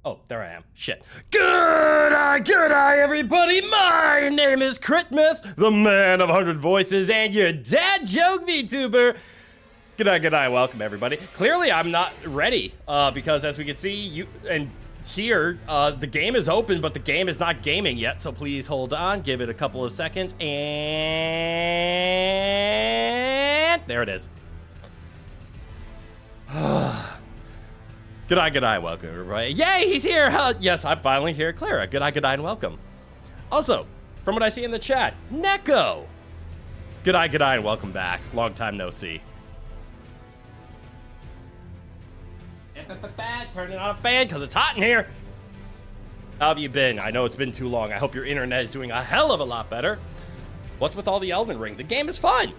Oh, there I am. Shit. Good eye, everybody. My name is Mith, the man of 100 voices, and your dad joke VTuber. Good eye, welcome everybody. Clearly, I'm not ready because as we can see, the game is open, but the game is not gaming yet. So please hold on, give it a couple of seconds, and there it is. Good eye, welcome everybody. Yay, he's here. Yes, I'm finally here. Clara, good eye, and welcome. Also, from what I see in the chat, Neko. Good eye, and welcome back. Long time no see. Turning on a fan because it's hot in here. How have you been? I know it's been too long. I hope your internet is doing a hell of a lot better. What's with all the Elden Ring? The game is fun.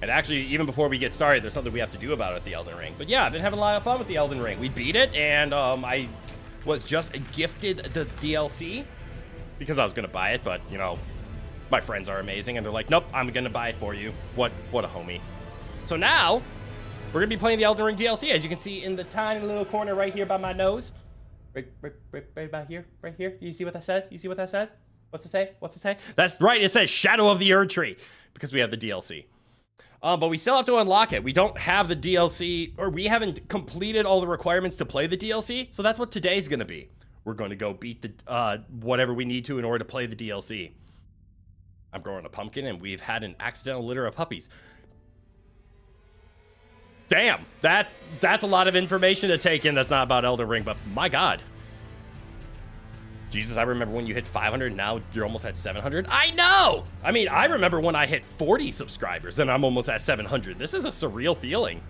And actually, even before we get started, there's something we have to do about it, the Elden Ring. But yeah, I've been having a lot of fun with the Elden Ring. We beat it, and I was just gifted the DLC because I was gonna buy it, but you know, my friends are amazing, and they're like, nope, I'm gonna buy it for you. What a homie. So now, we're gonna be playing the Elden Ring DLC, as you can see in the tiny little corner right here by my nose. Right about here, right here. You see what that says? You see what that says? What's it say? What's it say? That's right, it says Shadow of the Erdtree, because we have the DLC. But we still have to unlock it. We don't have the DLC, or we haven't completed all the requirements to play the DLC, so that's what today's gonna be. We're gonna go beat the whatever we need to in order to play the DLC. I'm growing a pumpkin, and we've had an accidental litter of puppies. Damn, that's a lot of information to take in that's not about Elden Ring, but my God. Jesus, I remember when you hit 500, now you're almost at 700. I know! I mean, I remember when I hit 40 subscribers, and I'm almost at 700. This is a surreal feeling.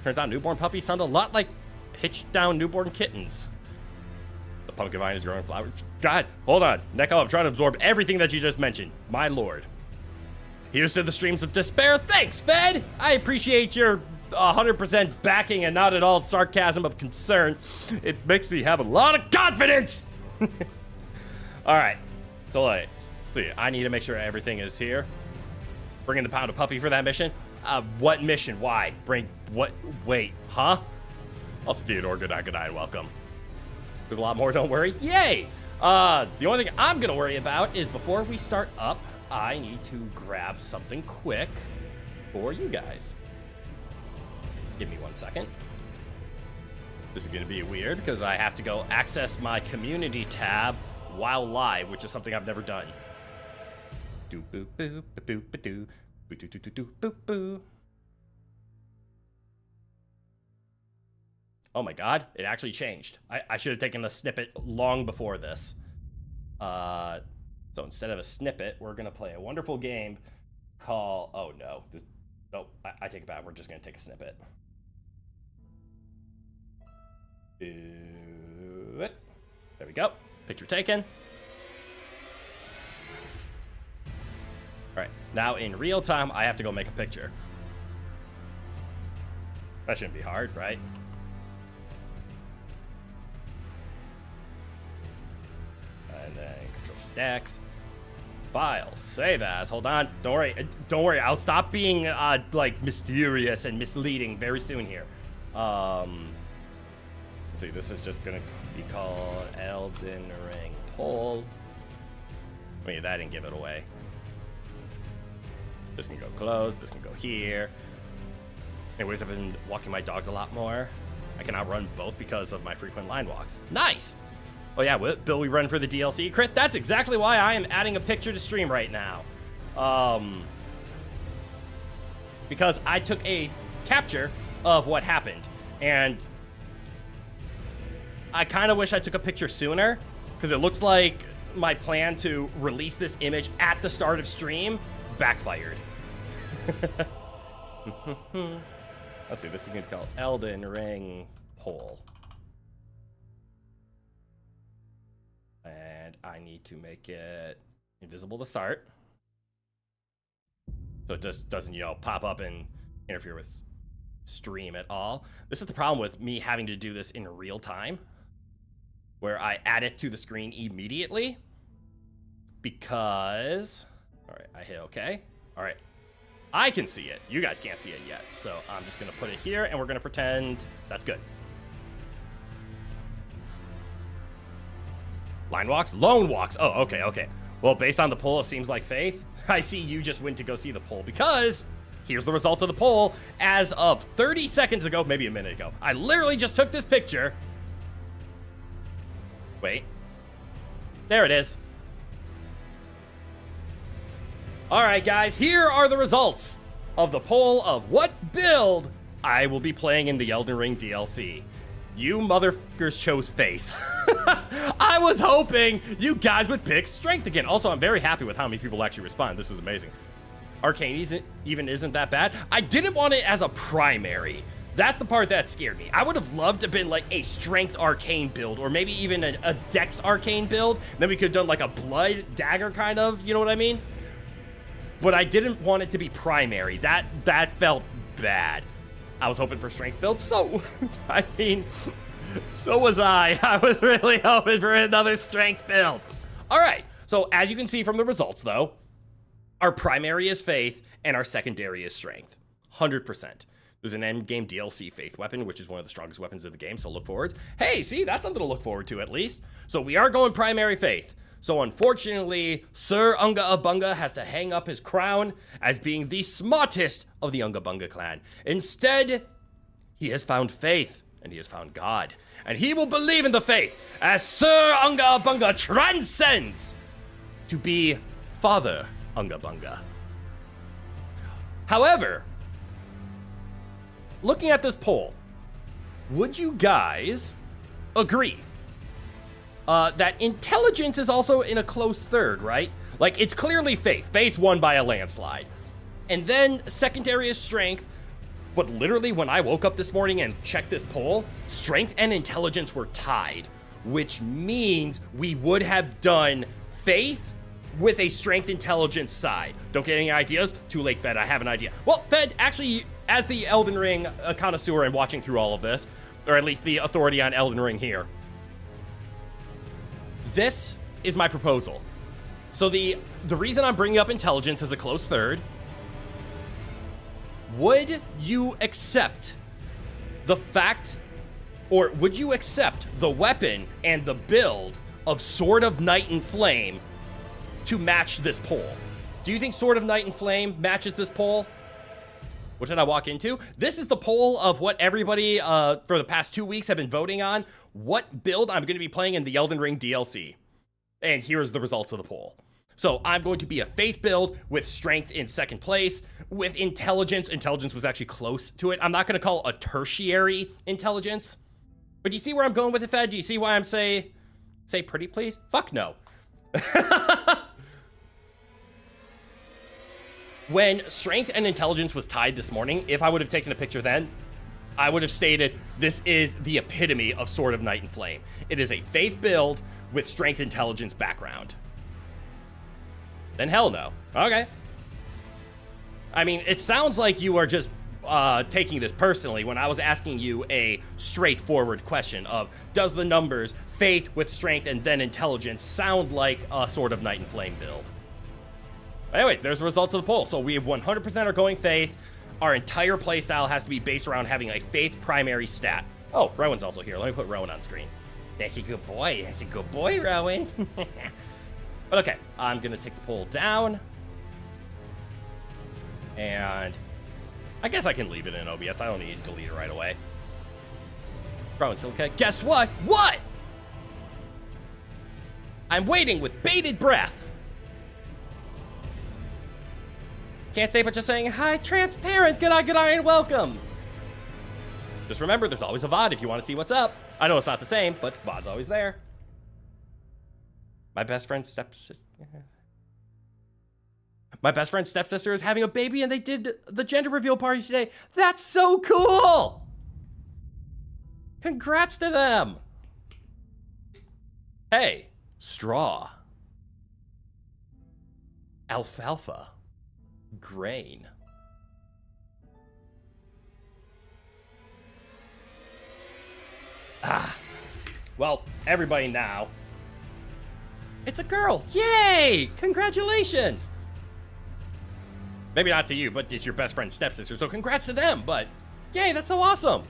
Turns out newborn puppies sound a lot like pitched down newborn kittens. The pumpkin vine is growing flowers. God, hold on. Neko, I'm trying to absorb everything that you just mentioned. My lord. Here's to the streams of despair. Thanks, Fed! I appreciate your 100% backing and not at all sarcasm of concern. It makes me have a lot of confidence! All right, so let's see. I need to make sure everything is here. Bring in the pound of puppy for that mission. What mission? Why? Bring what? Wait, huh? Also, Theodore, good eye, welcome. There's a lot more, don't worry. Yay! The only thing I'm gonna worry about is before we start up, I need to grab something quick for you guys. Give me 1 second. This is gonna be weird because I have to go access my community tab while live, which is something I've never done. Do boo boo boo boo boo boo boo boo boo boo. Oh my God, it actually changed. I should have taken a snippet long before this. So instead of a snippet, we're gonna play a wonderful game called, oh no, I take it back, we're just gonna take a snippet. There we go. Picture taken. All right, now in real time, I have to go make a picture. That shouldn't be hard, right? And then Control-Dex. Files, save as. Hold on. Don't worry. I'll stop being like mysterious and misleading very soon here. Let's see, this is just gonna be called Elden Ring poll. Wait, that didn't give it away. This can go close, this can go here. Anyways, I've been walking my dogs a lot more. I can outrun both because of my frequent line walks. Nice! Oh yeah, will we run for the DLC? Crit, that's exactly why I am adding a picture to stream right now. Because I took a capture of what happened, and I kind of wish I took a picture sooner, because it looks like my plan to release this image at the start of stream backfired. Let's see, this is going to be called Elden Ring poll. And I need to make it invisible to start, so it just doesn't, you know, pop up and interfere with stream at all. This is the problem with me having to do this in real time, where I add it to the screen immediately, because, all right, I hit okay. All right, I can see it. You guys can't see it yet. So I'm just going to put it here, and we're going to pretend that's good. Line walks? Lone walks. Oh, okay, okay. Well, based on the poll, it seems like Faith. I see you just went to go see the poll because here's the result of the poll as of 30 seconds ago, maybe a minute ago. I literally just took this picture. Wait. There it is. All right, guys, here are the results of the poll of what build I will be playing in the Elden Ring DLC. You motherfuckers chose Faith. I was hoping you guys would pick Strength again. Also, I'm very happy with how many people actually respond. This is amazing. Arcane isn't that bad. I didn't want it as a primary. That's the part that scared me. I would have loved to have been like a Strength Arcane build, or maybe even a Dex Arcane build. Then we could have done like a Blood Dagger kind of, you know what I mean? But I didn't want it to be primary. That felt bad. I was hoping for Strength build, so, I mean, so was I. I was really hoping for another Strength build. All right, so as you can see from the results, though, our primary is Faith, and our secondary is Strength. 100%. There's an endgame DLC Faith weapon, which is one of the strongest weapons in the game, so look forward. Hey, see, that's something to look forward to, at least. So we are going primary Faith. So unfortunately, Sir Unga Bunga has to hang up his crown as being the smartest of the Unga Bunga clan. Instead, he has found Faith, and he has found God. And he will believe in the Faith as Sir Unga Bunga transcends to be Father Unga Bunga. However, looking at this poll, would you guys agree that intelligence is also in a close third, right? Like, it's clearly Faith. Faith won by a landslide. And then secondary is Strength. But literally, when I woke up this morning and checked this poll, Strength and Intelligence were tied, which means we would have done Faith with a Strength Intelligence side. Don't get any ideas? Too late, Fed. I have an idea. Well, Fed, actually, as the Elden Ring connoisseur and watching through all of this, or at least the authority on Elden Ring here, this is my proposal. So the reason I'm bringing up Intelligence as a close third, would you accept the fact, or would you accept the weapon and the build of Sword of Night and Flame to match this poll? Do you think Sword of Night and Flame matches this poll? What did I walk into? This is the poll of what everybody for the past 2 weeks have been voting on. What build I'm going to be playing in the Elden Ring DLC. And here's the results of the poll. So I'm going to be a Faith build with Strength in second place. With Intelligence, Intelligence was actually close to it. I'm not going to call it a tertiary Intelligence. But do you see where I'm going with it, Fed? Do you see why I'm say pretty please? Fuck no. When Strength and Intelligence was tied this morning, if I would have taken a picture then, I would have stated this is the epitome of Sword of Night and Flame. It is a Faith build with Strength Intelligence background. Then hell no. Okay. I mean, it sounds like you are just taking this personally when I was asking you a straightforward question of, does the numbers Faith with Strength and then Intelligence sound like a Sword of Night and Flame build? Anyways, there's the results of the poll. So we 100% are going Faith. Our entire playstyle has to be based around having a Faith primary stat. Oh, Rowan's also here. Let me put Rowan on screen. That's a good boy. That's a good boy, Rowan. But okay, I'm going to take the poll down. And I guess I can leave it in OBS. I don't need to delete it right away. Rowan Silica, guess what? What? I'm waiting with bated breath. Can't say but just saying, hi, transparent, good eye, and welcome. Just remember, there's always a VOD if you want to see what's up. I know it's not the same, but VOD's always there. My best friend's stepsister is having a baby, and they did the gender reveal party today. That's so cool! Congrats to them! Hey, straw. Alfalfa. Grain. Well, everybody now. It's a girl. Yay! Congratulations! Maybe not to you, but it's your best friend's stepsister, so congrats to them, but yay, that's so awesome.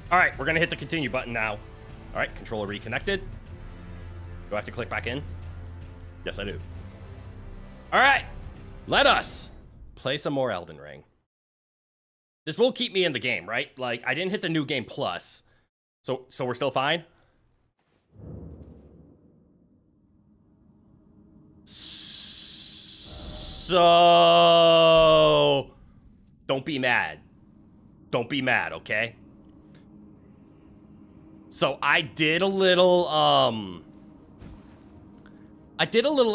All right, we're gonna hit the continue button now. All right, controller reconnected. Do I have to click back in? Yes, I do. All right, let us play some more Elden Ring. This will keep me in the game, right? Like, I didn't hit the new game plus, so we're still fine? So, don't be mad. Don't be mad, okay? So I did a little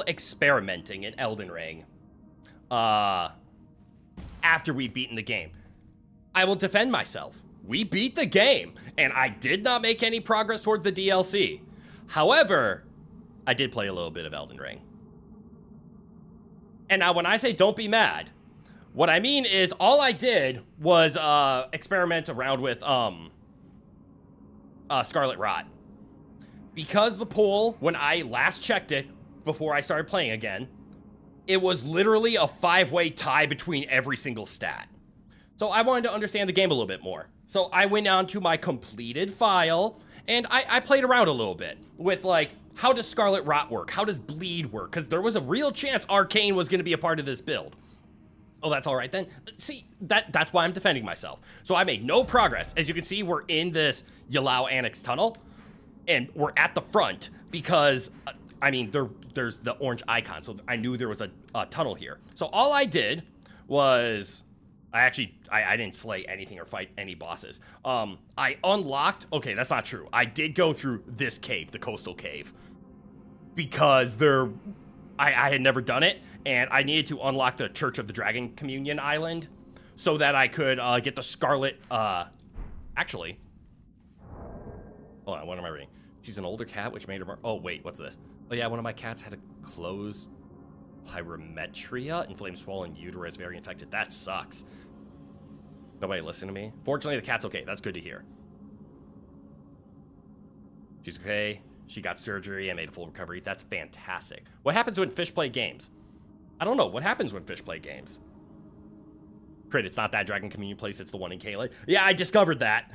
experimenting in Elden Ring after we'd beaten the game. I will defend myself. We beat the game, and I did not make any progress towards the DLC. However, I did play a little bit of Elden Ring. And now when I say don't be mad, what I mean is all I did was experiment around with Scarlet Rot. Because the poll, when I last checked it before I started playing again, it was literally a 5-way tie between every single stat. So I wanted to understand the game a little bit more. So I went on to my completed file, and I played around a little bit with, like, how does Scarlet Rot work? How does Bleed work? Because there was a real chance Arcane was going to be a part of this build. Oh, that's all right then. See, that's why I'm defending myself. So I made no progress. As you can see, we're in this Yalau Annex tunnel, and we're at the front because, I mean, there's the orange icon, so I knew there was a tunnel here. So all I did was, I didn't slay anything or fight any bosses. I unlocked, okay, that's not true. I did go through this cave, the coastal cave, because I had never done it, and I needed to unlock the Church of the Dragon Communion Island so that I could get the Scarlet, actually, hold on, what am I reading? She's an older cat, which made her more, oh wait, what's this? Oh yeah, one of my cats had a closed pyrometria, inflamed swollen uterus, very infected. That sucks. Nobody listen to me. Fortunately, the cat's okay. That's good to hear. She's okay. She got surgery and made a full recovery. That's fantastic. What happens when fish play games? I don't know. What happens when fish play games? Crit, it's not that Dragon Communion place. It's the one in Kayla. Yeah, I discovered that.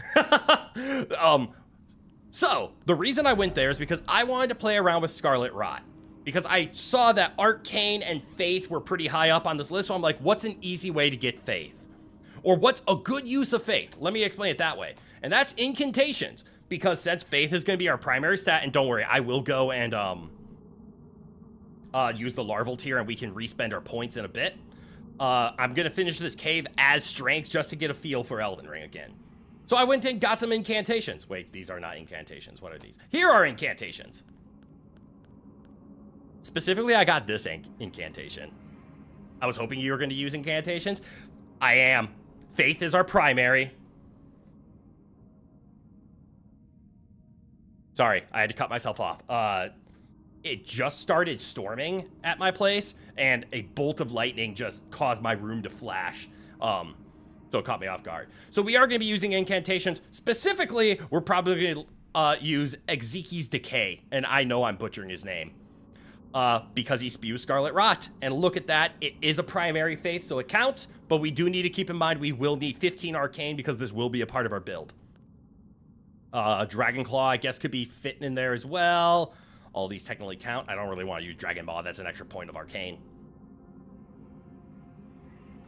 So, the reason I went there is because I wanted to play around with Scarlet Rot. Because I saw that Arcane and Faith were pretty high up on this list, so I'm like, what's an easy way to get Faith? Or what's a good use of Faith? Let me explain it that way. And that's incantations. Because since Faith is going to be our primary stat, and don't worry, I will go and use the larval tier and we can respend our points in a bit. I'm going to finish this cave as strength just to get a feel for Elden Ring again. So I went and got some incantations. Wait, these are not incantations. What are these? Here are incantations. Specifically, I got this incantation. I was hoping you were going to use incantations. I am. Faith is our primary. Sorry, I had to cut myself off. It just started storming at my place, and a bolt of lightning just caused my room to flash. So it caught me off guard. So we are going to be using incantations. Specifically, we're probably going to use Ezekiel's Decay, and I know I'm butchering his name. Because he spews Scarlet Rot. And look at that, it is a primary faith, so it counts, but we do need to keep in mind we will need 15 Arcane because this will be a part of our build. Dragon Claw, I guess, could be fitting in there as well. All these technically count. I don't really want to use Dragon Ball, that's an extra point of Arcane.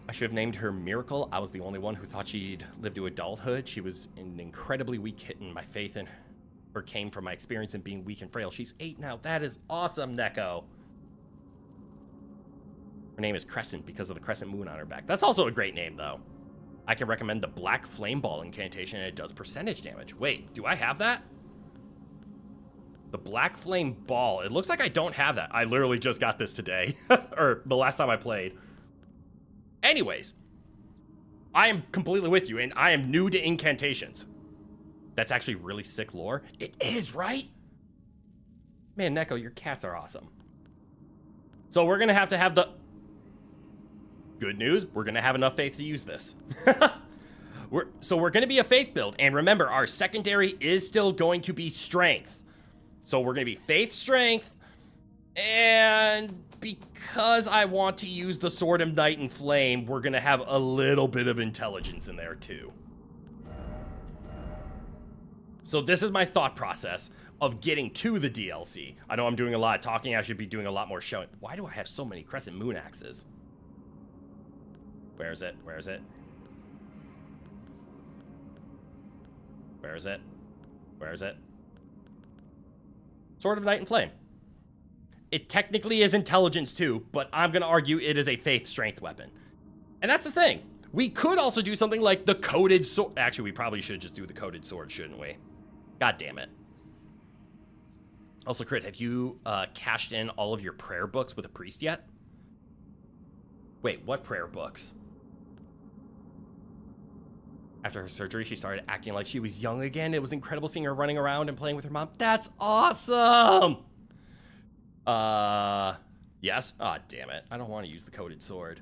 I should have named her Miracle. I was the only one who thought she'd live to adulthood. She was an incredibly weak kitten. My faith in her came from my experience in being weak and frail. She's 8 now. That is awesome, Neko. Her name is Crescent because of the crescent moon on her back. That's also a great name, though. I can recommend the Black Flame Ball incantation, and it does percentage damage. Wait, do I have that? The Black Flame Ball. It looks like I don't have that. I literally just got this today. Or the last time I played. Anyways, I am completely with you, and I am new to incantations. That's actually really sick lore. It is, right? Man, Neko, your cats are awesome. So we're going to have the... Good news, we're going to have enough faith to use this. So we're going to be a faith build, and remember, our secondary is still going to be strength. So we're going to be faith, strength, and because I want to use the Sword of Night and Flame, we're gonna have a little bit of intelligence in there too. So this is my thought process of getting to the DLC. I know I'm doing a lot of talking. I should be doing a lot more showing. Why do I have so many Crescent Moon axes? Where is it? Where is it? Where is it? Where is it? Sword of Night and Flame. It technically is intelligence too, but I'm gonna argue it is a faith strength weapon. And that's the thing. We could also do something like the coded sword. Actually, we probably should just do the coded sword, shouldn't we? God damn it. Also, Crit, have you cashed in all of your prayer books with a priest yet? Wait, what prayer books? After her surgery, she started acting like she was young again. It was incredible seeing her running around and playing with her mom. That's awesome! Yes? Aw, damn it. I don't want to use the coded sword.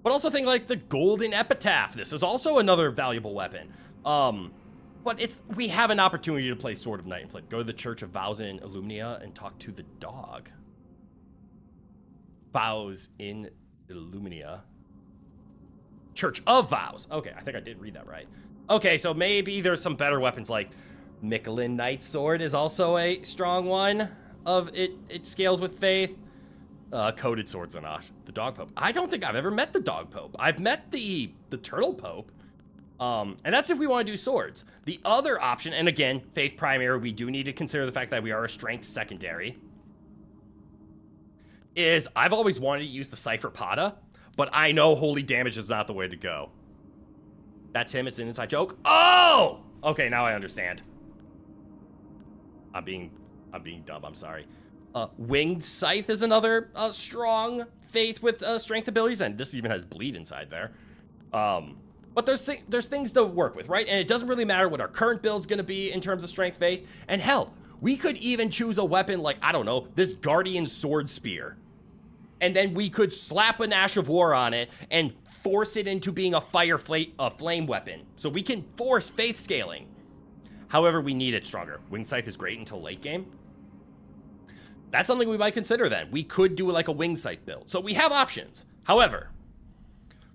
But also think like the golden epitaph. This is also another valuable weapon. But we have an opportunity to play Sword of Night and Flame. Go to the Church of Vows in Illumina and talk to the dog. Vows in Illumina. Church of Vows. Okay, I think I did read that right. Okay, so maybe there's some better weapons like Michelin Knight's Sword is also a strong one. It scales with faith. Coded swords are not. The Dog Pope. I don't think I've ever met the Dog Pope. I've met the Turtle Pope. And that's if we want to do swords. The other option, and again, faith primary, we do need to consider the fact that we are a strength secondary, is I've always wanted to use the Cypher Pata, but I know holy damage is not the way to go. That's him, it's an inside joke. Oh! Okay, now I understand. I'm being dumb, I'm sorry. Winged Scythe is another strong faith with strength abilities, and this even has bleed inside there. But there's things to work with, right? And it doesn't really matter what our current build's gonna be in terms of strength faith. And hell, we could even choose a weapon like, I don't know, this Guardian Sword Spear. And then we could slap an Ash of War on it and force it into being a flame weapon. So we can force faith scaling. However, we need it stronger. Winged Scythe is great until late game. That's something we might consider then. We could do like a Winged Scythe build. So we have options. However,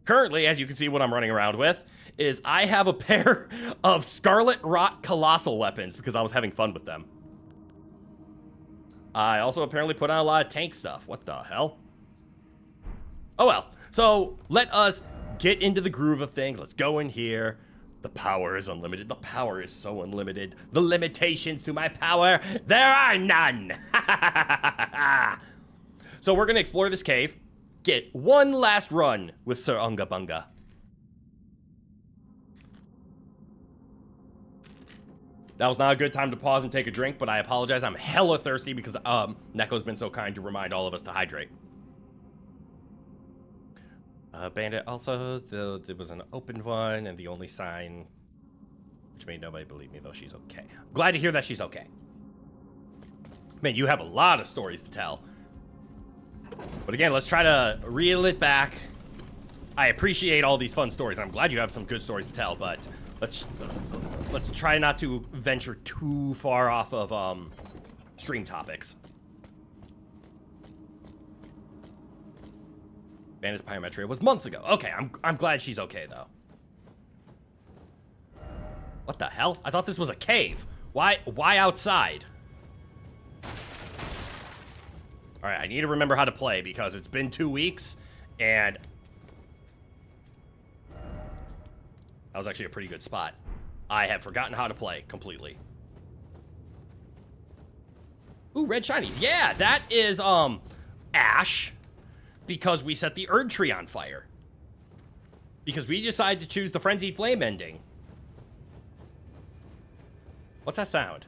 currently, as you can see what I'm running around with, is I have a pair of Scarlet Rot Colossal weapons because I was having fun with them. I also apparently put on a lot of tank stuff. What the hell? Oh well. So let us get into the groove of things. Let's go in here. The power is unlimited. The power is so unlimited. The limitations to my power, there are none. So we're going to explore this cave. Get one last run with Sir Unga Bunga. That was not a good time to pause and take a drink, but I apologize. I'm hella thirsty because Neko's been so kind to remind all of us to hydrate. Bandit also, there was an open one, and the only sign, which made nobody believe me, though she's okay. Glad to hear that she's okay. Man, you have a lot of stories to tell. But again, let's try to reel it back. I appreciate all these fun stories. I'm glad you have some good stories to tell, but let's try not to venture too far off of stream topics. Bandit's Pyometria was months ago. Okay, I'm glad she's okay though. What the hell? I thought this was a cave. Why outside? All right, I need to remember how to play because it's been 2 weeks, and that was actually a pretty good spot. I have forgotten how to play completely. Ooh, red shinies. Yeah, that is, Ash, because we set the Erdtree on fire. Because we decided to choose the Frenzied Flame ending. What's that sound?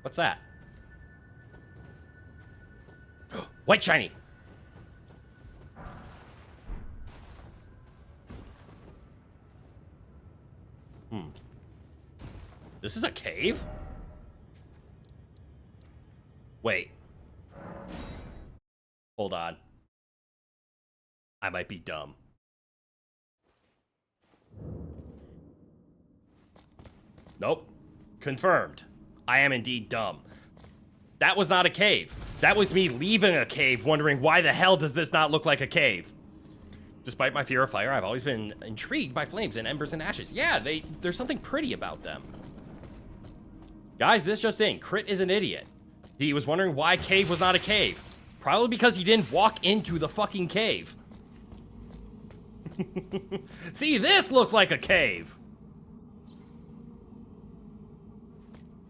What's that? White shiny. This is a cave? Wait. Hold on. I might be dumb. Nope. Confirmed. I am indeed dumb. That was not a cave. That was me leaving a cave, wondering why the hell does this not look like a cave? Despite my fear of fire, I've always been intrigued by flames and embers and ashes. Yeah, there's something pretty about them. Guys, this just in. Crit is an idiot. He was wondering why cave was not a cave. Probably because he didn't walk into the fucking cave. See, this looks like a cave.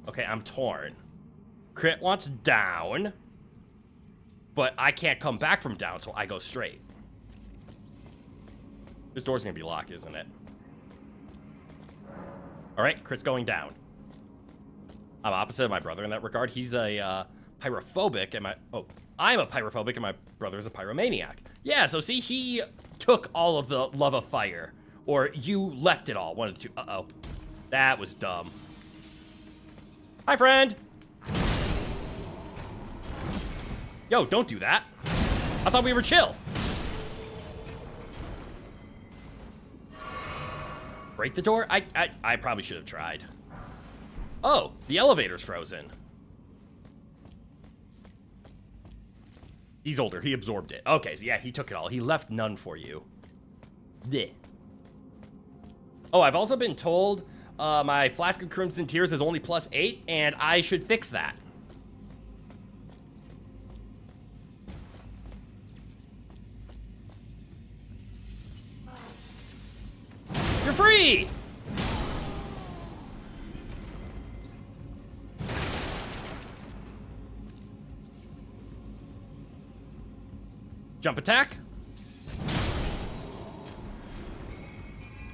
Okay, I'm torn. Crit wants down. But I can't come back from down, so I go straight. This door's gonna be locked, isn't it? Alright, Crit's going down. I'm opposite of my brother in that regard. He's a pyrophobic, and I'm a pyrophobic, and my brother is a pyromaniac. Yeah, so see, he took all of the love of fire. Or you left it all, one of the two. Uh-oh. That was dumb. Hi, friend! Yo, don't do that. I thought we were chill. Break the door? I probably should have tried. Oh, the elevator's frozen. He's older. He absorbed it. Okay, so yeah, he took it all. He left none for you. Blech. Oh, I've also been told my Flask of Crimson Tears is only +8, and I should fix that. You're free! Jump attack.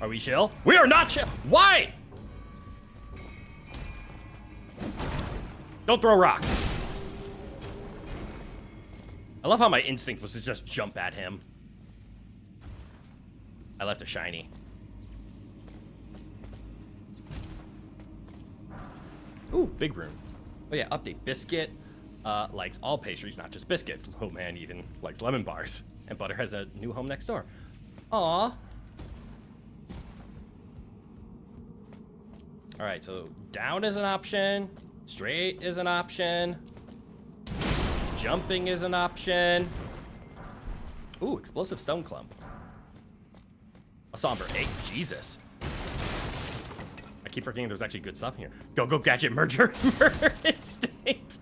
Are we chill? We are not chill. Why? Don't throw rocks. I love how my instinct was to just jump at him. I left a shiny. Ooh, big room. Oh yeah, update. Biscuit likes all pastries, not just biscuits. Oh man, even likes lemon bars. And Butter has a new home next door. Aw. Alright, so down is an option. Straight is an option. Jumping is an option. Ooh, explosive stone clump. A somber 8. Jesus. I keep forgetting there's actually good stuff in here. Go, go, gadget, merger. Murder instinct.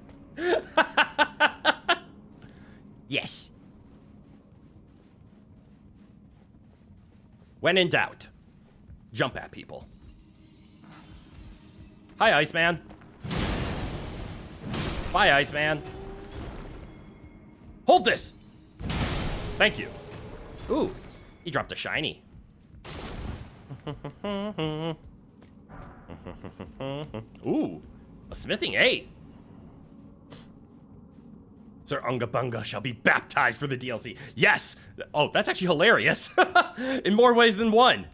Yes. When in doubt, jump at people. Hi, Iceman. Bye, Iceman. Hold this. Thank you. Ooh, he dropped a shiny. Ooh, a smithing 8. Sir Unga Bunga shall be baptized for the DLC. Yes! Oh, that's actually hilarious. In more ways than one.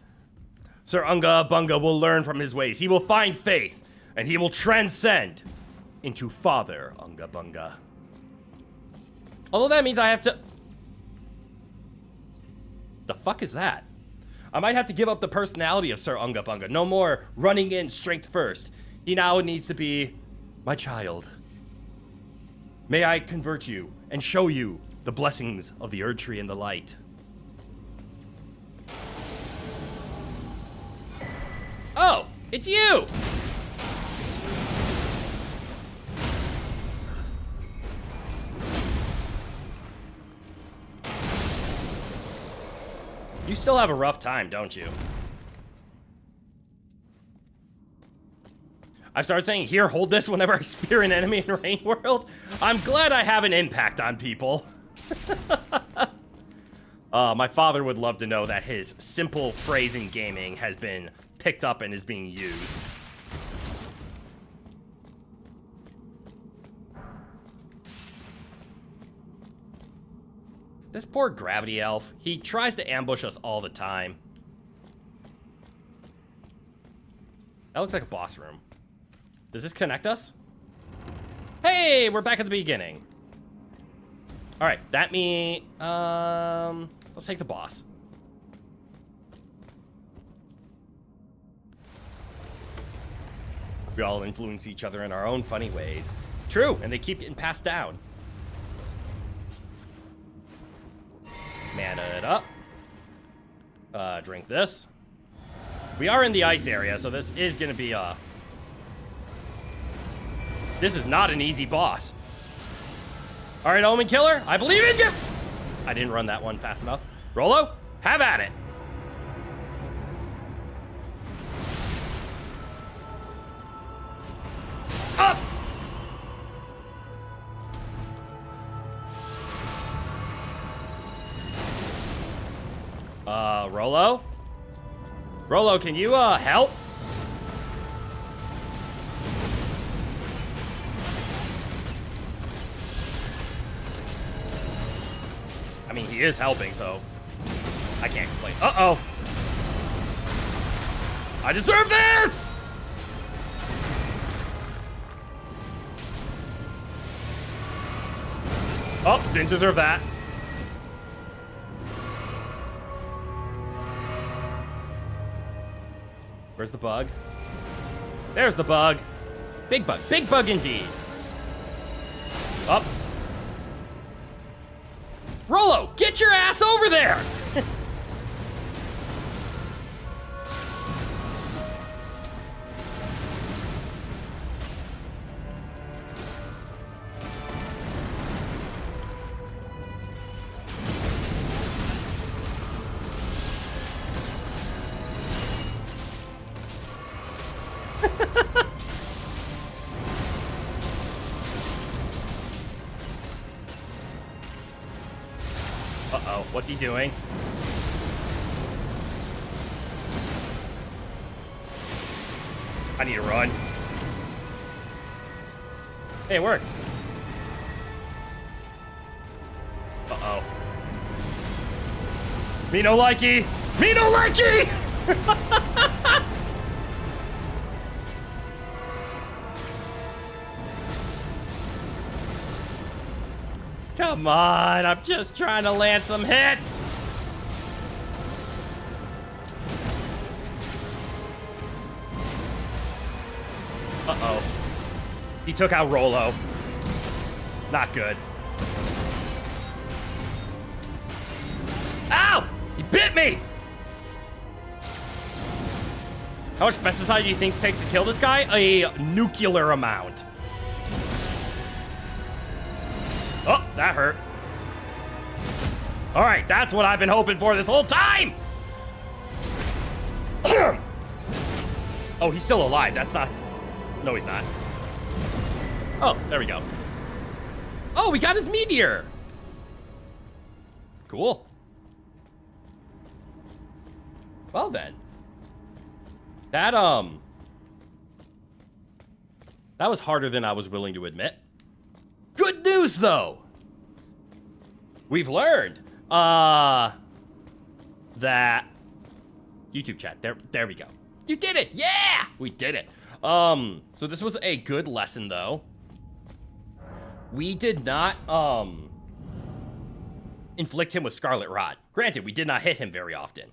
Sir Unga Bunga will learn from his ways. He will find faith, and he will transcend into Father Unga Bunga. Although that means I have to... The fuck is that? I might have to give up the personality of Sir Unga Bunga. No more running in strength first. He now needs to be my child. May I convert you and show you the blessings of the Erdtree and the light. Oh, it's you! You still have a rough time, don't you? I started saying, here, hold this whenever I spear an enemy in Rain World. I'm glad I have an impact on people. My father would love to know that his simple phrase in gaming has been picked up and is being used. This poor gravity elf, he tries to ambush us all the time. That looks like a boss room. Does this connect us? Hey, we're back at the beginning. All right, that means, let's take the boss. We all influence each other in our own funny ways. True, and they keep getting passed down. Mana it up. Drink this. We are in the ice area, so this is gonna be, this is not an easy boss. All right, Omen Killer, I believe in you! I didn't run that one fast enough. Rolo, have at it. Up! Rolo? Rolo, can you, help? I mean, he is helping, so I can't complain. Uh-oh. I deserve this! Oh, didn't deserve that. Where's the bug? There's the bug. Big bug indeed. Up. Rolo, get your ass over there! Uh-oh, what's he doing? I need to run. Hey, it worked. Uh-oh. Me no likey! Me no likey! Come on, I'm just trying to land some hits. Uh-oh. He took out Rolo. Not good. Ow! He bit me! How much pesticide do you think it takes to kill this guy? A nuclear amount. Oh, that hurt. All right, that's what I've been hoping for this whole time. Oh, he's still alive. That's not... No, he's not. Oh, there we go. Oh, we got his meteor. Cool. Well then. That was harder than I was willing to admit. Good news, though. We've learned that YouTube chat. There we go. You did it. Yeah, we did it. So this was a good lesson, though. We did not inflict him with Scarlet Rot. Granted, we did not hit him very often.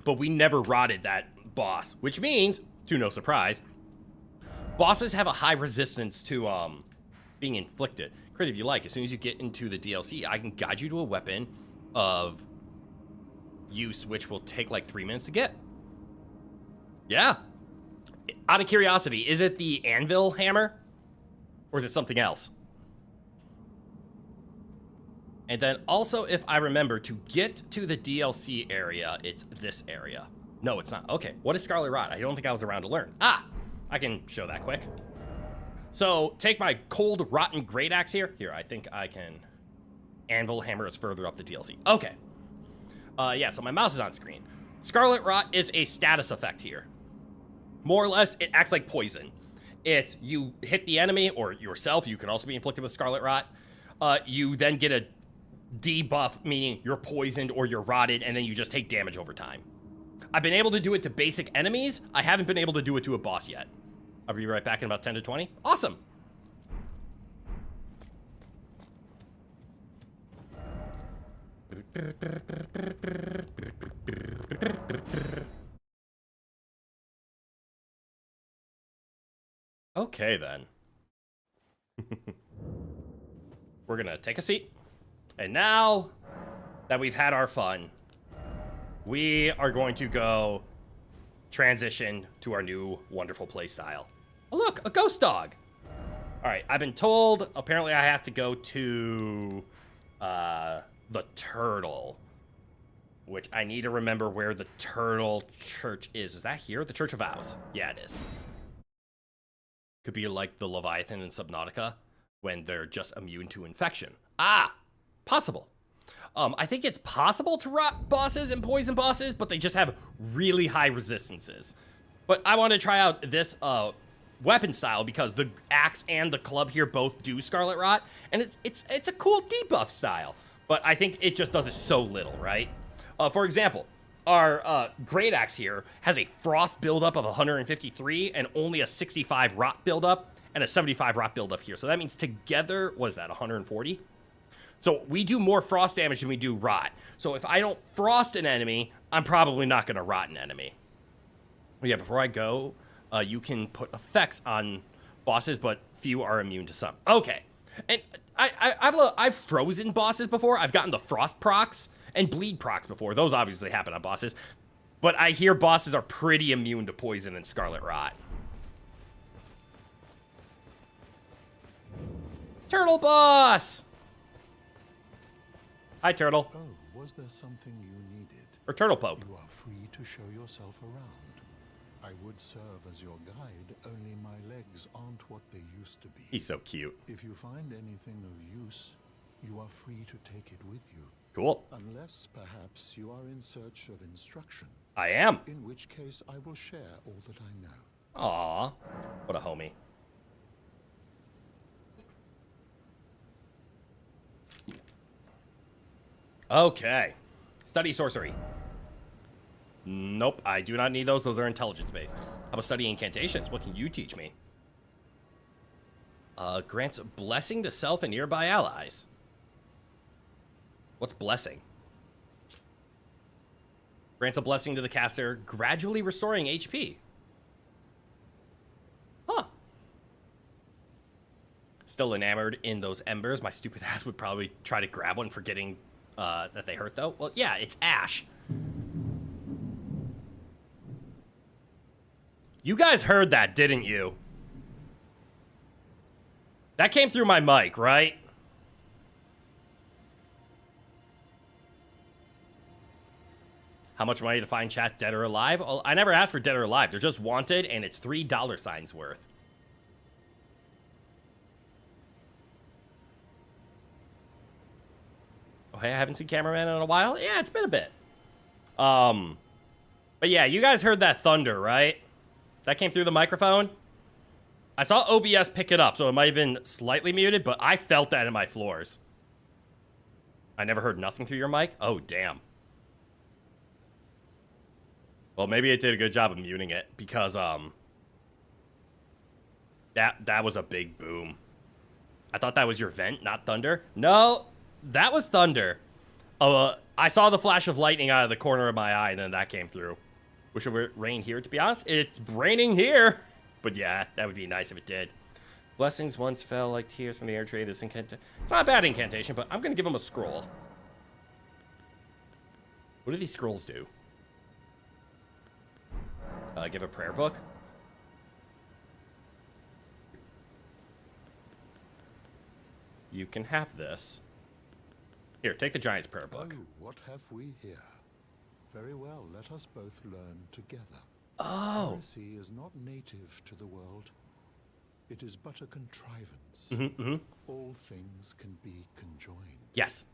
But we never rotted that boss, which means, to no surprise, bosses have a high resistance to being inflicted. Crit if you like. As soon as you get into the DLC, I can guide you to a weapon of use, which will take like 3 minutes to get. Yeah. Out of curiosity, is it the anvil hammer? Or is it something else? And then also, if I remember, to get to the DLC area, it's this area. No, it's not. Okay, what is Scarlet Rot? I don't think I was around to learn. Ah, I can show that quick. So, take my cold, rotten great axe here. Here, I think I can... Anvil hammer is further up the DLC. Okay. Yeah, so my mouse is on screen. Scarlet Rot is a status effect here. More or less, it acts like poison. It's, you hit the enemy, or yourself, you can also be inflicted with Scarlet Rot. You then get a debuff, meaning you're poisoned or you're rotted, and then you just take damage over time. I've been able to do it to basic enemies. I haven't been able to do it to a boss yet. I'll be right back in about 10 to 20. Awesome. Okay, then. We're gonna take a seat. And now that we've had our fun, we are going to go transition to our new wonderful playstyle. Oh, look, a ghost dog. All right, I've been told apparently I have to go to the turtle, which I need to remember where the turtle church is. Is that here? The Church of Vows. Yeah, it is. Could be like the Leviathan in Subnautica when they're just immune to infection. Ah, possible. I think it's possible to rot bosses and poison bosses, but they just have really high resistances. But I want to try out this weapon style because the axe and the club here both do Scarlet Rot, and it's a cool debuff style. But I think it just does it so little, right? For example, our Great Axe here has a Frost buildup of 153 and only a 65 Rot buildup and a 75 Rot buildup here. So that means together, what is that, 140? So we do more Frost damage than we do Rot. So if I don't Frost an enemy, I'm probably not going to Rot an enemy. But yeah, before I go, you can put effects on bosses, but few are immune to some. Okay. And I've frozen bosses before. I've gotten the Frost procs and Bleed procs before. Those obviously happen on bosses. But I hear bosses are pretty immune to poison and Scarlet Rot. Turtle boss! Hi, Turtle. Oh, was there something you needed? Or Turtle Pope. You are free to show yourself around. I would serve as your guide, only my legs aren't what they used to be. He's so cute. If you find anything of use, you are free to take it with you. Cool. Unless, perhaps, you are in search of instruction. I am. In which case, I will share all that I know. Aw, what a homie. Okay. Study sorcery. Nope, I do not need those. Those are intelligence-based. How about study incantations? What can you teach me? Grants a blessing to self and nearby allies. What's blessing? Grants a blessing to the caster, gradually restoring HP. Huh. Still enamored in those embers. My stupid ass would probably try to grab one, forgetting that they hurt, though. Well, yeah, it's ash. You guys heard that, didn't you? That came through my mic, right? How much money to find chat, dead or alive? Well, I never asked for dead or alive. They're just wanted, and it's $3 worth. Oh, hey, I haven't seen Cameraman in a while. Yeah, it's been a bit. But yeah, you guys heard that thunder, right? That came through the microphone. I saw OBS pick it up, so it might have been slightly muted, but I felt that in my floors. I never heard nothing through your mic? Oh, damn. Well, maybe it did a good job of muting it, because, that was a big boom. I thought that was your vent, not thunder. No, that was thunder. I saw the flash of lightning out of the corner of my eye, and then that came through. Wish it would rain here, to be honest. It's raining here. But yeah, that would be nice if it did. Blessings once fell like tears from the Erdtree. This incantation. It's not a bad incantation, but I'm going to give him a scroll. What do these scrolls do? Give a prayer book? You can have this. Here, take the Giant's prayer book. Oh, what have we here? Very well, let us both learn together. Oh. Heresy is not native to the world. It is but a contrivance. All things can be conjoined. Yes.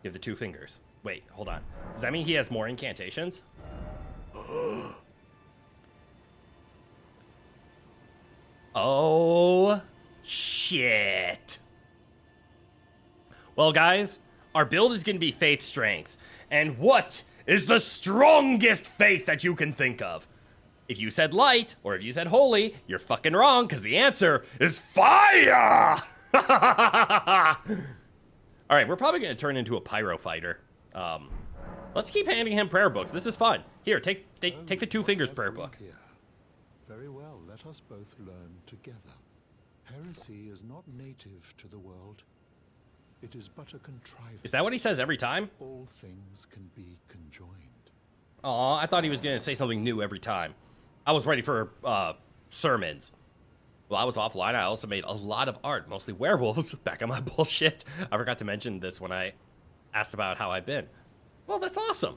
Give the 2 fingers. Wait, hold on. Does that mean he has more incantations? Oh, shit. Well, guys, our build is going to be faith strength. And what is the strongest faith that you can think of? If you said light, or if you said holy, you're fucking wrong, because the answer is fire! All All right, we're probably going to turn into a pyro fighter. Let's keep handing him prayer books. This is fun. Here, take the 2 fingers prayer book. Here. Very well, let us both learn together. Heresy is not native to the world. It is but a contrivance. Is that what he says every time? All things can be conjoined. Aw, I thought he was going to say something new every time. I was ready for sermons. While I was offline, I also made a lot of art, mostly werewolves. Back on my bullshit. I forgot to mention this when I asked about how I've been. Well, that's awesome.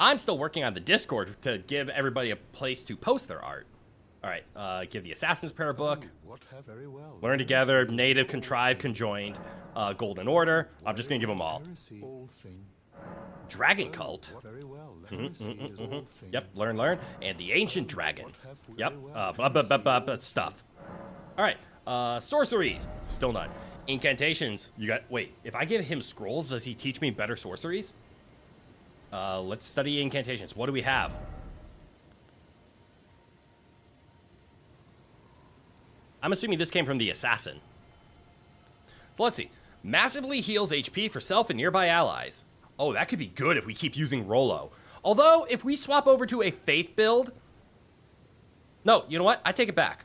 I'm still working on the Discord to give everybody a place to post their art. All right, give the Assassin's Prayer book. Very well. Learn together, native, contrived, conjoined, golden order. I'm just gonna give them all. Dragon cult. Very well. Yep, learn. And the ancient dragon. Yep, stuff. All right, sorceries. Still none. Incantations. You got, wait, if I give him scrolls, does he teach me better sorceries? Let's study incantations. What do we have? I'm assuming this came from the assassin. So let's see. Massively heals HP for self and nearby allies. Oh, that could be good if we keep using Rollo. Although, if we swap over to a faith build... No, you know what? I take it back.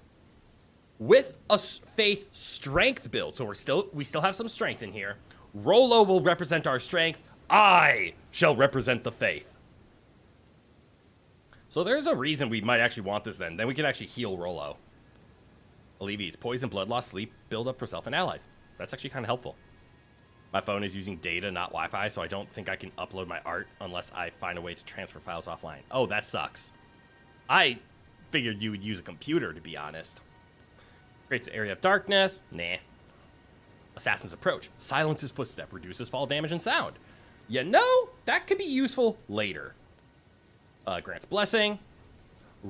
With a faith strength build, so we still have some strength in here. Rollo will represent our strength. I shall represent the faith. So there's a reason we might actually want this then. Then we can actually heal Rollo. Alleviates poison, blood loss, sleep, build up for self and allies. That's actually kind of helpful. My phone is using data, not Wi-Fi, so I don't think I can upload my art unless I find a way to transfer files offline. Oh, that sucks. I figured you would use a computer, to be honest. Creates an area of darkness. Nah. Assassin's approach. Silences footstep. Reduces fall damage and sound. You know, that could be useful later. Grants blessing.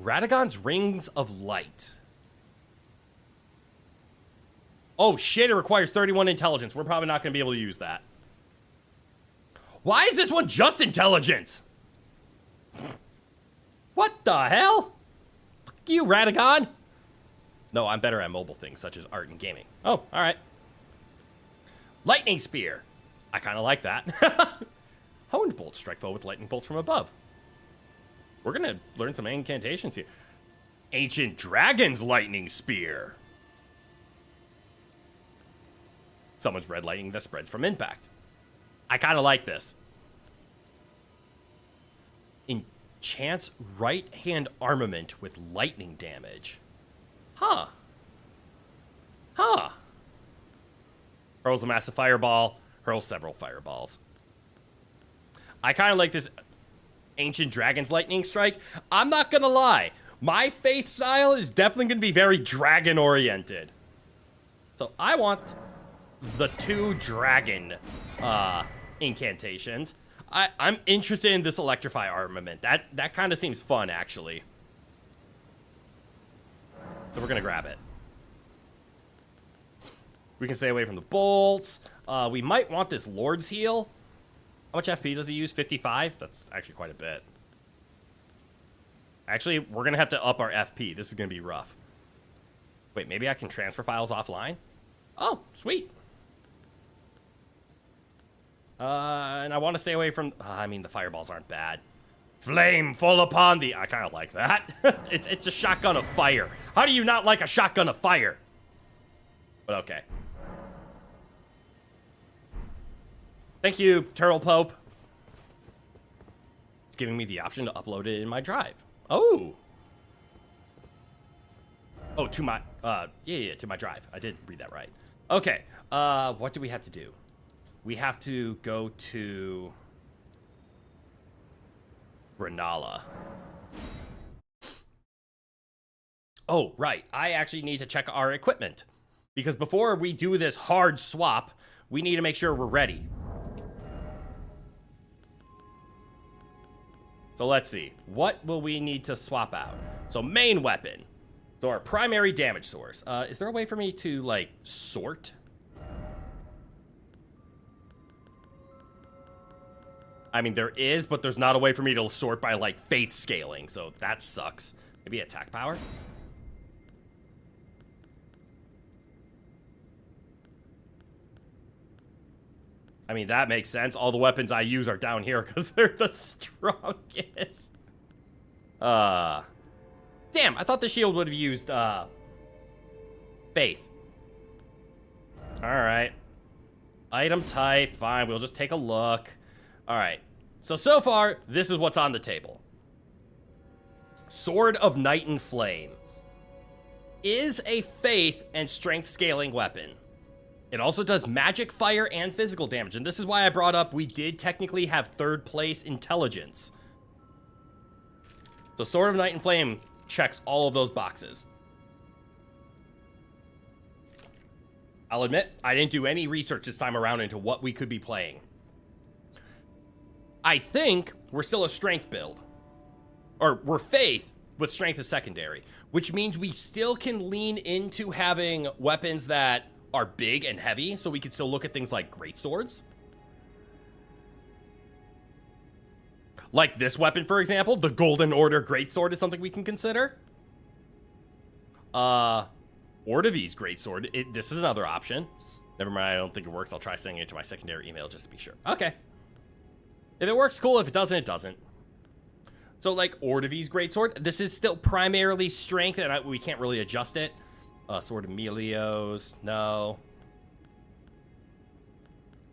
Radagon's Rings of Light. Oh shit, it requires 31 intelligence. We're probably not going to be able to use that. Why is this one just intelligence? What the hell? Fuck you, Radagon. No, I'm better at mobile things such as art and gaming. Oh, alright. Lightning Spear. I kind of like that. Honed Bolt. Strike foe with lightning bolts from above. We're going to learn some incantations here. Ancient Dragon's Lightning Spear. Someone's red lightning that spreads from impact. I kind of like this. Enchants right hand armament with lightning damage. Huh. Hurls a massive fireball. Hurls several fireballs. I kind of like this Ancient Dragon's Lightning Strike. I'm not going to lie. My faith style is definitely going to be very dragon oriented. So I want the 2 dragon incantations. I'm interested in this electrify armament. That kind of seems fun, actually. So we're gonna grab it. We can stay away from the bolts. We might want this Lord's Heal. How much FP does he use? 55? That's actually quite a bit. Actually, we're gonna have to up our FP. This is gonna be rough. Wait, maybe I can transfer files offline? Oh, sweet. And I want to stay away from... I mean, the fireballs aren't bad. Flame fall upon thee. I kind of like that. It's a shotgun of fire. How do you not like a shotgun of fire? But okay. Thank you, Turtle Pope. It's giving me the option to upload it in my drive. Oh. Oh, to my... yeah, to my drive. I did read that right. Okay. What do we have to do? We have to go to Renala. Oh, right. I actually need to check our equipment. Because before we do this hard swap, we need to make sure we're ready. So let's see. What will we need to swap out? So main weapon. So our primary damage source. Is there a way for me to, like, sort? I mean, there is, but there's not a way for me to sort by, like, faith scaling, so that sucks. Maybe attack power? I mean, that makes sense. All the weapons I use are down here because they're the strongest. Damn, I thought the shield would have used, faith. Alright. Item type, fine, we'll just take a look. Alright, so far, this is what's on the table. Sword of Night and Flame is a faith and strength scaling weapon. It also does magic, fire, and physical damage, and this is why I brought up we did technically have third place intelligence. So Sword of Night and Flame checks all of those boxes. I'll admit, I didn't do any research this time around into what we could be playing. I think we're still a strength build. Or we're faith, with strength as secondary. Which means we still can lean into having weapons that are big and heavy, so we can still look at things like greatswords. Like this weapon, for example, the Golden Order Greatsword is something we can consider. Ordevi's Greatsword, this is another option. Never mind, I don't think it works. I'll try sending it to my secondary email just to be sure. Okay. If it works, cool. If it doesn't, it doesn't. So, like, Ordevi's Greatsword, this is still primarily strength, and we can't really adjust it. Sword of Melios, no.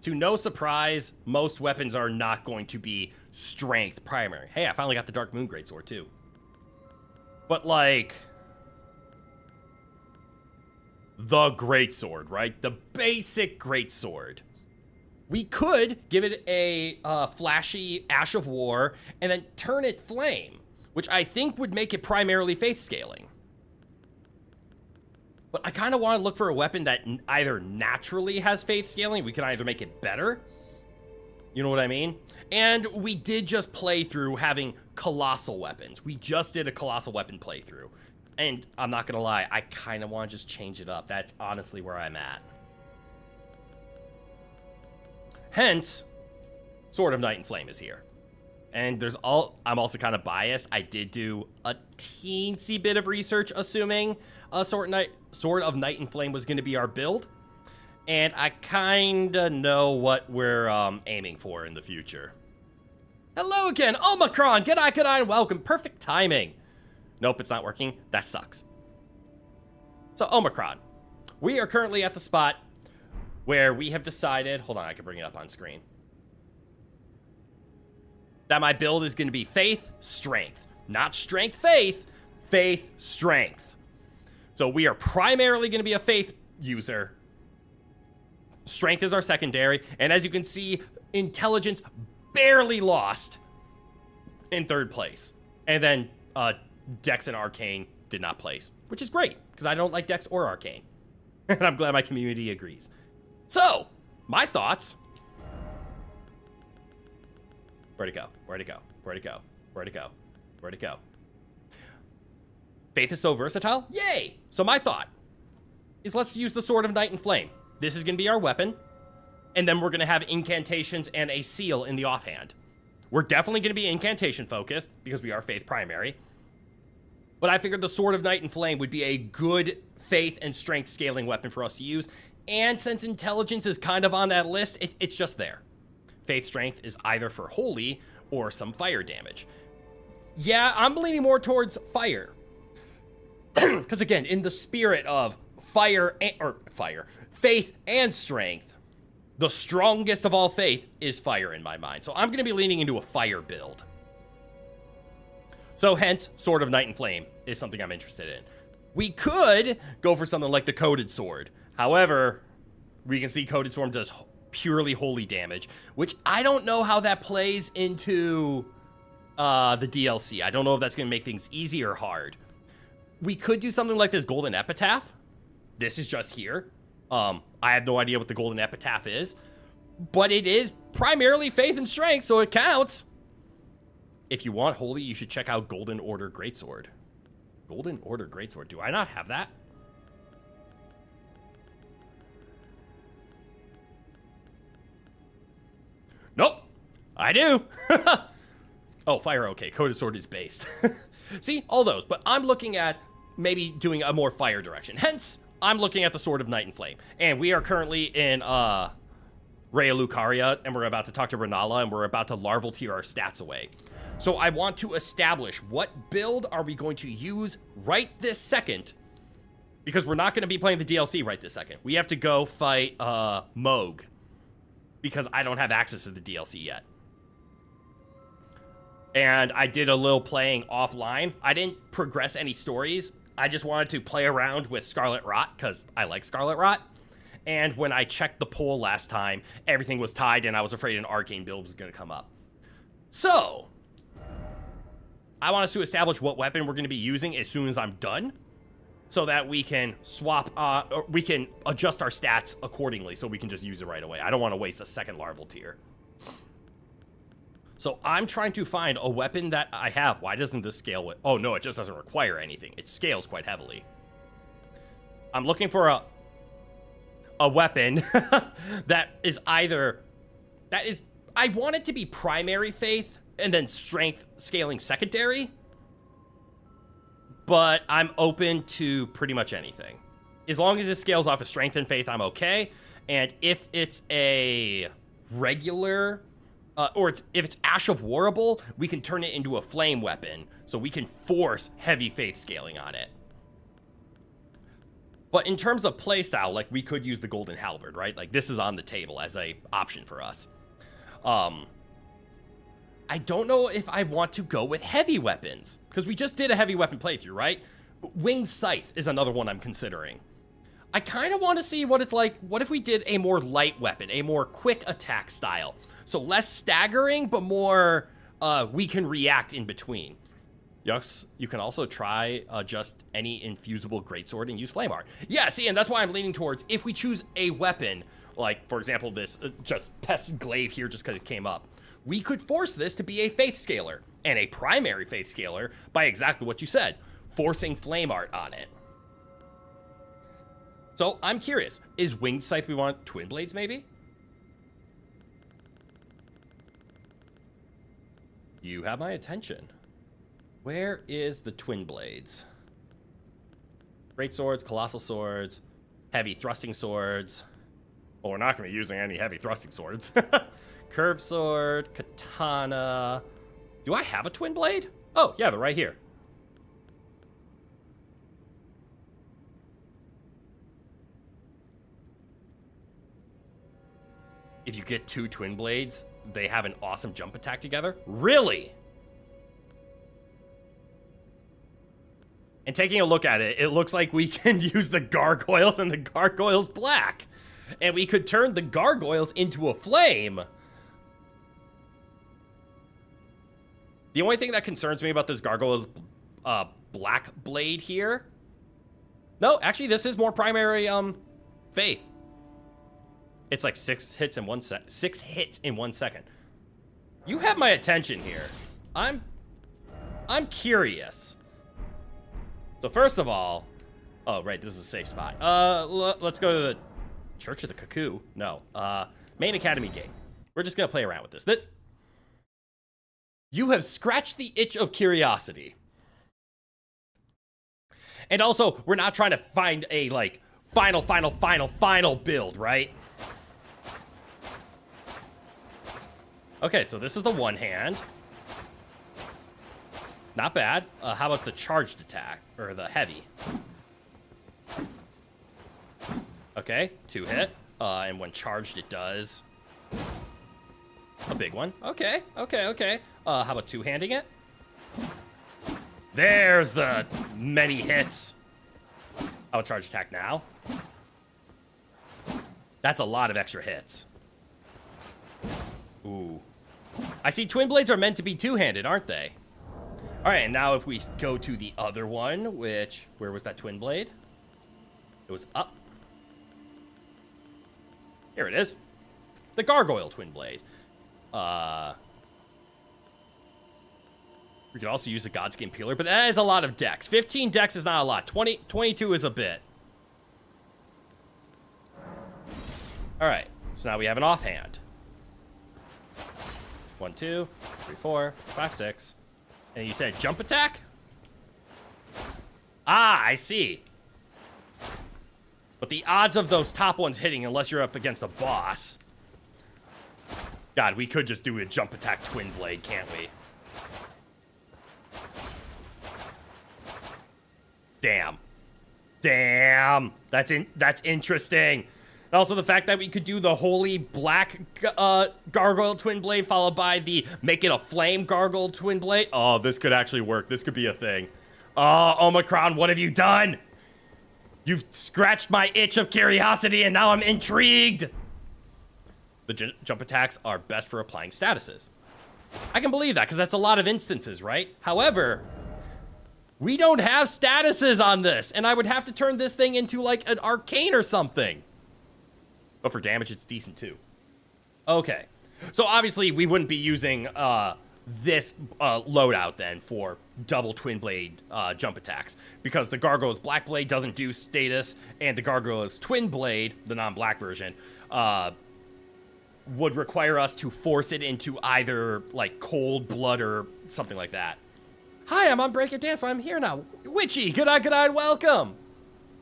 To no surprise, most weapons are not going to be strength primary. Hey, I finally got the Dark Moon Greatsword, too. But, like, the Greatsword, right? The basic Greatsword. We could give it a flashy Ash of War and then turn it flame, which I think would make it primarily faith scaling. But I kind of want to look for a weapon that either naturally has faith scaling, we can either make it better, you know what I mean? And we did just play through having colossal weapons. We just did a colossal weapon playthrough. And I'm not gonna lie, I kind of want to just change it up. That's honestly where I'm at. Hence, Sword of Night and Flame is here. And I'm also kind of biased. I did do a teensy bit of research assuming Sword of Night and Flame was going to be our build. And I kind of know what we're aiming for in the future. Hello again, Omicron! G'day, and welcome. Perfect timing. Nope, it's not working. That sucks. So, Omicron. We are currently at the spot where we have decided... Hold on, I can bring it up on screen. That my build is going to be faith, strength. Not strength, faith. Faith, strength. So we are primarily going to be a faith user. Strength is our secondary. And as you can see, intelligence barely lost in third place. And then Dex and Arcane did not place. Which is great, because I don't like Dex or Arcane. And I'm glad my community agrees. So, my thoughts... Where'd it go? Where'd it go? Where'd it go? Where'd it go? Where'd it go? Faith is so versatile? Yay! So my thought is let's use the Sword of Night and Flame. This is going to be our weapon. And then we're going to have incantations and a seal in the offhand. We're definitely going to be incantation focused because we are faith primary. But I figured the Sword of Night and Flame would be a good faith and strength scaling weapon for us to use. And since intelligence is kind of on that list, it's just there. Faith strength is either for holy or some fire damage. Yeah, I'm leaning more towards fire. Because again, in the spirit of faith and strength, the strongest of all faith is fire in my mind. So I'm going to be leaning into a fire build. So hence, Sword of Night and Flame is something I'm interested in. We could go for something like the Coded Sword. However, we can see Coded Sword does purely holy damage, which I don't know how that plays into the DLC. I don't know if that's going to make things easy or hard. We could do something like this Golden Epitaph. This is just here. I have no idea what the Golden Epitaph is, but it is primarily faith and strength, so it counts. If you want holy, you should check out Golden Order Greatsword. Golden Order Greatsword. Do I not have that? Nope, I do. Oh, fire, okay. Coded Sword is based. See, all those. But I'm looking at maybe doing a more fire direction. Hence, I'm looking at the Sword of Night and Flame. And we are currently in Rhea Lucaria, and we're about to talk to Renala, and we're about to larval tier our stats away. So I want to establish what build are we going to use right this second, because we're not going to be playing the DLC right this second. We have to go fight Moog, because I don't have access to the DLC yet. And I did a little playing offline. I didn't progress any stories. I just wanted to play around with Scarlet Rot, because I like Scarlet Rot. And when I checked the poll last time, everything was tied, and I was afraid an Arcane build was going to come up. So, I want us to establish what weapon we're going to be using as soon as I'm done, so that we can swap, or we can adjust our stats accordingly, so we can just use it right away. I don't want to waste a second larval tier. So I'm trying to find a weapon that I have. Why doesn't this scale with... Oh, no, it just doesn't require anything. It scales quite heavily. I'm looking for a weapon that is either... That is... I want it to be primary faith and then strength scaling secondary. But I'm open to pretty much anything. As long as it scales off of strength and faith, I'm okay. And if it's a regular... if it's Ash of Warable, we can turn it into a flame weapon, so we can force heavy faith scaling on it. But in terms of playstyle, like, we could use the Golden Halberd, right? Like, this is on the table as a option for us. I don't know if I want to go with heavy weapons, because we just did a heavy weapon playthrough, right? Winged Scythe is another one I'm considering. I kind of want to see what it's like. What if we did a more light weapon, a more quick attack style? So less staggering, but more we can react in between. Yes, you can also try just any infusible greatsword and use Flame Art. Yeah, see, and that's why I'm leaning towards if we choose a weapon, like, for example, this just Pest's Glaive here just because it came up, we could force this to be a Faith Scaler and a primary Faith Scaler by exactly what you said, forcing Flame Art on it. So I'm curious, is Winged Scythe we want Twin Blades maybe? You have my attention. Where is the Twin Blades? Great Swords, Colossal Swords, Heavy Thrusting Swords. Well, we're not going to be using any Heavy Thrusting Swords. Curved Sword, Katana. Do I have a Twin Blade? Oh, yeah, they're right here. If you get two Twin Blades, they have an awesome jump attack together? Really? And taking a look at it, it looks like we can use the Gargoyles and the Gargoyles Black. And we could turn the Gargoyles into a flame. The only thing that concerns me about this Gargoyles Black Blade here... No, actually, this is more primary faith. It's like 6 hits in 1 second. 6 hits in 1 second. You have my attention here. I'm curious. So first of all, oh right, this is a safe spot. Let's go to the Church of the Cuckoo. No, main academy gate. We're just gonna play around with this. You have scratched the itch of curiosity. And also, we're not trying to find a like final build, right? Okay, so this is the one hand. Not bad. How about the charged attack? Or the heavy? Okay, 2 hit. And when charged, it does a big one. Okay. How about two-handing it? There's the many hits. How about charge attack now? That's a lot of extra hits. Ooh. I see Twin Blades are meant to be two-handed, aren't they? Alright, and now if we go to the other one, which... Where was that Twin Blade? It was up. Here it is. The Gargoyle Twin Blade. We could also use a Godskin Peeler, but that is a lot of dex. 15 dex is not a lot. 22 is a bit. Alright, so now we have an offhand. 1, 2, 3, 4, 5, 6. And you said jump attack? Ah, I see. But the odds of those top ones hitting, unless you're up against a boss, God, we could just do a jump attack twin blade, can't we? Damn. Damn. That's interesting. And also the fact that we could do the holy black gargoyle twin blade followed by the make it a flame gargoyle twin blade. Oh, this could actually work. This could be a thing. Oh, Omicron, what have you done? You've scratched my itch of curiosity and now I'm intrigued. The jump attacks are best for applying statuses. I can believe that because that's a lot of instances, right? However, we don't have statuses on this, and I would have to turn this thing into like an arcane or something. But for damage, it's decent too. Okay, so obviously we wouldn't be using this loadout then for double twin blade jump attacks because the Gargoyle's Black Blade doesn't do status, and the Gargoyle's Twin Blade, the non-black version, would require us to force it into either like cold blood or something like that. Hi, I'm on Break It Dance, so I'm here now. Witchy, good eye, welcome.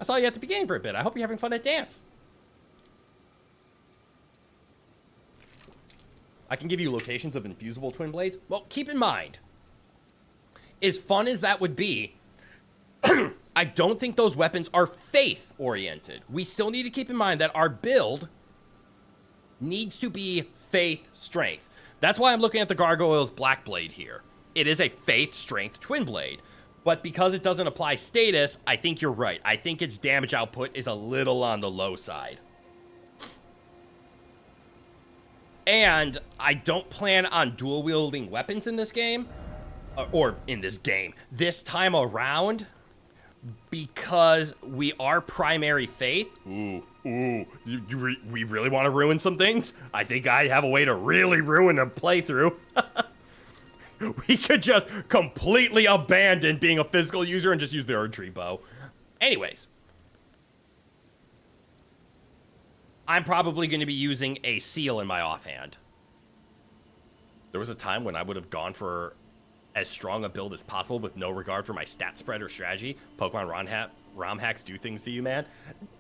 I saw you at the beginning for a bit. I hope you're having fun at dance. I can give you locations of infusible twin blades. Well, keep in mind, as fun as that would be, I don't think those weapons are faith-oriented. We still need to keep in mind that our build needs to be faith strength. That's why I'm looking at the Gargoyle's Black Blade here. It is a faith strength twin blade, but because it doesn't apply status, I think you're right. I think its damage output is a little on the low side. And I don't plan on dual wielding weapons in this game, or in this game, this time around, because we are primary faith. We really want to ruin some things? I think I have a way to really ruin a playthrough. We could just completely abandon being a physical user and just use the Erdtree bow. Anyways. I'm probably going to be using a seal in my offhand. There was a time when I would have gone for as strong a build as possible with no regard for my stat spread or strategy. Pokemon ROM hacks do things to you, man.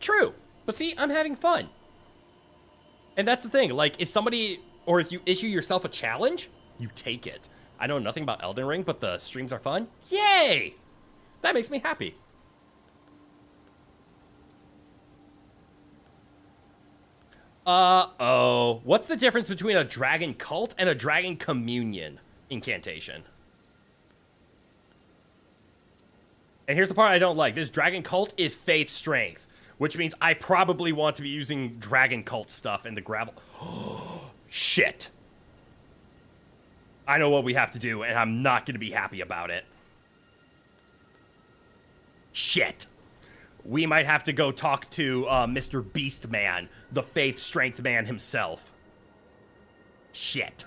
True. But see, I'm having fun. And that's the thing. Like, if somebody, or if you issue yourself a challenge, you take it. I know nothing about Elden Ring, but the streams are fun. Yay! That makes me happy. Uh-oh. What's the difference between a dragon cult and a dragon communion incantation? And here's the part I don't like. This dragon cult is faith strength, which means I probably want to be using dragon cult stuff in the gravel. Shit. I know what we have to do, and I'm not going to be happy about it. Shit. We might have to go talk to Mr. Beastman, the faith strength man himself. Shit.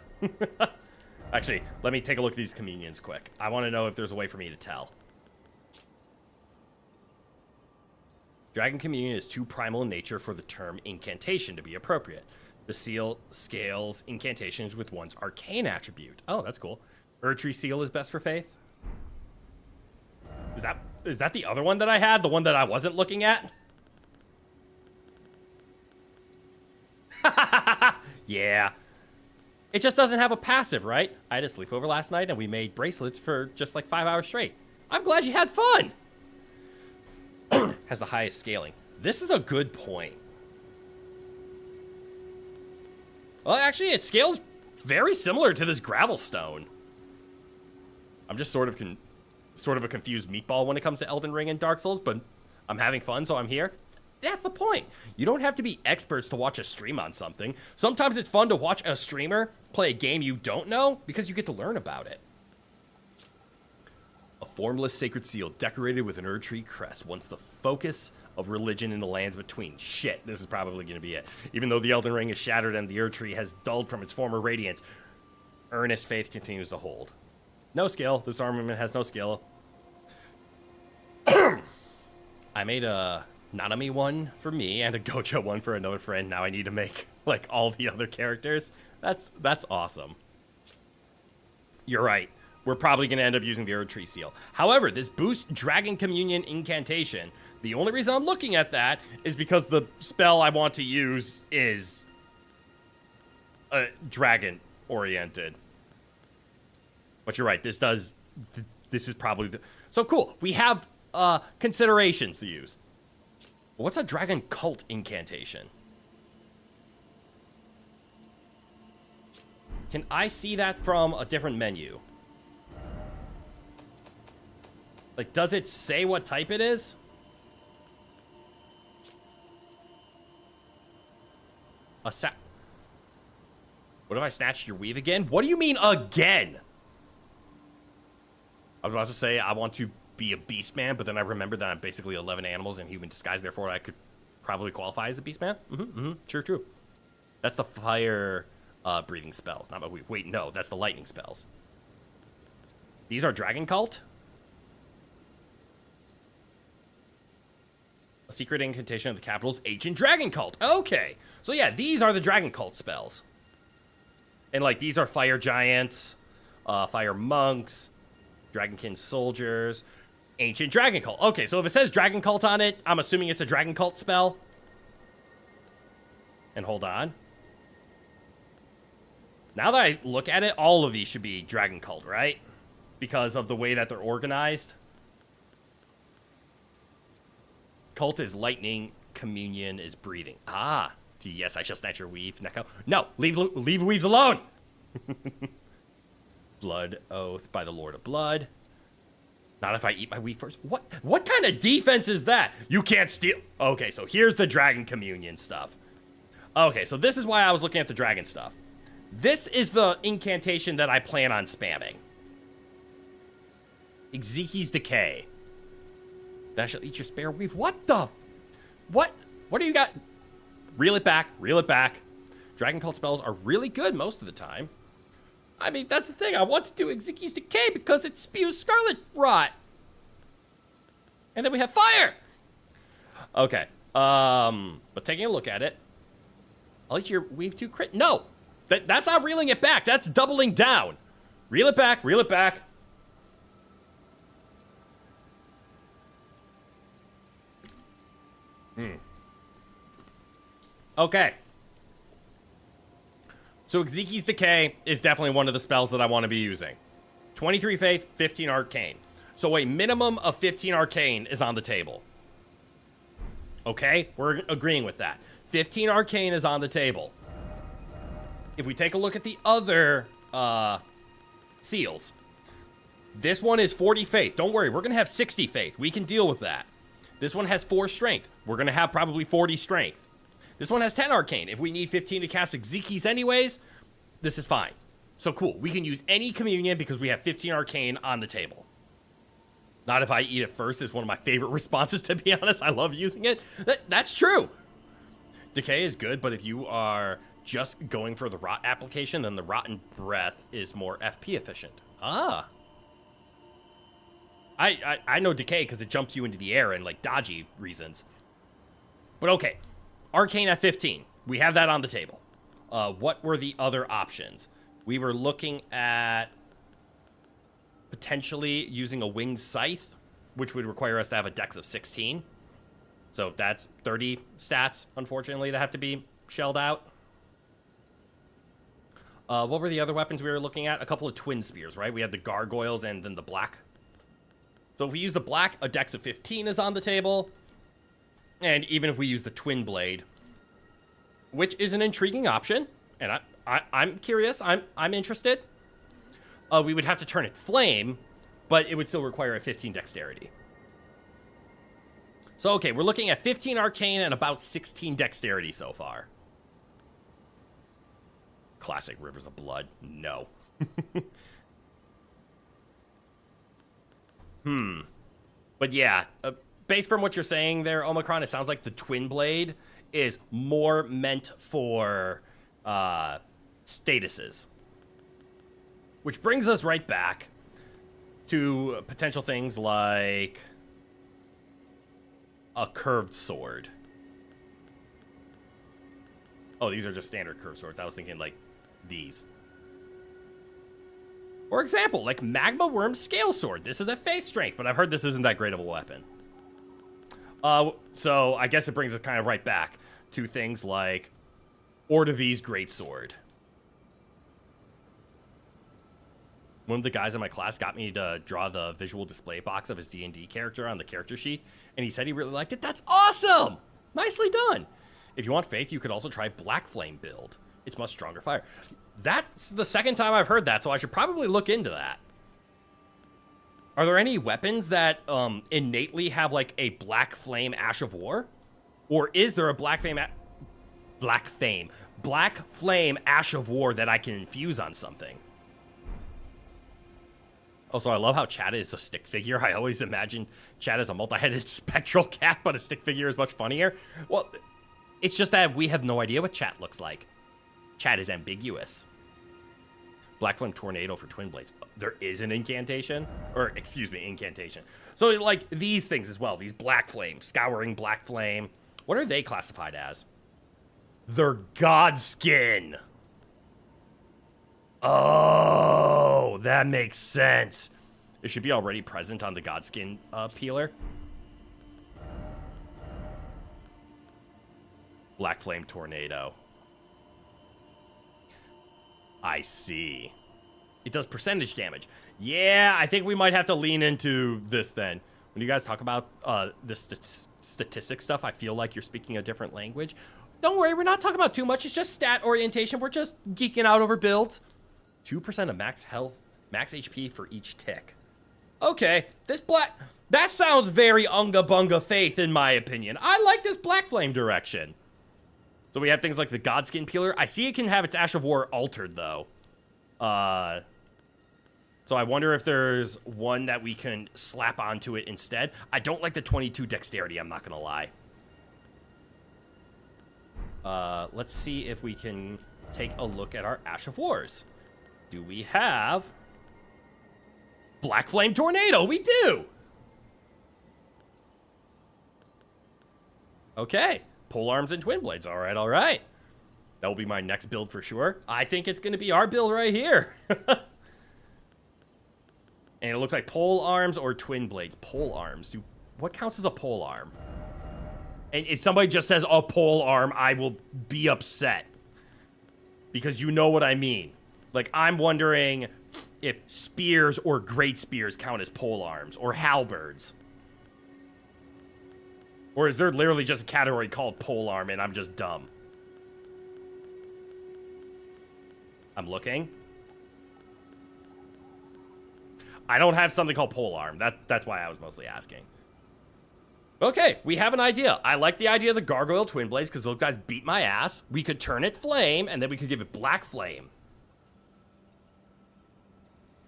Actually, let me take a look at these communions quick. I want to know if there's a way for me to tell. Dragon communion is too primal in nature for the term incantation to be appropriate. The seal scales incantations with one's arcane attribute. Oh, that's cool. Erdtree seal is best for faith. Is that the other one that I had? The one that I wasn't looking at? Yeah. It just doesn't have a passive, right? I had a sleepover last night and we made bracelets for just like 5 hours straight. I'm glad you had fun. Has the highest scaling. This is a good point. Well, actually, it scales very similar to this gravel stone. I'm just sort of a confused meatball when it comes to Elden Ring and Dark Souls, but I'm having fun, so I'm here. That's the point. You don't have to be experts to watch a stream on something. Sometimes it's fun to watch a streamer play a game you don't know because you get to learn about it. A formless sacred seal decorated with an Erdtree crest, once the focus of religion in the lands between. Shit, this is probably going to be it. Even though the Elden Ring is shattered and the Erdtree has dulled from its former radiance, earnest faith continues to hold. No skill. This armament has no skill. I made a Nanami one for me and a Gojo one for another friend. Now I need to make like all the other characters. That's awesome. You're right. We're probably going to end up using the Erdtree seal. However, this boosts Dragon Communion incantation. The only reason I'm looking at that is because the spell I want to use is dragon-oriented. But you're right, this is probably the... So cool, we have considerations to use. What's a dragon cult incantation? Can I see that from a different menu? Like, does it say what type it is? What if I snatched your weave again? What do you mean again? I was about to say I want to be a beast man, but then I remembered that I'm basically 11 animals in human disguise, therefore I could probably qualify as a beast man. True. That's the fire breathing spells, not my weave. Wait, no, that's the lightning spells. These are dragon cult? A secret incantation of the capital's ancient dragon cult. Okay. So yeah, these are the dragon cult spells. And like, these are fire giants, fire monks, dragonkin soldiers, ancient dragon cult. Okay, so if it says dragon cult on it, I'm assuming it's a dragon cult spell. And hold on. Now that I look at it, all of these should be dragon cult, right? Because of the way that they're organized. Cult is lightning, communion is breathing. Ah, yes, I shall snatch your weave, Neko. No, leave weaves alone. Blood oath by the Lord of Blood. Not if I eat my weave first. What kind of defense is that? You can't steal. Okay, so here's the dragon communion stuff. Okay, so this is why I was looking at the dragon stuff. This is the incantation that I plan on spamming. Ezekiel's Decay. Then I shall eat your spare weave. What the? What do you got? Reel it back. Dragon cult spells are really good most of the time. I mean, that's the thing. I want to do Ezekiel's Decay because it spews scarlet rot. And then we have fire. Okay. But taking a look at it, I'll eat your weave 2 crit. No, that's not reeling it back. That's doubling down. Reel it back. Okay. So Ezekiel's Decay is definitely one of the spells that I want to be using. 23 Faith, 15 Arcane. So a minimum of 15 Arcane is on the table. Okay, we're agreeing with that. 15 Arcane is on the table. If we take a look at the other seals, this one is 40 Faith. Don't worry, we're going to have 60 Faith. We can deal with that. This one has 4 Strength. We're going to have probably 40 Strength. This one has 10 Arcane. If we need 15 to cast Ezekiel's anyways, this is fine. So cool. We can use any communion because we have 15 Arcane on the table. Not if I eat it first is one of my favorite responses, to be honest. I love using it. That's true. Decay is good, but if you are just going for the rot application, then the rotten breath is more FP efficient. Ah. I know Decay because it jumps you into the air and like dodgy reasons. But okay. Arcane at 15. We have that on the table. What were the other options? We were looking at potentially using a winged scythe, which would require us to have a dex of 16. So that's 30 stats, unfortunately, that have to be shelled out. What were the other weapons we were looking at? A couple of twin spears, right? We had the gargoyles and then the black. So if we use the black, a dex of 15 is on the table. And even if we use the twin blade, which is an intriguing option, and I'm curious, I'm interested. We would have to turn it flame, but it would still require a 15 dexterity. So okay, we're looking at 15 arcane and about 16 dexterity so far. Classic Rivers of Blood. No. But yeah, based from what you're saying there, Omicron, it sounds like the Twin Blade is more meant for statuses. Which brings us right back to potential things like a curved sword. Oh, these are just standard curved swords. I was thinking like these. For example, like Magma Worm Scale Sword. This is a faith strength, but I've heard this isn't that great of a weapon. So I guess it brings us kind of right back to things like Ordovi's Greatsword. One of the guys in my class got me to draw the visual display box of his D&D character on the character sheet, and he said he really liked it. That's awesome! Nicely done. If you want faith, you could also try Black Flame build. It's much stronger fire. That's the second time I've heard that, so I should probably look into that. Are there any weapons that innately have like a Black Flame Ash of War? Or is there a Black Flame Ash of War that I can infuse on something? Also, I love how Chad is a stick figure. I always imagine Chad as a multi-headed spectral cat, but a stick figure is much funnier. Well, it's just that we have no idea what Chad looks like. Chad is ambiguous. Black Flame Tornado for Twin Blades. There is an incantation. Or, excuse me, incantation. So, like, these things as well. These Black Flame. Scouring Black Flame. What are they classified as? They're Godskin. Oh, that makes sense. It should be already present on the Godskin peeler. Black Flame Tornado. I see. It does percentage damage. Yeah, I think we might have to lean into this then. When you guys talk about this statistic stuff, I feel like you're speaking a different language. Don't worry, we're not talking about too much. It's just stat orientation. We're just geeking out over builds. 2% of max health, max HP for each tick. Okay, that sounds very Unga Bunga Faith in my opinion. I like this Black Flame direction. So we have things like the Godskin Peeler. I see it can have its Ash of War altered though. So I wonder if there's one that we can slap onto it instead. I don't like the 22 dexterity, I'm not gonna lie. Let's see if we can take a look at our Ash of Wars. Do we have Black Flame Tornado? We do! Okay. Pole arms and twin blades. Alright, alright. That will be my next build for sure. I think it's going to be our build right here. And it looks like pole arms or twin blades. Pole arms. What counts as a pole arm? And if somebody just says a pole arm, I will be upset. Because you know what I mean. Like, I'm wondering if spears or great spears count as pole arms or halberds. Or is there literally just a category called pole arm and I'm just dumb? I'm looking. I don't have something called pole arm. That's why I was mostly asking. Okay, we have an idea. I like the idea of the gargoyle twin blades because those guys beat my ass. We could turn it flame and then we could give it black flame.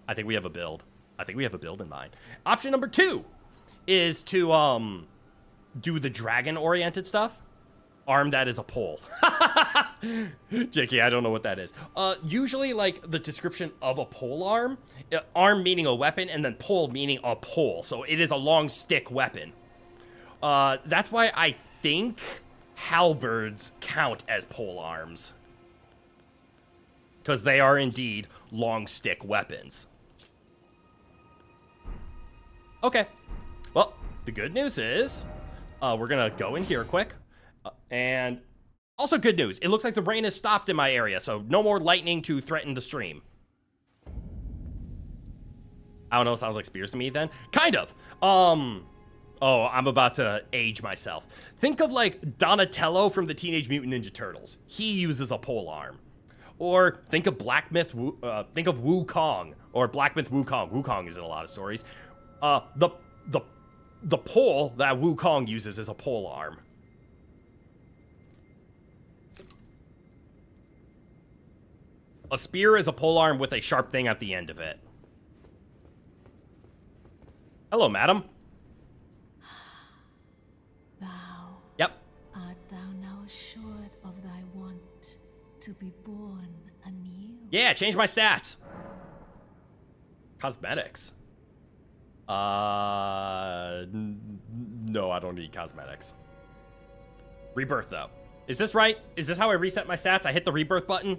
I think we have a build. I think we have a build in mind. Option number 2 is to do the dragon-oriented stuff. Arm that is a pole. JK, I don't know what that is. Usually, like, the description of a pole arm, arm meaning a weapon, and then pole meaning a pole. So it is a long stick weapon. That's why I think halberds count as pole arms. Because they are indeed long stick weapons. Okay. Well, the good news is, we're going to go in here quick. And also good news. It looks like the rain has stopped in my area, so no more lightning to threaten the stream. I don't know, it sounds like spears to me then. Kind of. Oh, I'm about to age myself. Think of like Donatello from the Teenage Mutant Ninja Turtles. He uses a pole arm. Or think of think of Wukong or Black Myth Wukong. Wukong is in a lot of stories. The pole that Wukong uses is a pole arm. A spear is a pole arm with a sharp thing at the end of it. Hello, madam. Thou. Yep. Art thou now assured of thy want to be born anew? Yeah, change my stats. Cosmetics. No, I don't need cosmetics. Rebirth, though. Is this right? Is this how I reset my stats? I hit the rebirth button?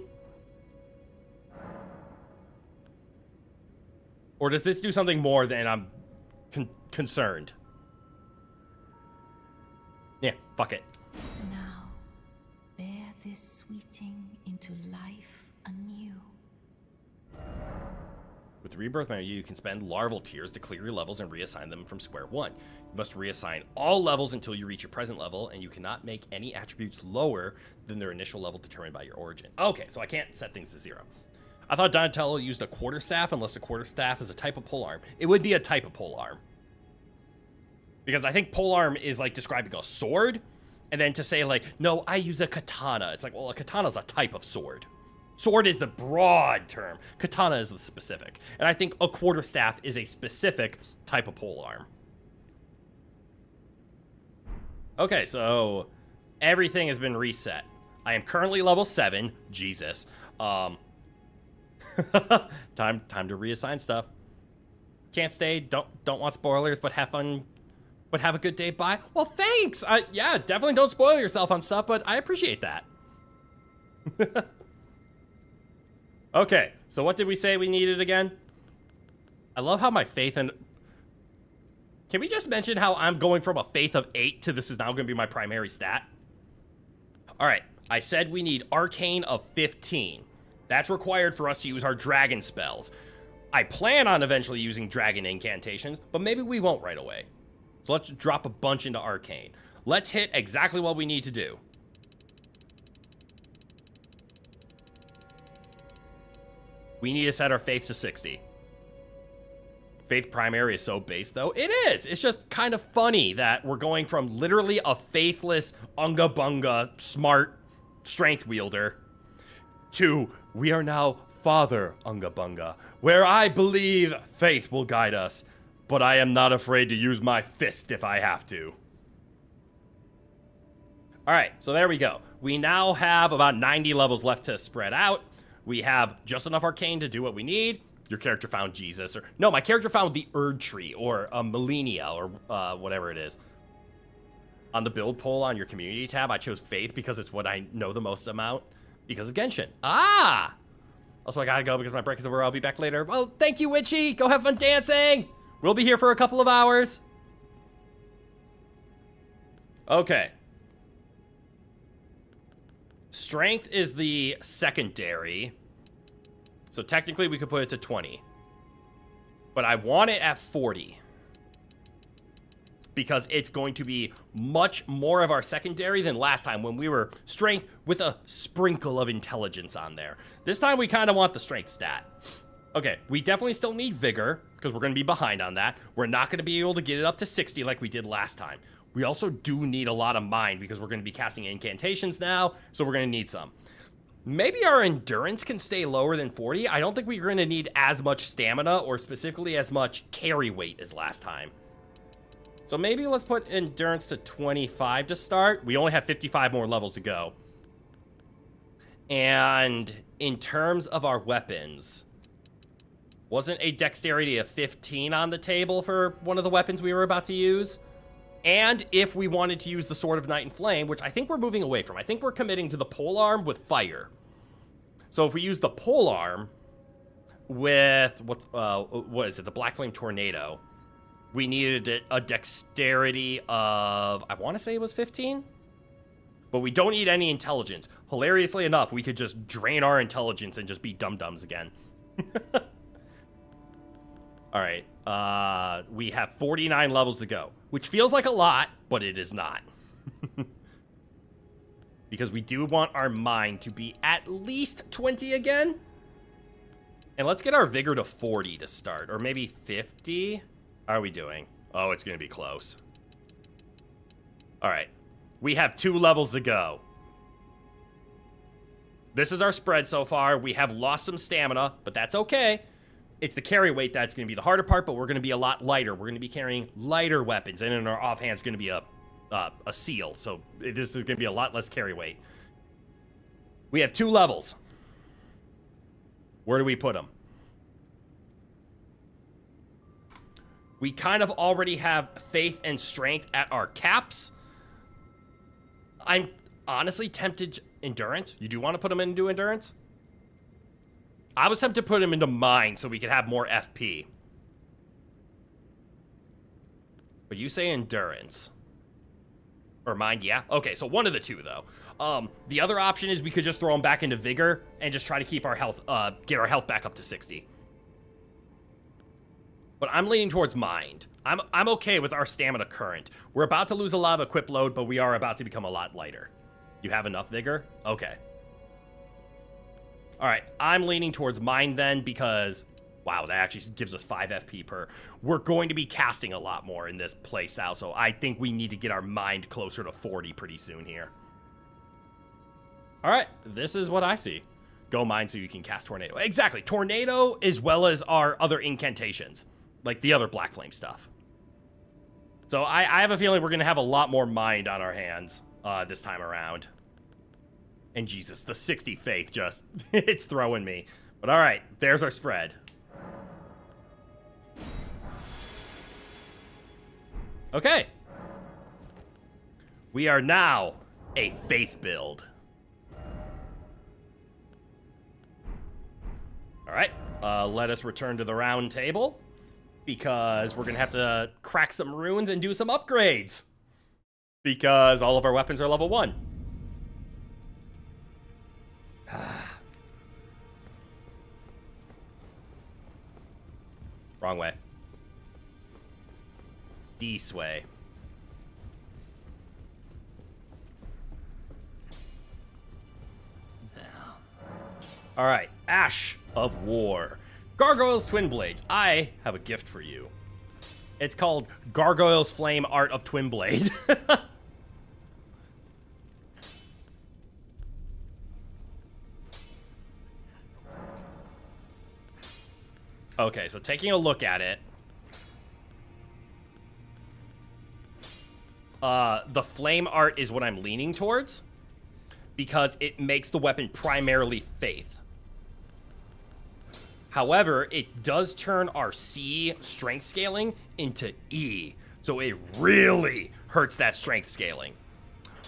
Or does this do something more than I'm concerned? Yeah, fuck it. Now, bear this sweeting into life anew. With the rebirth menu, you can spend larval tiers to clear your levels and reassign them from square one. You must reassign all levels until you reach your present level, and you cannot make any attributes lower than their initial level determined by your origin. Okay, so I can't set things to 0. I thought Donatello used a quarterstaff unless a quarterstaff is a type of polearm. It would be a type of polearm. Because I think polearm is like describing a sword, and then to say like, no, I use a katana. It's like, well, a katana is a type of sword. Sword is the broad term. Katana is the specific. And I think a quarterstaff is a specific type of polearm. Okay, so everything has been reset. I am currently level 7. Jesus. Time to reassign stuff. Can't stay. Don't want spoilers, but have fun. But have a good day. Bye. Well, thanks. Yeah, definitely don't spoil yourself on stuff, but I appreciate that. Okay, so what did we say we needed again? I love how my faith and... Can we just mention how I'm going from a faith of 8 to this is now going to be my primary stat? Alright, I said we need arcane of 15. That's required for us to use our dragon spells. I plan on eventually using dragon incantations, but maybe we won't right away. So let's drop a bunch into arcane. Let's hit exactly what we need to do. We need to set our faith to 60. Faith primary is so base, though. It is. It's just kind of funny that we're going from literally a faithless, unga-bunga, smart strength wielder to we are now Father Unga-bunga, where I believe faith will guide us, but I am not afraid to use my fist if I have to. All right, so there we go. We now have about 90 levels left to spread out. We have just enough arcane to do what we need. Your character found Jesus, or no, my character found the Erdtree, or a Millennia, or whatever it is. On the build poll on your community tab, I chose Faith because it's what I know the most amount because of Genshin. Ah! Also, I gotta go because my break is over. I'll be back later. Well, thank you, Witchy. Go have fun dancing. We'll be here for a couple of hours. Okay. Strength is the secondary. So technically we could put it to 20. But I want it at 40. Because it's going to be much more of our secondary than last time when we were strength with a sprinkle of intelligence on there. This time we kind of want the strength stat. Okay, we definitely still need vigor because we're going to be behind on that. We're not going to be able to get it up to 60 like we did last time. We also do need a lot of mind because we're going to be casting incantations now, so we're going to need some. Maybe our endurance can stay lower than 40. I don't think we're going to need as much stamina or specifically as much carry weight as last time. So maybe let's put endurance to 25 to start. We only have 55 more levels to go. And in terms of our weapons, wasn't a dexterity of 15 on the table for one of the weapons we were about to use? And if we wanted to use the Sword of Night and Flame, which I think we're moving away from. I think we're committing to the polearm with fire. So if we use the polearm with, what is it, the Black Flame Tornado, we needed a dexterity of, I want to say it was 15? But we don't need any intelligence. Hilariously enough, we could just drain our intelligence and just be dum-dums again. All right, we have 49 levels to go, which feels like a lot, but it is not. Because we do want our mind to be at least 20 again. And let's get our vigor to 40 to start, or maybe 50. How are we doing? Oh, it's going to be close. All right, we have 2 levels to go. This is our spread so far. We have lost some stamina, but that's okay. It's the carry weight that's going to be the harder part, but we're going to be a lot lighter. We're going to be carrying lighter weapons, and in our offhand's going to be a seal, so this is going to be a lot less carry weight. We have 2 levels. Where do we put them? We kind of already have faith and strength at our caps. I'm honestly tempted... Endurance? You do want to put them into endurance? I was tempted to put him into mind so we could have more FP. But you say endurance. Or mind, yeah. Okay, so one of the two, though. The other option is we could just throw him back into vigor and just try to keep our health, get our health back up to 60. but I'm leaning towards mind. I'm okay with our stamina current. We're about to lose a lot of equip load, but we are about to become a lot lighter. You have enough vigor? Okay. All right, I'm leaning towards mind then because, wow, that actually gives us 5 FP per. We're going to be casting a lot more in this playstyle, so I think we need to get our mind closer to 40 pretty soon here. All right, this is what I see. Go mind so you can cast Tornado. Exactly, Tornado as well as our other incantations, like the other Black Flame stuff. So I have a feeling we're going to have a lot more mind on our hands this time around. And Jesus, the 60 faith just, it's throwing me. But all right, there's our spread. Okay. We are now a faith build. All right, let us return to the round table because we're going to have to crack some runes and do some upgrades because all of our weapons are level 1. Wrong way. This way. All right, Ash of War. Gargoyle's Twin Blades. I have a gift for you. It's called Gargoyle's Flame Art of Twin Blade. Okay, so taking a look at it. The flame art is what I'm leaning towards because it makes the weapon primarily faith. However, it does turn our C strength scaling into E, so it really hurts that strength scaling.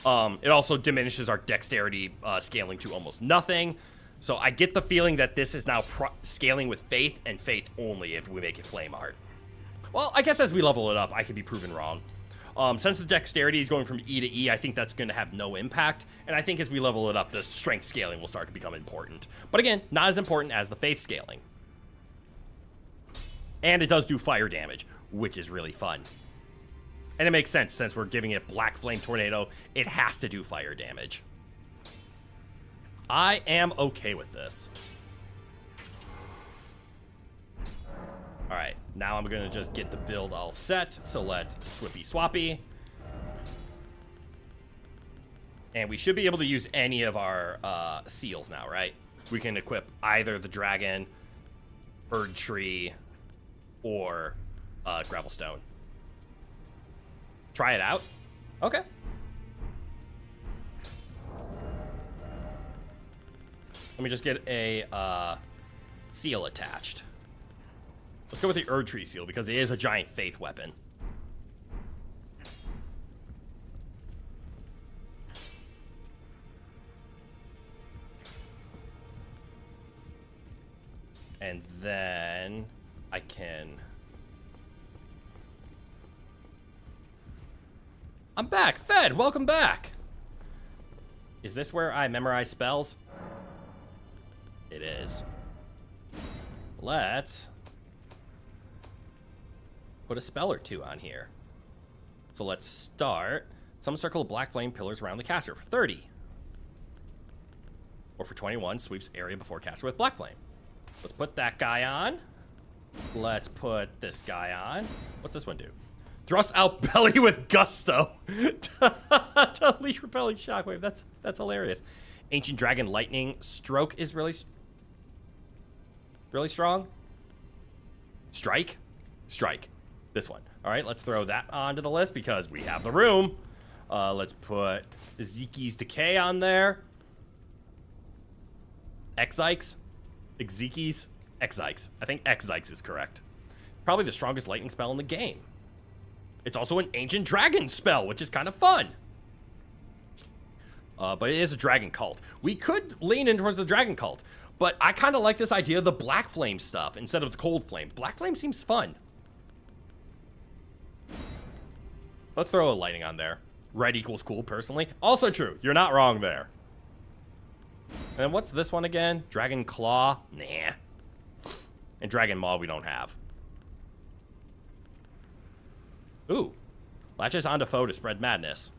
It also diminishes our dexterity scaling to almost nothing. So I get the feeling that this is now scaling with faith and faith only if we make it flame art. Well, I guess as we level it up, I could be proven wrong. Since the dexterity is going from E to E, I think that's going to have no impact. And I think as we level it up, the strength scaling will start to become important. But again, not as important as the faith scaling. And it does do fire damage, which is really fun. And it makes sense since we're giving it Black Flame Tornado, it has to do fire damage. I am okay with this. All right, now I'm gonna just get the build all set. So let's swippy swappy. And we should be able to use any of our seals now, right? We can equip either the dragon, Erdtree, or Gravelstone. Try it out. Okay. Let me just get a seal attached. Let's go with the Erdtree seal because it is a giant faith weapon. And then I can... I'm back! Fed! Welcome back! Is this where I memorize spells? It is. Let's put a spell or two on here. So let's start. Some circle of black flame pillars around the caster for 30. Or for 21, sweeps area before caster with black flame. Let's put that guy on. Let's put this guy on. What's this one do? Thrust out belly with gusto. To unleash repelling shockwave. That's hilarious. Ancient Dragon Lightning Stroke is really strong. Strike. This one. All right, let's throw that onto the list because we have the room. Let's put Ezekiel's Decay on there. Exikes. Exekies. Exikes. I think Exikes is correct. Probably the strongest lightning spell in the game. It's also an ancient dragon spell, which is kind of fun. But it is a dragon cult. We could lean in towards the dragon cult, but I kind of like this idea of the black flame stuff instead of the cold flame. Black flame seems fun. Let's throw a lightning on there. Red equals cool, personally. Also true. You're not wrong there. And what's this one again? Dragon Claw? Nah. And Dragon Maw we don't have. Ooh. Latches onto foe to spread madness.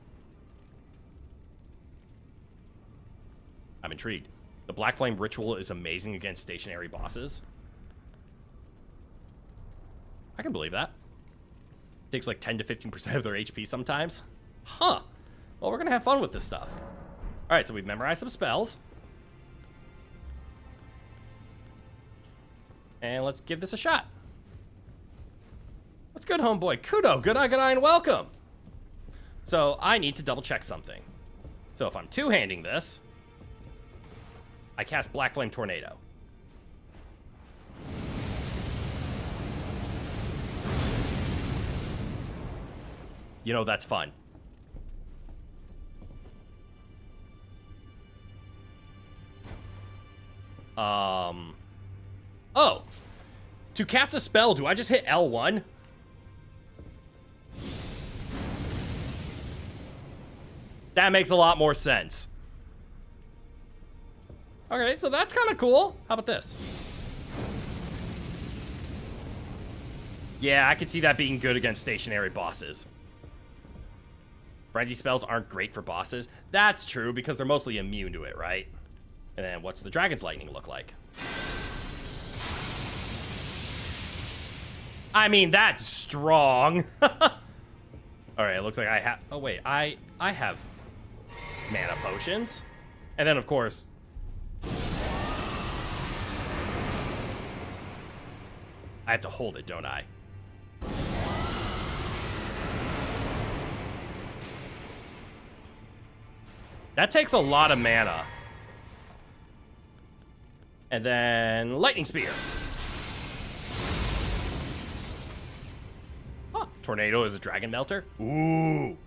I'm intrigued. The Black Flame ritual is amazing against stationary bosses. I can believe that. Takes like 10 to 15% of their HP sometimes. Huh. Well, we're gonna have fun with this stuff. Alright, so we've memorized some spells. And let's give this a shot. What's good, homeboy? Kudo, good eye, and welcome. So, I need to double check something. So, if I'm two-handing this, I cast Black Flame Tornado. You know, that's fun. Oh. To cast a spell, do I just hit L1? That makes a lot more sense. Okay, so that's kind of cool. How about this? Yeah, I could see that being good against stationary bosses. Frenzy spells aren't great for bosses. That's true, because they're mostly immune to it, right? And then what's the Dragon's Lightning look like? I mean, that's strong. Alright, it looks like I have... Oh, wait. I have mana potions. And then, of course... I have to hold it, don't I? That takes a lot of mana. And then Lightning Spear. Huh. Tornado is a Dragon Melter. Ooh.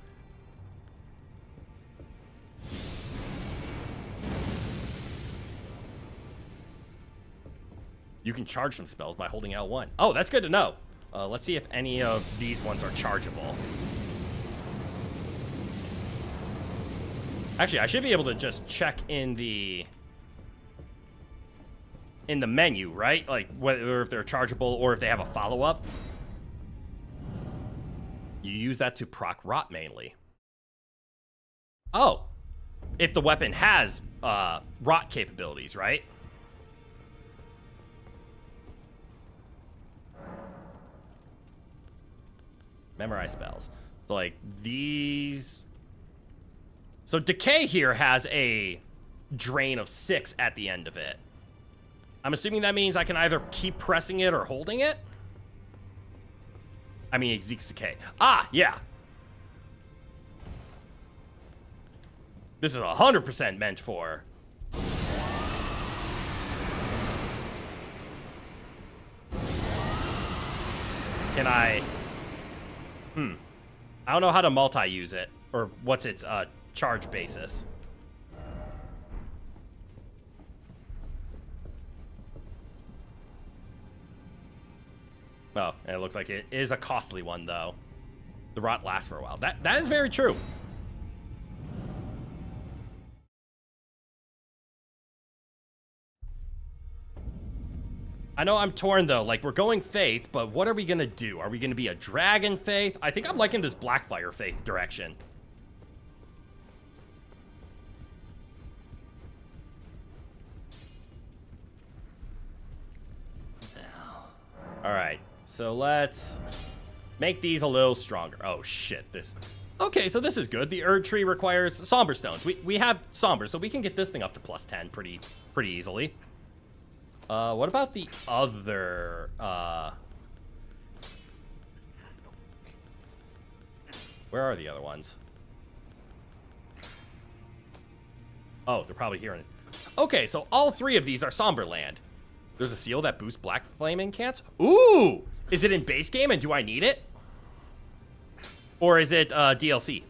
You can charge some spells by holding L1. Oh, that's good to know. Let's see if any of these ones are chargeable. Actually, I should be able to just check in the menu, right? Like, whether if they're chargeable or if they have a follow-up. You use that to proc rot mainly. Oh. If the weapon has rot capabilities, right? Memorize spells. So, like, these... So, Decay here has a drain of 6 at the end of it. I'm assuming that means I can either keep pressing it or holding it. I mean, Exeek's Decay. Ah, yeah. This is 100% meant for... Can I... I don't know how to multi-use it, or what's its charge basis. Oh, and it looks like it is a costly one, though. The rot lasts for a while. That is very true. I know I'm torn, though. Like, we're going Faith, but what are we gonna do? Are we gonna be a Dragon Faith? I think I'm liking this Blackfire Faith direction. Alright, so let's make these a little stronger. Oh, shit, this... Okay, so this is good. The Erdtree requires Somber Stones. We have Somber, so we can get this thing up to +10 pretty easily. What about the other, Where are the other ones? Oh, they're probably here in it. Okay, so all 3 of these are Somberland. There's a seal that boosts Black Flame incants. Ooh! Is it in base game and do I need it? Or is it, DLC?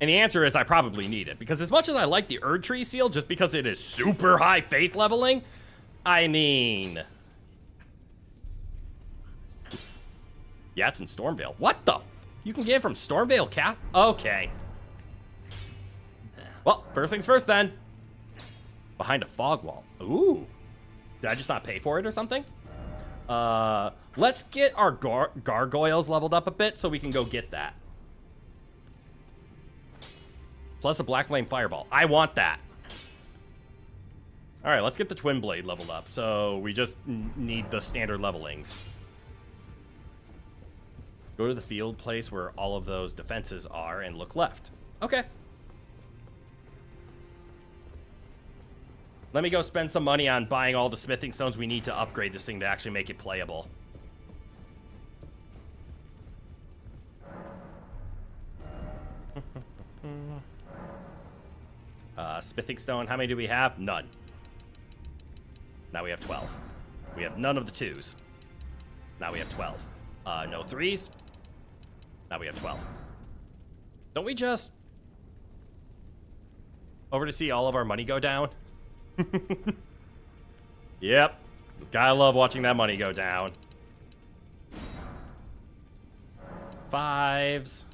And the answer is I probably need it. Because as much as I like the Erdtree seal, just because it is super high faith leveling, I mean... Yeah, it's in Stormvale. What the f... You can get it from Stormvale Cap? Okay. Well, first things first then. Behind a fog wall. Ooh. Did I just not pay for it or something? Let's get our gargoyles leveled up a bit so we can go get that. Plus a black flame fireball. I want that. All right, let's get the twin blade leveled up. So we just need the standard levelings. Go to the field place where all of those defenses are and look left. Okay. Let me go spend some money on buying all the smithing stones we need to upgrade this thing to actually make it playable. Smithing stone, how many do we have? None. Now we have 12. We have none of the 2s. Now we have 12. No 3s. Now we have 12. Don't we just... over to see all of our money go down? Yep. Gotta love watching that money go down. 5s.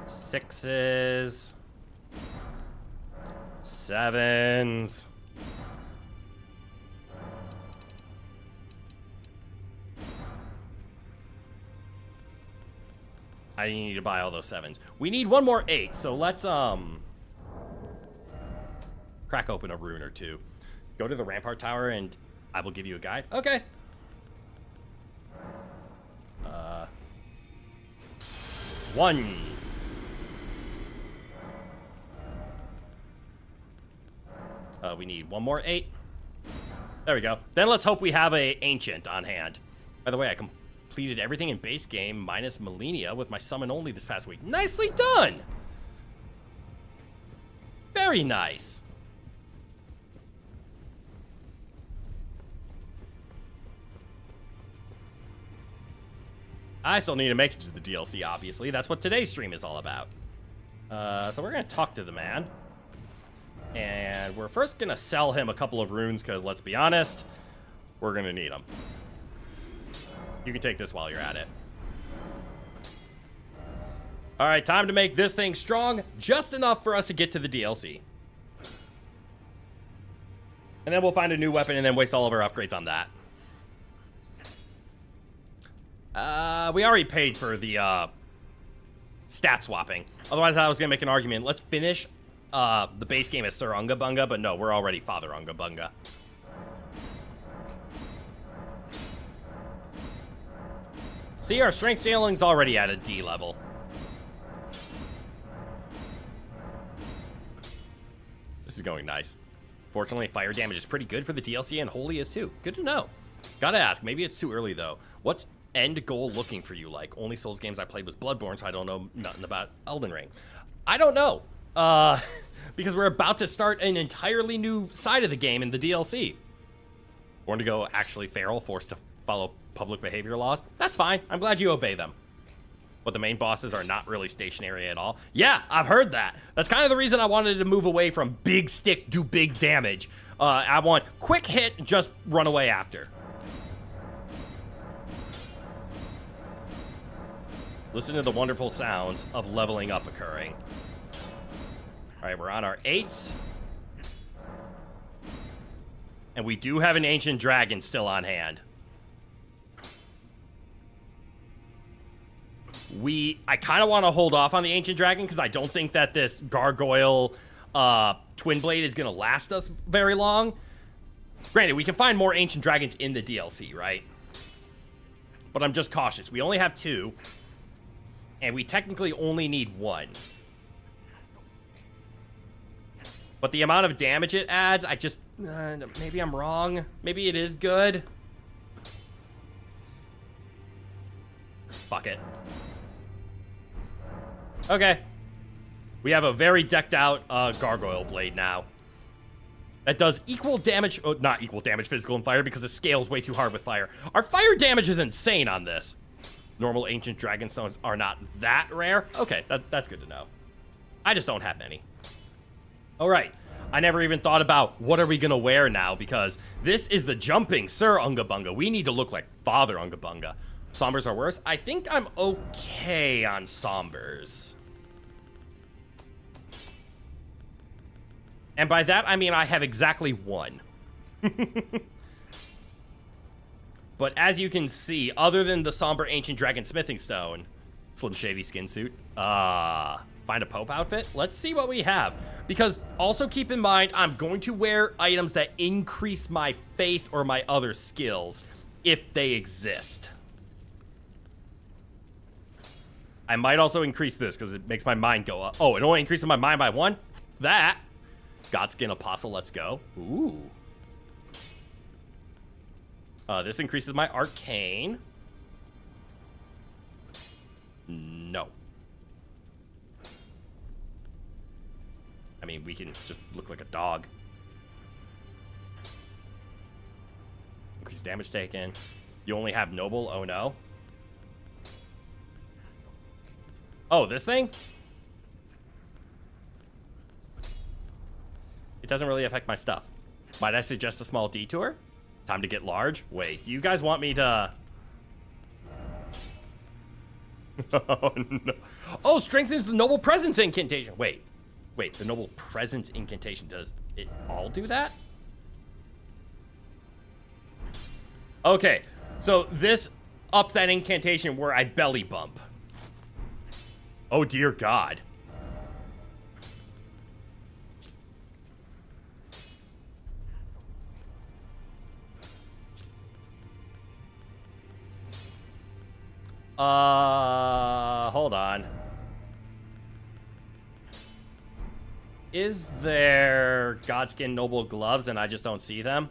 6s. 7s. I need to buy all those 7s. We need one more 8, so let's crack open a rune or two. Go to the Rampart Tower and I will give you a guide. Okay. 1. We need one more 8. There we go. Then let's hope we have a ancient on hand. By the way, I completed everything in base game minus Melania with my summon only this past week. Nicely done. Very nice. I still need to make it to the DLC, obviously. That's what today's stream is all about. So we're going to talk to the man. And we're first going to sell him a couple of runes because, let's be honest, we're going to need them. You can take this while you're at it. All right, time to make this thing strong, just enough for us to get to the DLC. And then we'll find a new weapon and then waste all of our upgrades on that. We already paid for the stat swapping. Otherwise, I was going to make an argument. Let's finish the base game as Sir Unga Bunga, but no, we're already Father Unga Bunga. See, our strength ceiling's already at a D level. This is going nice. Fortunately, fire damage is pretty good for the DLC, and holy is too. Good to know. Gotta ask, maybe it's too early though. What's end goal looking for you like? Only Souls games I played was Bloodborne, so I don't know nothing about Elden Ring. I don't know. Because we're about to start an entirely new side of the game in the DLC. Want to go actually feral, forced to follow public behavior laws? That's fine. I'm glad you obey them. But the main bosses are not really stationary at all. Yeah, I've heard that. That's kind of the reason I wanted to move away from big stick, do big damage. I want quick hit, just run away after. Listen to the wonderful sounds of leveling up occurring. All right, we're on our 8s. And we do have an ancient dragon still on hand. I kind of want to hold off on the ancient dragon because I don't think that this gargoyle twin blade is going to last us very long. Granted, we can find more ancient dragons in the DLC, right? But I'm just cautious. We only have 2. And we technically only need 1. But the amount of damage it adds, I just... maybe I'm wrong. Maybe it is good. Fuck it. Okay. We have a very decked out gargoyle blade now. That does equal damage... oh, not equal damage physical and fire because it scales way too hard with fire. Our fire damage is insane on this. Normal ancient dragon stones are not that rare. Okay, that's good to know. I just don't have many. All right. I never even thought about what are we going to wear now because this is the jumping Sir Unga Bunga. We need to look like Father Unga Bunga. Sombers are worse. I think I'm okay on Sombers. And by that, I mean I have exactly 1. But as you can see, other than the somber ancient dragon smithing stone, Slim Shady skin suit, find a Pope outfit. Let's see what we have. Because also keep in mind, I'm going to wear items that increase my faith or my other skills if they exist. I might also increase this because it makes my mind go up. Oh, it only increases my mind by 1? That. Godskin Apostle, let's go. Ooh. This increases my arcane. No. I mean, we can just look like a dog. Increase damage taken. You only have noble? Oh, no. Oh, this thing? It doesn't really affect my stuff. Might I suggest a small detour? Time to get large? Wait, do you guys want me to... Oh, no. Oh, strengthens the noble presence incantation. Wait, the noble presence incantation, does it all do that? Okay, so this ups that incantation where I belly bump. Oh, dear God. Hold on. Is there Godskin Noble gloves and I just don't see them?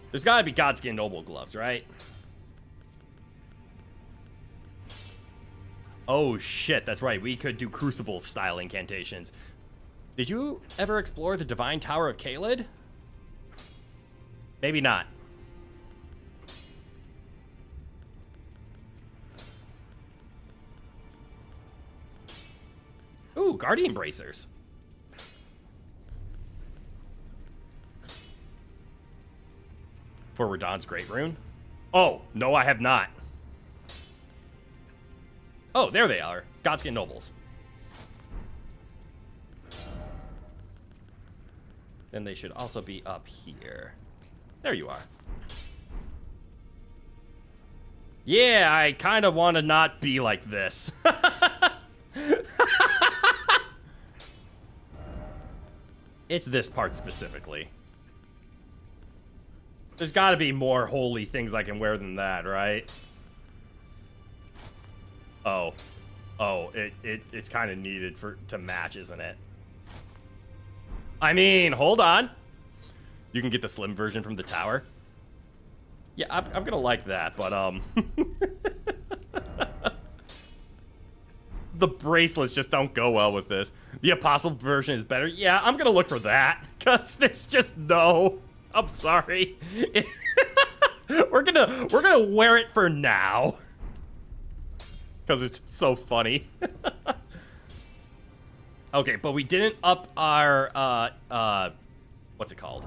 There's gotta be Godskin Noble gloves, right? Oh shit, that's right. We could do Crucible style incantations. Did you ever explore the Divine Tower of Caelid? Maybe not. Ooh, Guardian Bracers. For Radahn's Great Rune? Oh, no, I have not. Oh, there they are. Godskin Nobles. Then they should also be up here. There you are. Yeah, I kind of want to not be like this. It's this part specifically. There's got to be more holy things I can wear than that, right? Oh. Oh, it's kind of needed to match, isn't it? I mean, hold on. You can get the slim version from the tower. Yeah, I'm gonna like that, but the bracelets just don't go well with this. The apostle version is better. Yeah, I'm gonna look for that, cause it's just no. I'm sorry. we're gonna wear it for now, cause it's so funny. Okay, but we didn't up our what's it called?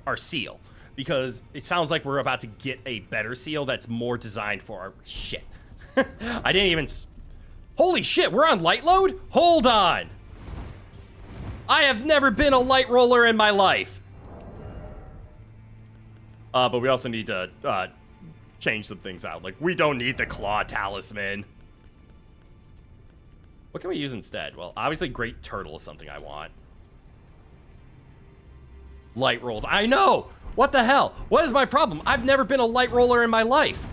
Our seal, because it sounds like we're about to get a better seal that's more designed for our shit. I didn't even. Holy shit, we're on light load? Hold on. I have never been a light roller in my life. But we also need to change some things out. Like, we don't need the claw talisman. What can we use instead? Well, obviously Great Turtle is something I want. Light rolls. I know! What the hell? What is my problem? I've never been a light roller in my life.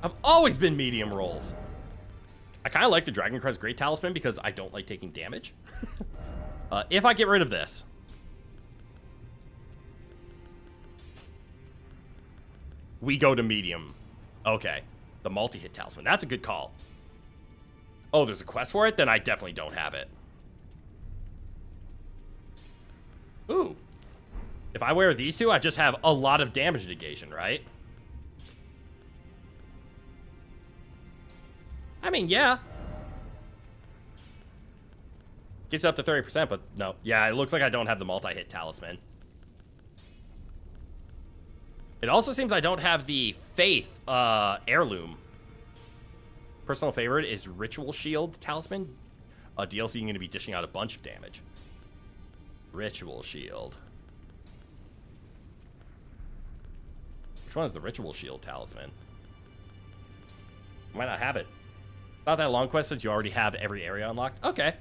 I've always been medium rolls. I kind of like the Dragon Crest Great Talisman because I don't like taking damage. If I get rid of this. We go to medium. Okay. The multi-hit talisman. That's a good call. Oh, there's a quest for it? Then I definitely don't have it. Ooh. If I wear these two, I just have a lot of damage negation, right? I mean, yeah. Gets up to 30%, but no. Yeah, it looks like I don't have the multi-hit talisman. It also seems I don't have the Faith heirloom. Personal favorite is Ritual Shield Talisman. DLC going to be dishing out a bunch of damage. Ritual shield. Which one is the ritual shield talisman? Might not have it. Not that long quest since you already have every area unlocked. Okay.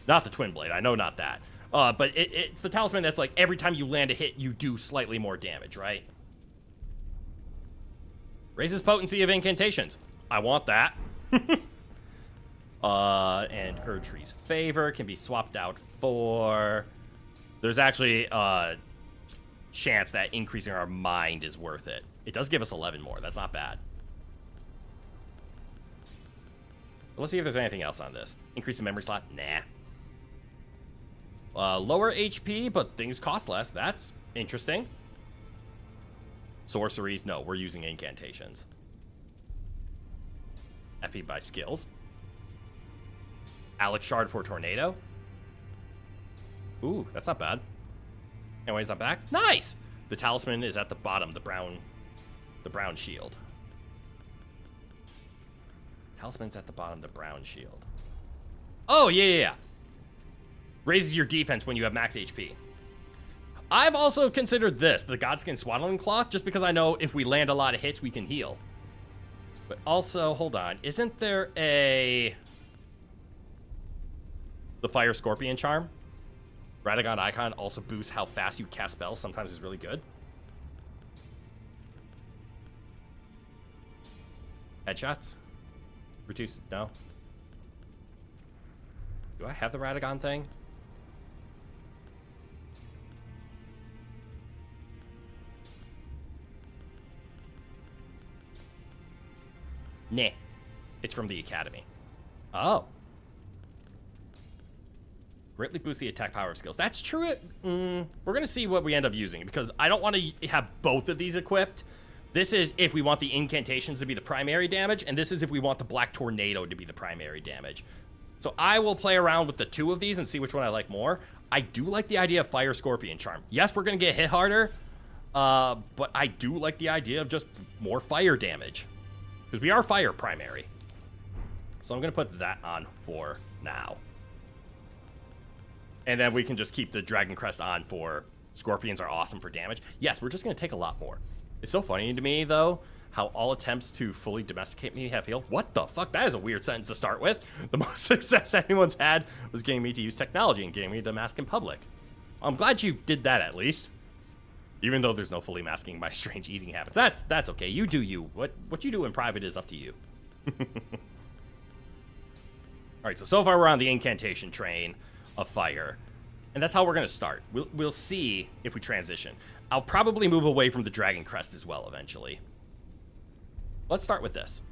Not the twin blade. I know not that. But it's the talisman that's like every time you land a hit, you do slightly more damage, right? Raises potency of incantations. I want that. And Erdtree's favor can be swapped out for... There's actually a chance that increasing our mind is worth it. It does give us 11 more. That's not bad. But let's see if there's anything else on this. Increase the memory slot? Nah. Lower HP, but things cost less. That's interesting. Sorceries? No, we're using incantations. FP by skills. Alex Shard for Tornado. Ooh, that's not bad. Anyways, I'm back. Nice! The talisman is at the bottom, the brown shield. Talisman's at the bottom, the brown shield. Oh, yeah. Raises your defense when you have max HP. I've also considered this, the Godskin Swaddling Cloth, just because I know if we land a lot of hits, we can heal. But also, hold on, isn't there the Fire Scorpion Charm? Radagon Icon also boosts how fast you cast spells, sometimes is really good. Headshots? Reduce, no. Do I have the Radagon thing? Nah. It's from the Academy. Oh. Greatly boost the attack power of skills. That's true. We're going to see what we end up using, because I don't want to have both of these equipped. This is if we want the incantations to be the primary damage, and this is if we want the Black Tornado to be the primary damage. So I will play around with the two of these and see which one I like more. I do like the idea of Fire Scorpion Charm. Yes, we're going to get hit harder, but I do like the idea of just more fire damage, because we are fire primary. So I'm going to put that on for now. And then we can just keep the Dragon Crest on for Scorpions are awesome for damage. Yes, we're just going to take a lot more. It's so funny to me, though, how all attempts to fully domesticate me have failed. What the fuck? That is a weird sentence to start with. The most success anyone's had was getting me to use technology and getting me to mask in public. I'm glad you did that, at least. Even though there's no fully masking my strange eating habits. That's okay. You do you. What you do in private is up to you. Alright, so far we're on the incantation train of fire. And that's how we're going to start. We'll see if we transition. I'll probably move away from the Dragon Crest as well eventually. Let's start with this.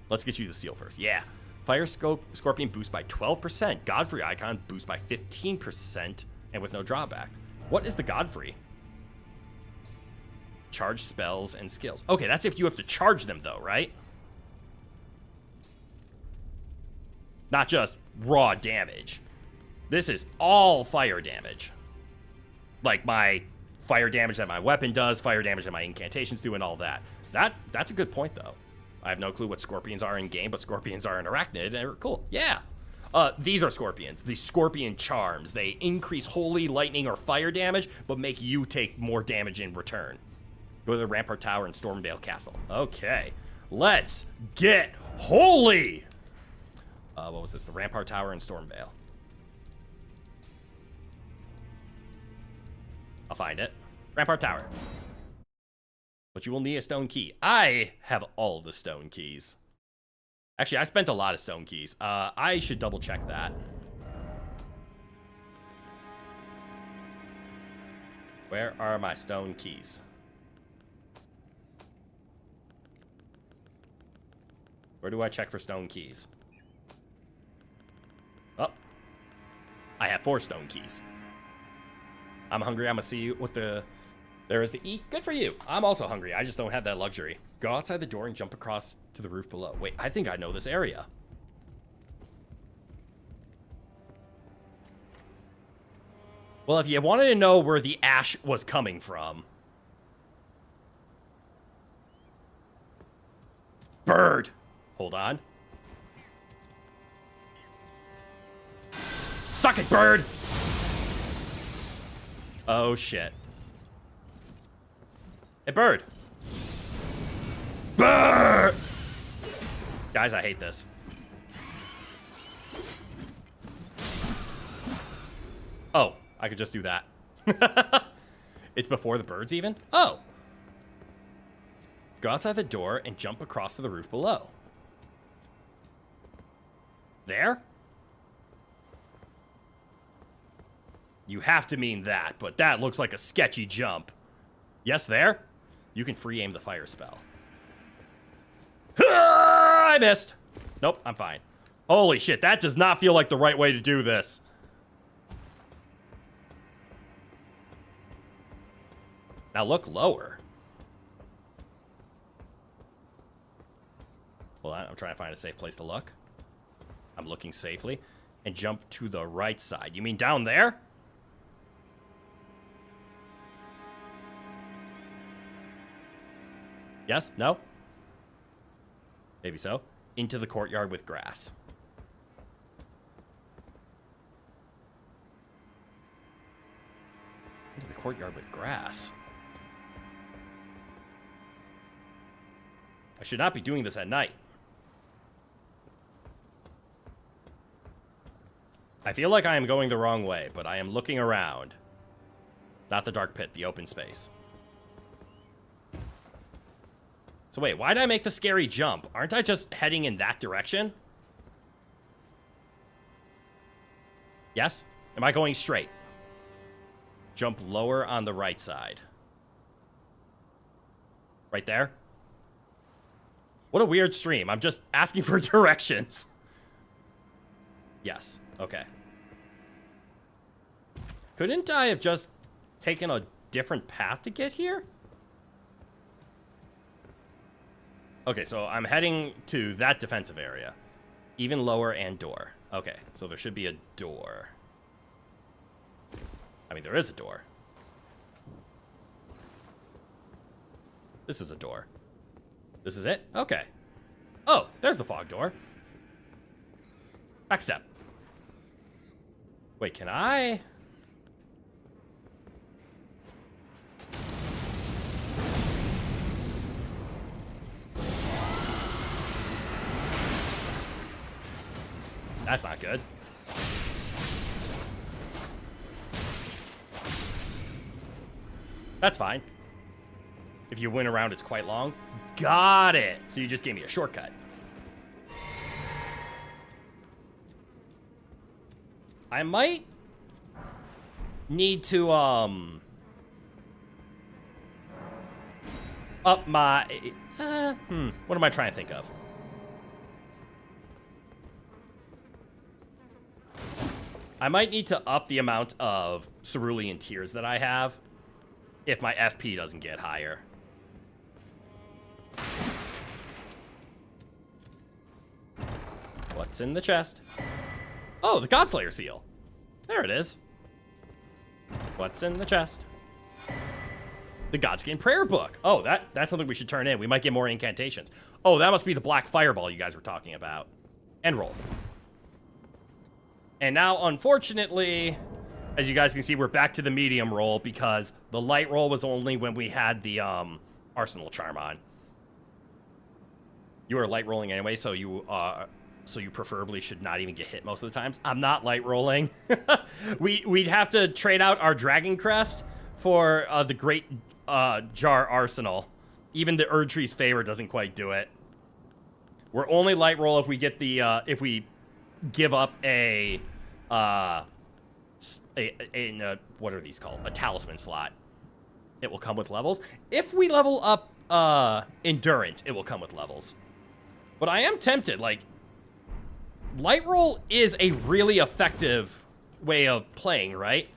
Let's get you the seal first. Yeah. Fire Scorpion boost by 12%. Godfrey icon boost by 15%. And with no drawback. What is the Godfrey? Charge spells and skills. Okay, that's if you have to charge them though, right? Not just raw damage. This is all fire damage. Like my fire damage that my weapon does, fire damage that my incantations do, and all that. That's a good point, though. I have no clue what scorpions are in game, but scorpions are an arachnid, and they're cool. Yeah. These are scorpions. The scorpion charms. They increase holy, lightning, or fire damage, but make you take more damage in return. Go to the Rampart Tower and Stormvale Castle. Okay. Let's get holy! What was this? The Rampart Tower and Stormvale. I'll find it. Rampart Tower. But you will need a stone key. I have all the stone keys. Actually, I spent a lot of stone keys. I should double check that. Where are my stone keys? Where do I check for stone keys? Oh. I have 4 stone keys. I'm hungry. I'm gonna see what there is to eat. Good for you. I'm also hungry. I just don't have that luxury. Go outside the door and jump across to the roof below. Wait, I think I know this area. Well, if you wanted to know where the ash was coming from. Bird. Hold on. Rocket bird! Oh, shit. Hey, bird. Bird! Guys, I hate this. Oh, I could just do that. It's before the birds even? Oh. Go outside the door and jump across to the roof below. There? You have to mean that, but that looks like a sketchy jump. Yes, there? You can free aim the fire spell. I missed. Nope, I'm fine. Holy shit, that does not feel like the right way to do this. Now look lower. Hold on, I'm trying to find a safe place to look. I'm looking safely. And jump to the right side. You mean down there? Yes? No? Maybe so. Into the courtyard with grass. Into the courtyard with grass. I should not be doing this at night. I feel like I am going the wrong way, but I am looking around. Not the dark pit, the open space. So wait, why did I make the scary jump? Aren't I just heading in that direction? Yes? Am I going straight? Jump lower on the right side. Right there? What a weird stream. I'm just asking for directions. Yes. Okay. Couldn't I have just taken a different path to get here? Okay, so I'm heading to that defensive area. Even lower and door. Okay, so there should be a door. I mean, there is a door. This is a door. This is it? Okay. Oh, there's the fog door. Back step. Wait, can I? That's not good. That's fine. If you went around, it's quite long. Got it. So you just gave me a shortcut. I might need to, up my, what am I trying to think of? I might need to up the amount of cerulean tears that I have if my FP doesn't get higher. What's in the chest? Oh, the Godslayer seal. There it is. What's in the chest? The Godskin prayer book. Oh, that's something we should turn in. We might get more incantations. Oh, that must be the black fireball you guys were talking about. End roll. And now, unfortunately, as you guys can see, we're back to the medium roll because the light roll was only when we had the Arsenal charm on. You are light rolling anyway, so you preferably should not even get hit most of the times. I'm not light rolling. We'd have to trade out our Dragon Crest for the Great Jar Arsenal. Even the Erdtree's Favor doesn't quite do it. We're only light roll if we get the if we give up a what are these called? A talisman slot. It will come with levels. If we level up endurance, it will come with levels. But I am tempted, like, light roll is a really effective way of playing, right?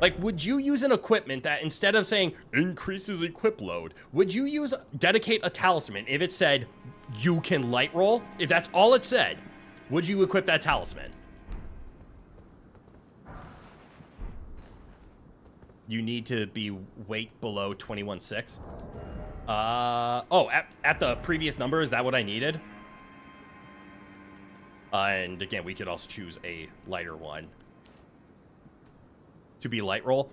Like, would you use an equipment that instead of saying increases equip load, would you dedicate a talisman if it said you can light roll? If that's all it said, would you equip that talisman? You need to be weight below 21.6. Oh, at the previous number, is that what I needed? And again, we could also choose a lighter one. to be light roll.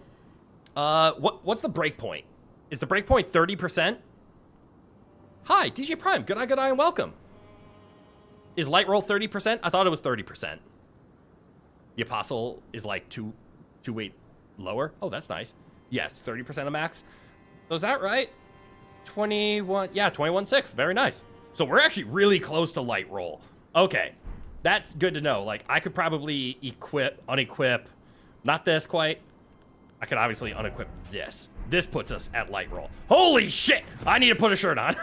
What's the break point? Is the break point 30%? Hi, DJ Prime. Good eye, and welcome. Is light roll 30%? I thought it was 30%. The apostle is like two weight lower. Oh, that's nice. Yes, 30% of max. So is that right? 21. Yeah, 21.6. Very nice. So we're actually really close to light roll. Okay, that's good to know. Like, I could probably unequip, not this quite. I could obviously unequip this. This puts us at light roll. Holy shit! I need to put a shirt on.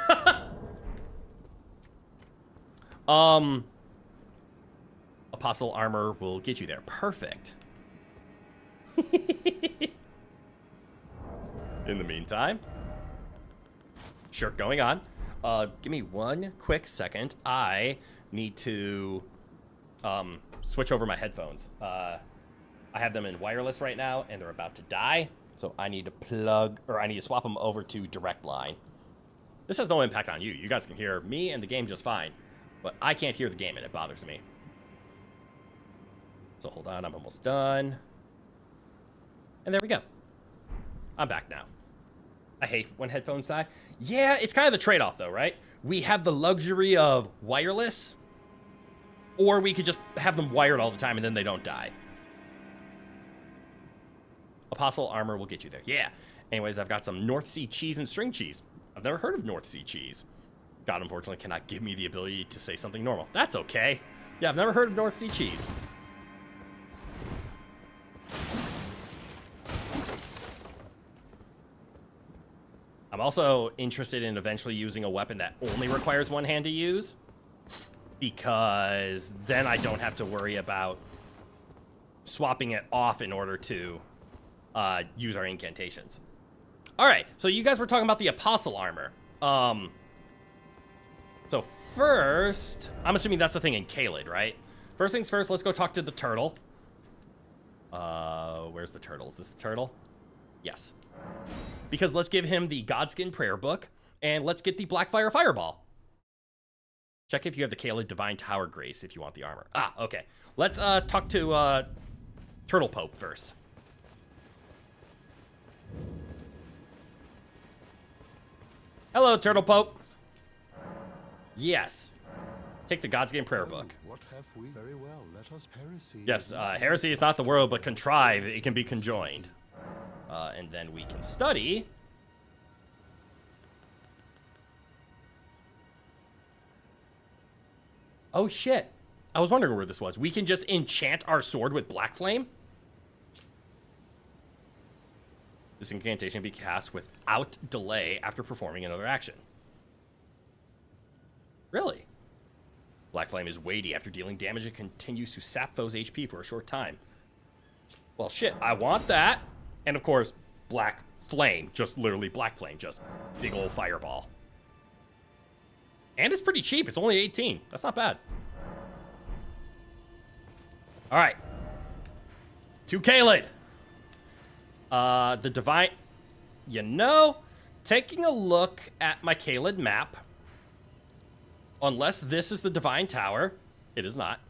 Apostle armor will get you there. Perfect. In the meantime, shirt going on. Give me one quick second. I need to switch over my headphones. I have them in wireless right now, and they're about to die. So I need to swap them over to direct line. This has no impact on you. You guys can hear me and the game just fine. But I can't hear the game, and it bothers me. So hold on, I'm almost done. And there we go. I'm back now. I hate when headphones die. Yeah, it's kind of the trade-off, though, right? We have the luxury of wireless, or we could just have them wired all the time, and then they don't die. Apostle armor will get you there. Yeah. Anyways, I've got some North Sea cheese and string cheese. I've never heard of North Sea cheese. God, unfortunately, cannot give me the ability to say something normal. That's okay. Yeah, I've never heard of North Sea cheese. I'm also interested in eventually using a weapon that only requires one hand to use, because then I don't have to worry about swapping it off in order to use our incantations. All right, so you guys were talking about the apostle armor. So first, I'm assuming that's the thing in Caelid, right? First things first, let's go talk to the turtle. Where's the turtle? Is this the turtle? Yes. Because let's give him the Godskin prayer book, and let's get the Blackfire Fireball. Check if you have the Caelid Divine Tower Grace if you want the armor. Ah, okay. Let's talk to Turtle Pope first. Hello, Turtle Pope. Yes. Take the Godskin prayer book. What have we? Very well. Let us heresy. Yes, heresy is not the world, but contrived. It can be conjoined. And then we can study. Oh, shit. I was wondering where this was. We can just enchant our sword with Black Flame. This incantation can be cast without delay after performing another action. Really? Black Flame is weighty. After dealing damage, it continues to sap foes' HP for a short time. Well, shit. I want that. And, of course, Black Flame. Just literally Black Flame. Just big old fireball. And it's pretty cheap. It's only 18. That's not bad. All right. To Caelid. The divine... You know, taking a look at my Caelid map, unless this is the Divine Tower, it is not.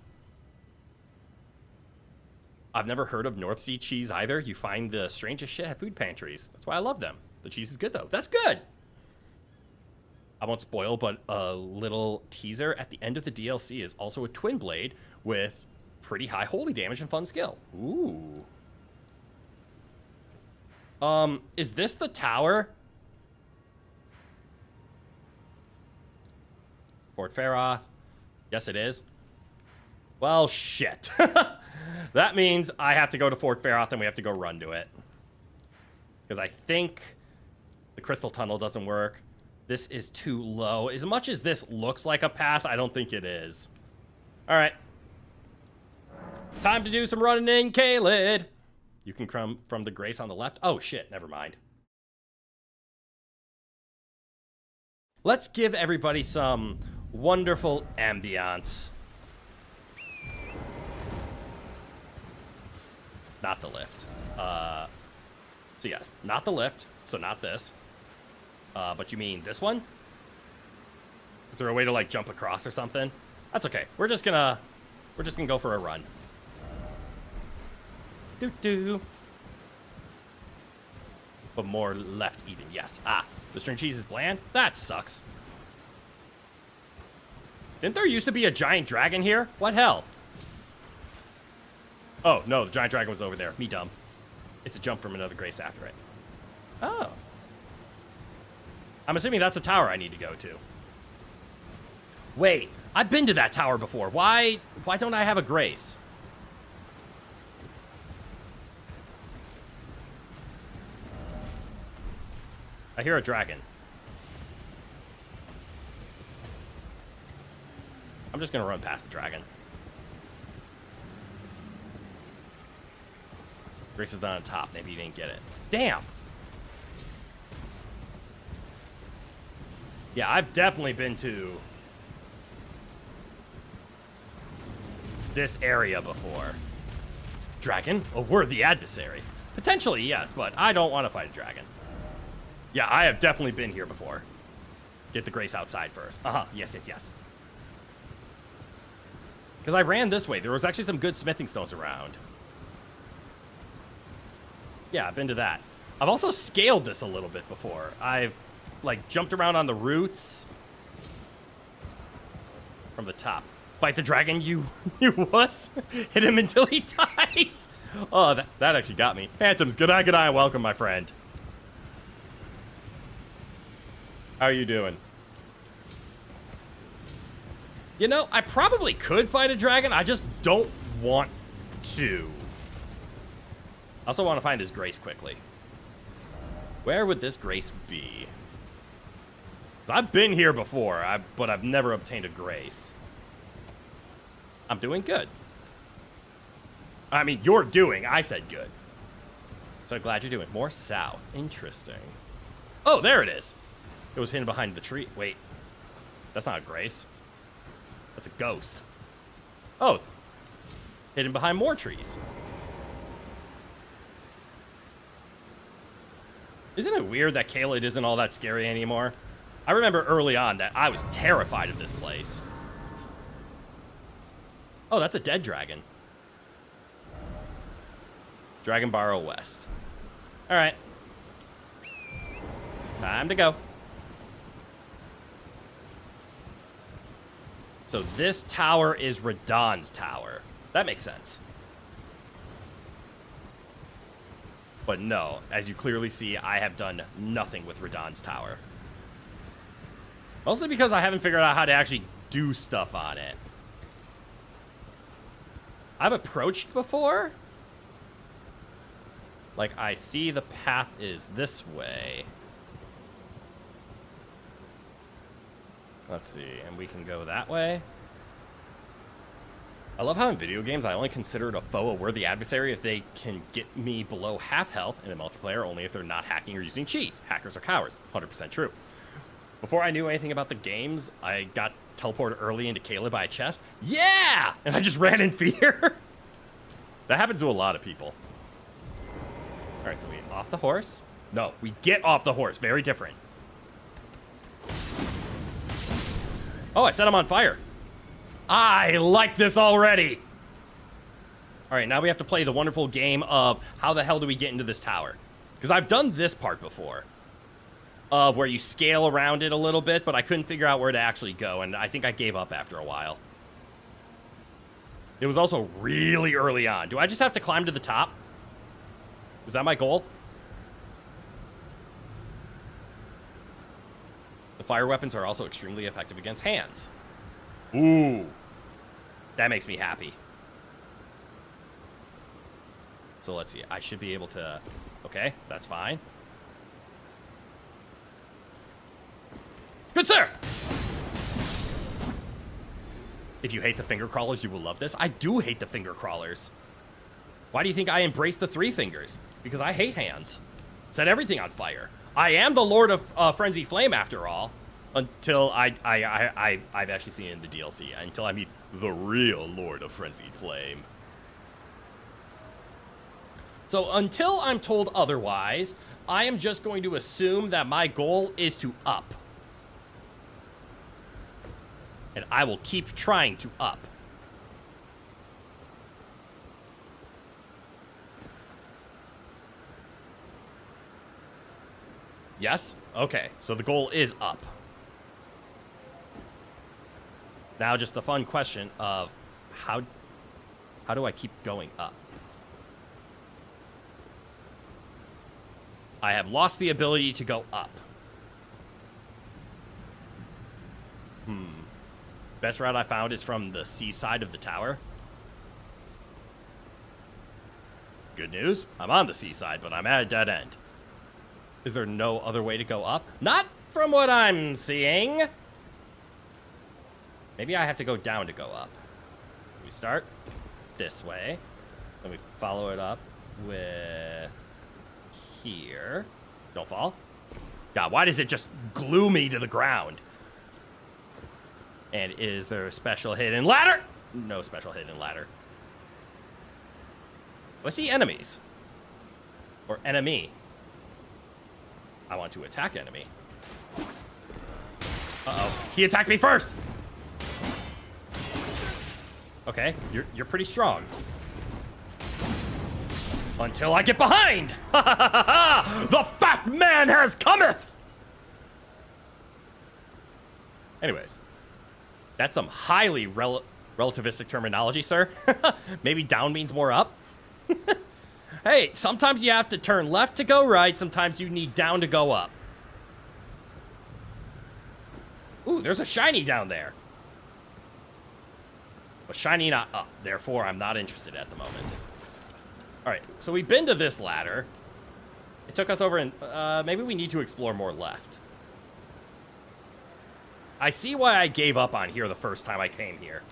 I've never heard of North Sea cheese either. You find the strangest shit at food pantries. That's why I love them. The cheese is good, though. That's good. I won't spoil, but a little teaser at the end of the DLC is also a twin blade with pretty high holy damage and fun skill. Ooh. Is this the tower? Fort Faroth. Yes, it is. Well, shit. That means I have to go to Fort Faroth and we have to go run to it. Because I think the Crystal Tunnel doesn't work. This is too low. As much as this looks like a path, I don't think it is. All right. Time to do some running in Caelid. You can come from the Grace on the left. Oh, shit. Never mind. Let's give everybody some wonderful ambiance. Not the lift. So yes, not the lift. So not this. But you mean this one? Is there a way to like jump across or something? That's okay. We're just gonna go for a run. Doo doo. but more left even. Yes. Ah, the string cheese is bland? That sucks. Didn't there used to be a giant dragon here? What hell? Oh, no, the giant dragon was over there. Me dumb. It's a jump from another grace after it. Oh. I'm assuming that's the tower I need to go to. Wait, I've been to that tower before. Why don't I have a grace? I hear a dragon. I'm just gonna run past the dragon. Grace is not on top. Maybe you didn't get it. Damn! Yeah, I've definitely been to this area before. Dragon? A worthy adversary. Potentially, yes, but I don't want to fight a dragon. Yeah, I have definitely been here before. Get the grace outside first. Uh-huh. Yes, yes, yes. Because I ran this way. There was actually some good smithing stones around. Yeah, I've been to that. I've also scaled this a little bit before. I've, like, jumped around on the roots. From the top. Fight the dragon, you wuss. Hit him until he dies. Oh, that actually got me. Phantoms, good eye, and welcome, my friend. How are you doing? You know, I probably could fight a dragon. I just don't want to. I also want to find his grace quickly. Where would this grace be? I've been here before, but I've never obtained a grace. I'm doing good. I mean, you're doing. I said good. So I'm glad you're doing. More south. Interesting. Oh, there it is. It was hidden behind the tree. Wait. That's not a grace. That's a ghost. Oh. Hidden behind more trees. Isn't it weird that Caelid isn't all that scary anymore? I remember early on that I was terrified of this place. Oh, that's a dead dragon. Dragon Barrow West. Alright. Time to go. So this tower is Radahn's tower. That makes sense. But no, as you clearly see, I have done nothing with Radahn's tower. Mostly because I haven't figured out how to actually do stuff on it. I've approached before. Like, I see the path is this way. Let's see, and we can go that way. I love how in video games I only consider a foe a worthy adversary if they can get me below half health, and in multiplayer only if they're not hacking or using cheat. Hackers are cowards. 100% true. Before I knew anything about the games, I got teleported early into Caelid by a chest. Yeah! And I just ran in fear. That happens to a lot of people. Alright, so we get off the horse. No, we get off the horse. Very different. Oh, I set him on fire. I like this already. Alright, now we have to play the wonderful game of how the hell do we get into this tower? Because I've done this part before. Of where you scale around it a little bit, but I couldn't figure out where to actually go, and I think I gave up after a while. It was also really early on. Do I just have to climb to the top? Is that my goal? The fire weapons are also extremely effective against hands. Ooh. That makes me happy. So let's see. I should be able to... Okay, that's fine. Good sir! If you hate the finger crawlers, you will love this. I do hate the finger crawlers. Why do you think I embrace the three fingers? Because I hate hands. Set everything on fire. I am the Lord of Frenzied Flame, after all. Until I've actually seen it in the DLC. Until I meet the real Lord of Frenzied Flame. So until I'm told otherwise, I am just going to assume that my goal is to up. And I will keep trying to up. Yes? Okay, so the goal is up. Now just the fun question of how do I keep going up? I have lost the ability to go up. Best route I found is from the seaside of the tower. Good news, I'm on the seaside, but I'm at a dead end. Is there no other way to go up? Not from what I'm seeing. Maybe I have to go down to go up. We start this way. Then we follow it up with here. Don't fall. God, why does it just glue me to the ground? And is there a special hidden ladder? No special hidden ladder. I see enemies. Or enemy. I want to attack enemy. Uh-oh. He attacked me first! Okay, you're pretty strong. Until I get behind! Ha ha ha ha! The fat man has cometh! Anyways. That's some highly relativistic terminology, sir. Maybe down means more up? Hey, sometimes you have to turn left to go right. Sometimes you need down to go up. Ooh, there's a shiny down there. A shiny not up. Therefore, I'm not interested at the moment. Alright, so we've been to this ladder. It took us over and maybe we need to explore more left. I see why I gave up on here the first time I came here.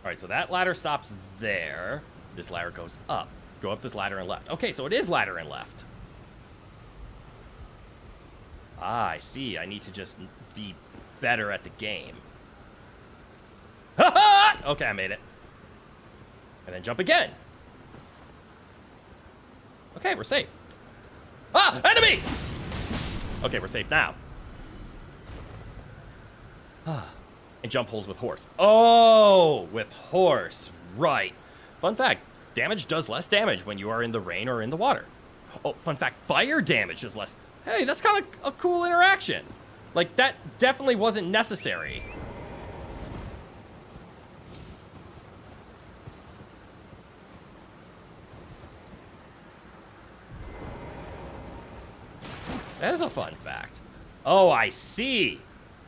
Alright, so that ladder stops there. This ladder goes up. Go up this ladder and left. Okay, so it is ladder and left. Ah, I see. I need to just be better at the game. Ha ha! Okay, I made it. And then jump again. Okay, we're safe. Ah! Enemy! Okay, we're safe now. And jump holes with horse. Oh, with horse. Right. Fun fact, damage does less damage when you are in the rain or in the water. Oh, fun fact, fire damage is less. Hey, that's kind of a cool interaction. Like, that definitely wasn't necessary. That is a fun fact. Oh, I see.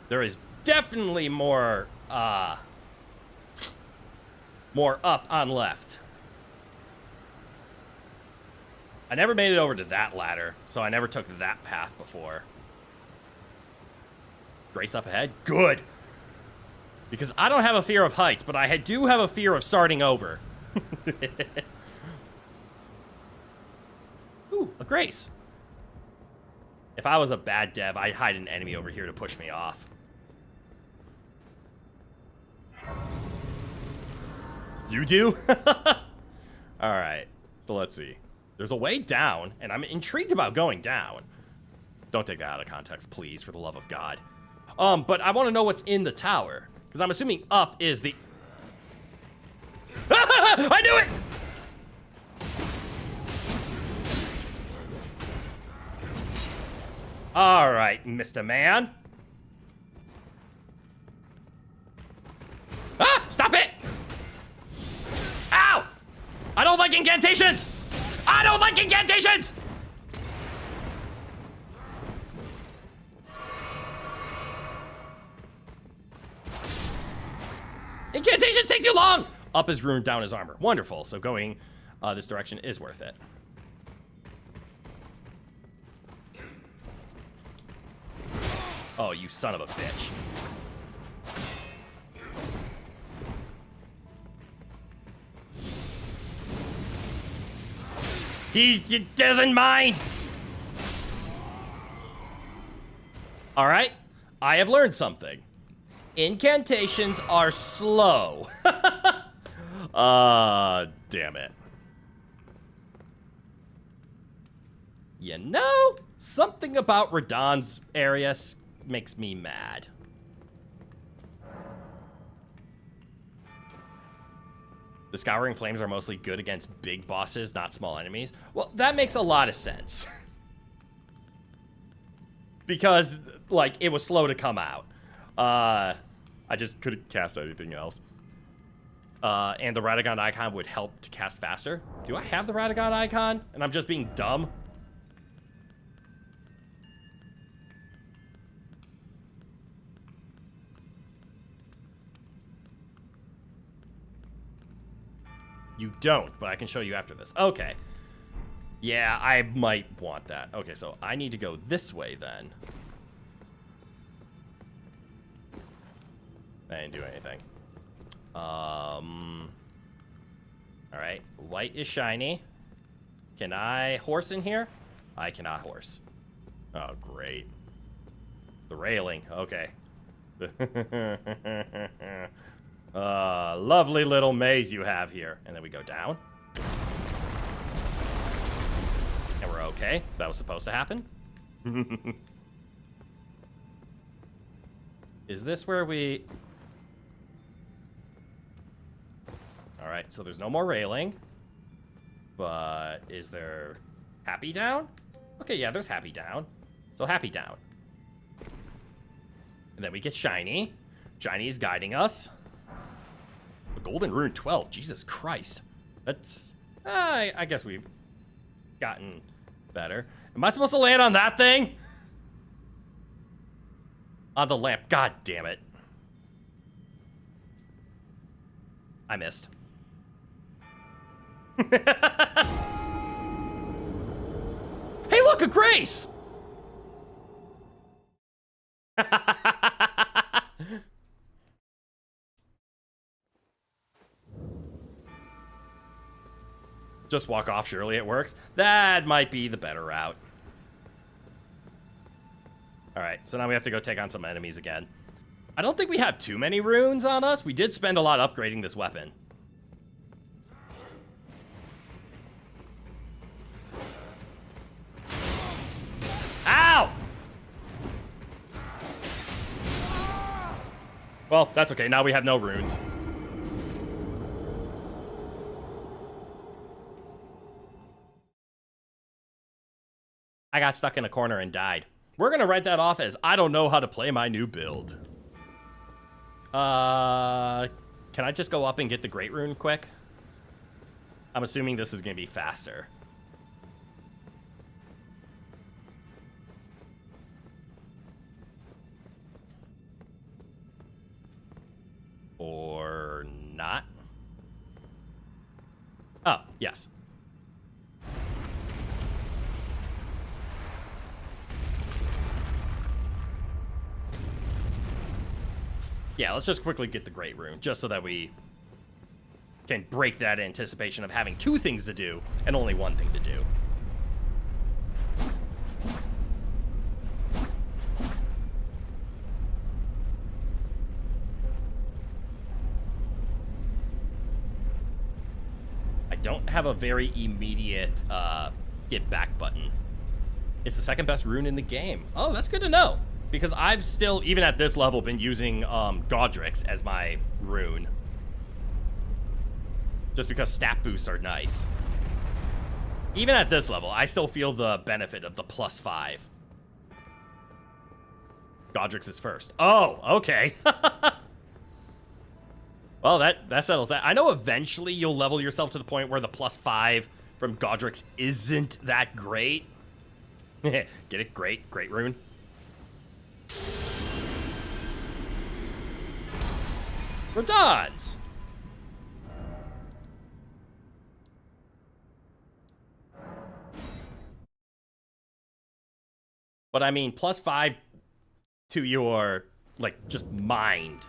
There is definitely more up on left. I never made it over to that ladder, so I never took that path before. Grace up ahead? Good. Because I don't have a fear of heights, but I do have a fear of starting over. Ooh, a grace. If I was a bad dev, I'd hide an enemy over here to push me off. You do? Alright, so let's see. There's a way down, and I'm intrigued about going down. Don't take that out of context, please, for the love of God. But I want to know what's in the tower. Because I'm assuming up is the... I knew it! All right, Mr. Man. Ah! Stop it! Ow! I don't like incantations! I don't like incantations! Incantations take too long! Up is ruined, down is armor. Wonderful. So going this direction is worth it. Oh, you son of a bitch. He doesn't mind. All right. I have learned something. Incantations are slow. Damn it. You know, something about Radahn's area makes me mad. The Scouring Flames are mostly good against big bosses, not small enemies. Well, that makes a lot of sense. Because, like, it was slow to come out. I just couldn't cast anything else. And the Radagon icon would help to cast faster. Do I have the Radagon icon? And I'm just being dumb? You don't, but I can show you after this. Okay. Yeah, I might want that. Okay, so I need to go this way then. I didn't do anything. Alright, white is shiny. Can I horse in here? I cannot horse. Oh, great. The railing, okay. Lovely little maze you have here. And then we go down. And we're okay. That was supposed to happen. Is this where we... Alright, so there's no more railing. But is there happy down? Okay, yeah, there's happy down. So happy down. And then we get shiny. Shiny is guiding us. A golden rune 12. Jesus Christ. That's... I guess we've gotten better. Am I supposed to land on that thing? On the lamp. God damn it. I missed. Hey, look, a Grace! Just walk off, surely it works. That might be the better route. Alright, so now we have to go take on some enemies again. I don't think we have too many runes on us. We did spend a lot upgrading this weapon. Ow! Well, that's okay. Now we have no runes. I got stuck in a corner and died. We're gonna write that off as I don't know how to play my new build. Can I just go up and get the Great Rune quick? I'm assuming this is gonna be faster. Or not? Oh, yes. Yeah, let's just quickly get the Great Rune, just so that we can break that anticipation of having two things to do and only one thing to do. I don't have a very immediate get back button. It's the second best rune in the game. Oh, that's good to know. Because I've still, even at this level, been using Godric's as my rune. Just because stat boosts are nice. Even at this level, I still feel the benefit of the +5. Godric's is first. Oh, okay. Well, that settles that. I know eventually you'll level yourself to the point where the +5 from Godric's isn't that great. Get it? Great rune. Radons! But I mean, +5 to your, like, just mind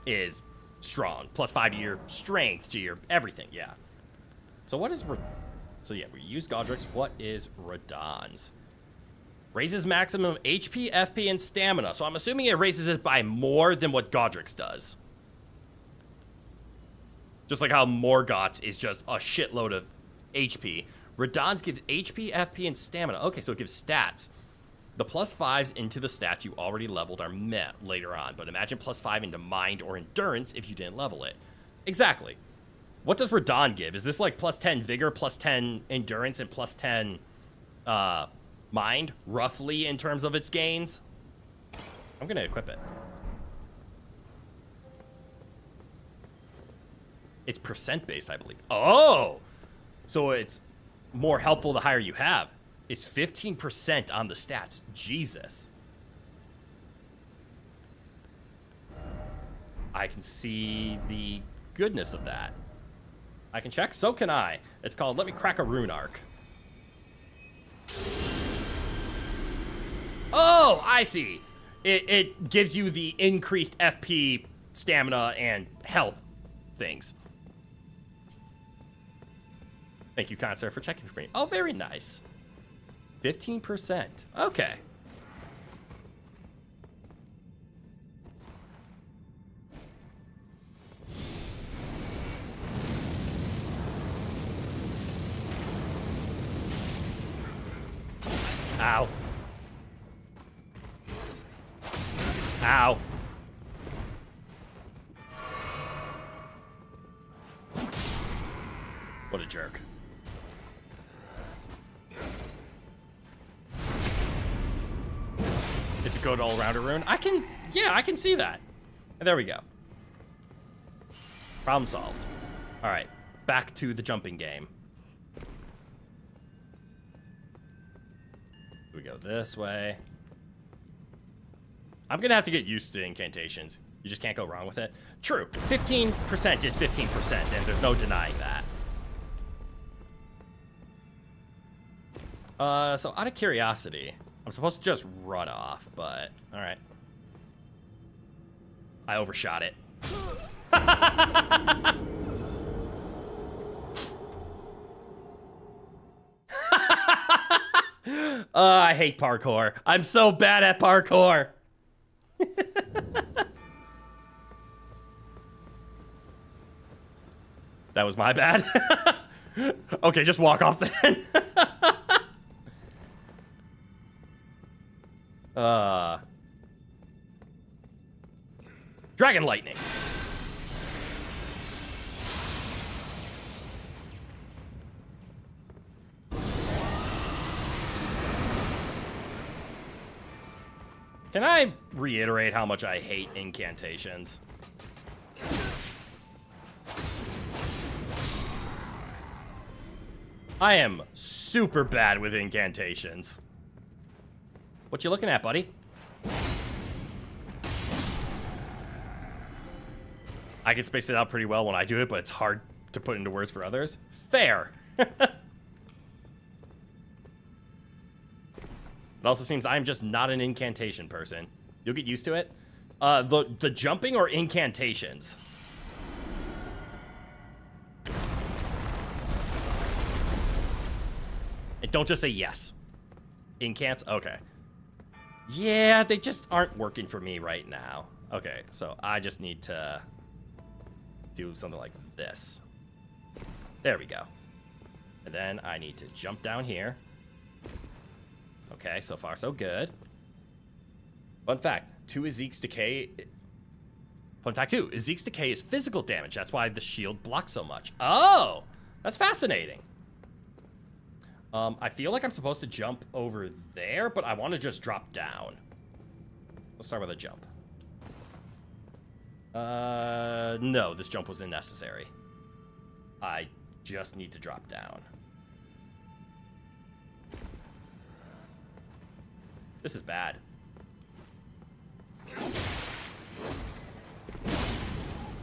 is strong. +5 to your strength, to your everything, yeah. So what is... So yeah, we use Godric's. What is Radons? Raises maximum HP, FP, and stamina. So I'm assuming it raises it by more than what Godric's does. Just like how Morgoth's is just a shitload of HP. Radons gives HP, FP, and stamina. Okay, so it gives stats. The +5s into the stats you already leveled are met later on. But imagine +5 into mind or endurance if you didn't level it. Exactly. What does Radon give? Is this like plus 10 vigor, plus 10 endurance, and plus 10 mind, roughly, in terms of its gains? I'm going to equip it. It's percent-based, I believe. Oh! So it's more helpful the higher you have. It's 15% on the stats. Jesus. I can see the goodness of that. I can check? So can I. It's called Let Me Crack a Rune Arc. Oh, I see. It gives you the increased FP, stamina, and health things. Thank you, kind sir, for checking for me. Oh, very nice. 15%. Okay. Ow. Ow. What a jerk. It's a good all-rounder rune. I can see that. And there we go. Problem solved. All right, back to the jumping game. We go this way. I'm gonna have to get used to incantations. You just can't go wrong with it. True, 15% is 15%, and there's no denying that. So out of curiosity, I'm supposed to just run off, but all right. I overshot it. I hate parkour. I'm so bad at parkour. That was my bad. Okay, just walk off then. Dragon lightning. Can I reiterate how much I hate incantations? I am super bad with incantations. What you looking at, buddy? I can space it out pretty well when I do it, but it's hard to put into words for others. Fair. It also seems I'm just not an incantation person. You'll get used to it. The jumping or incantations? And don't just say yes. Incants? Okay. Yeah, they just aren't working for me right now. Okay, so I just need to do something like this. There we go. And then I need to jump down here. Okay, so far so good. Fun fact, 2 is Zeke's decay. Fun fact 2, Zeke's decay is physical damage. That's why the shield blocks so much. Oh, that's fascinating. I feel like I'm supposed to jump over there, but I want to just drop down. Let's start with a jump. No, this jump was unnecessary. I just need to drop down. This is bad.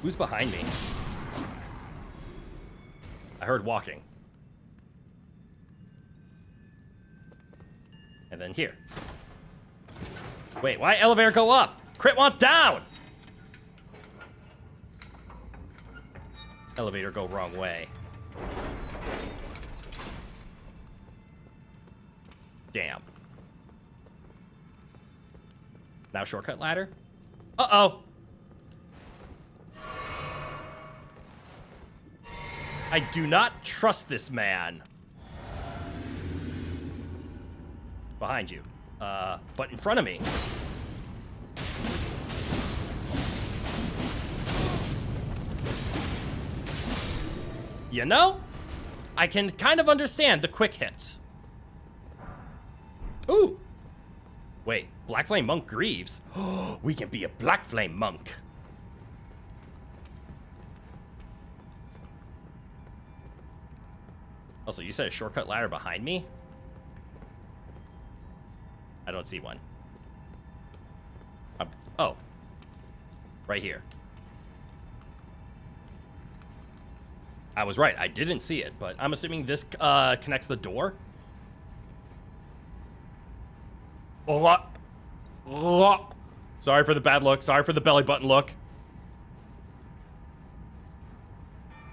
Who's behind me? I heard walking. And then here. Wait, why elevator go up? Crit want down! Elevator go wrong way. Damn. Now shortcut ladder? Uh-oh! I do not trust this man. Behind you. But in front of me. You know, I can kind of understand the quick hits. Ooh. Wait, Black Flame Monk Greaves? Oh, we can be a Black Flame Monk. Also, you said a shortcut ladder behind me? I don't see one. Oh. Right here. I was right. I didn't see it, but I'm assuming this connects the door. Sorry for the bad look. Sorry for the belly button look.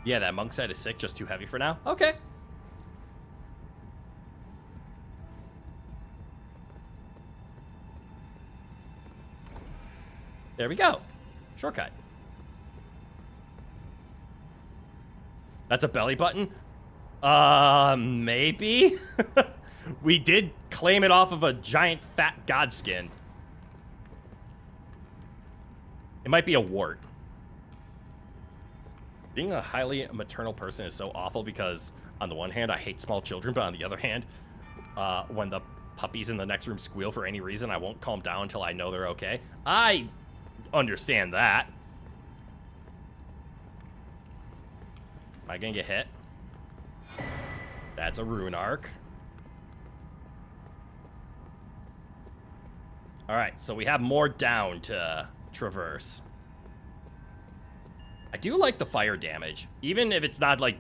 Yeah, that monk set is sick. Just too heavy for now. Okay. There we go. Shortcut. That's a belly button? Maybe? We did claim it off of a giant fat god skin. It might be a wart. Being a highly maternal person is so awful because, on the one hand, I hate small children, but on the other hand, when the puppies in the next room squeal for any reason, I won't calm down until I know they're okay. I understand that. Am I gonna get hit? That's a rune arc. Alright, so we have more down to traverse. I do like the fire damage. Even if it's not, like,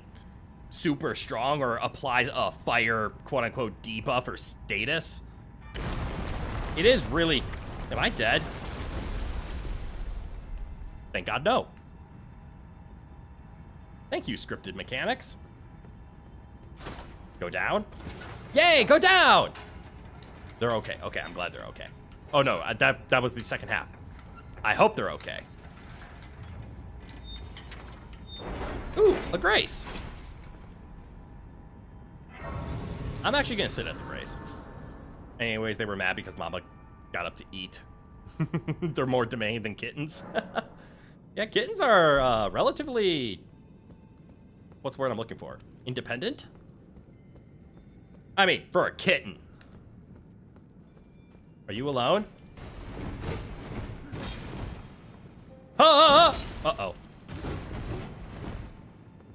super strong or applies a fire, quote-unquote, debuff or status. It is really... Am I dead? Thank God, no. Thank you, scripted mechanics. Go down. Yay, go down! They're okay. Okay, I'm glad they're okay. Oh, no, that was the second half. I hope they're okay. Ooh, a grace. I'm actually gonna sit at the grace. Anyways, they were mad because Mama got up to eat. They're more demanding than kittens. Yeah, kittens are relatively... What's the word I'm looking for? Independent? I mean, for a kitten. Are you alone? Uh-oh.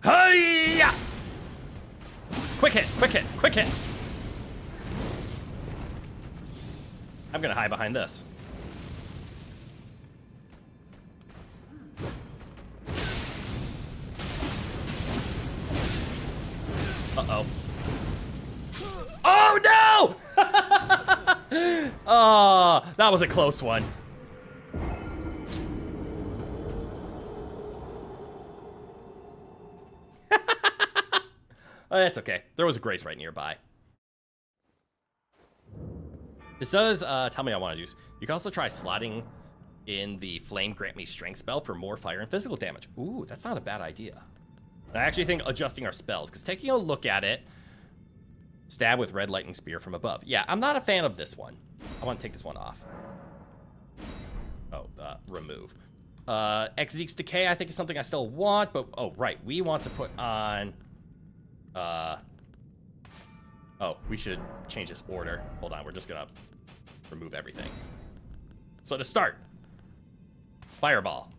Hi-ya! Quick hit, quick hit, quick hit. I'm gonna hide behind this. Uh-oh. Oh, no! Oh, that was a close one. Oh, that's okay. There was a grace right nearby. This does tell me I want to do. You can also try slotting in the Flame Grant Me Strength spell for more fire and physical damage. Ooh, that's not a bad idea. I actually think adjusting our spells, because taking a look at it, stab with red lightning spear from above. Yeah, I'm not a fan of this one. I want to take this one off. Oh, remove. Exeek's Decay, I think, is something I still want, but, oh, right, we want to put on, oh, we should change this order. Hold on, we're just gonna remove everything. So to start, Fireball,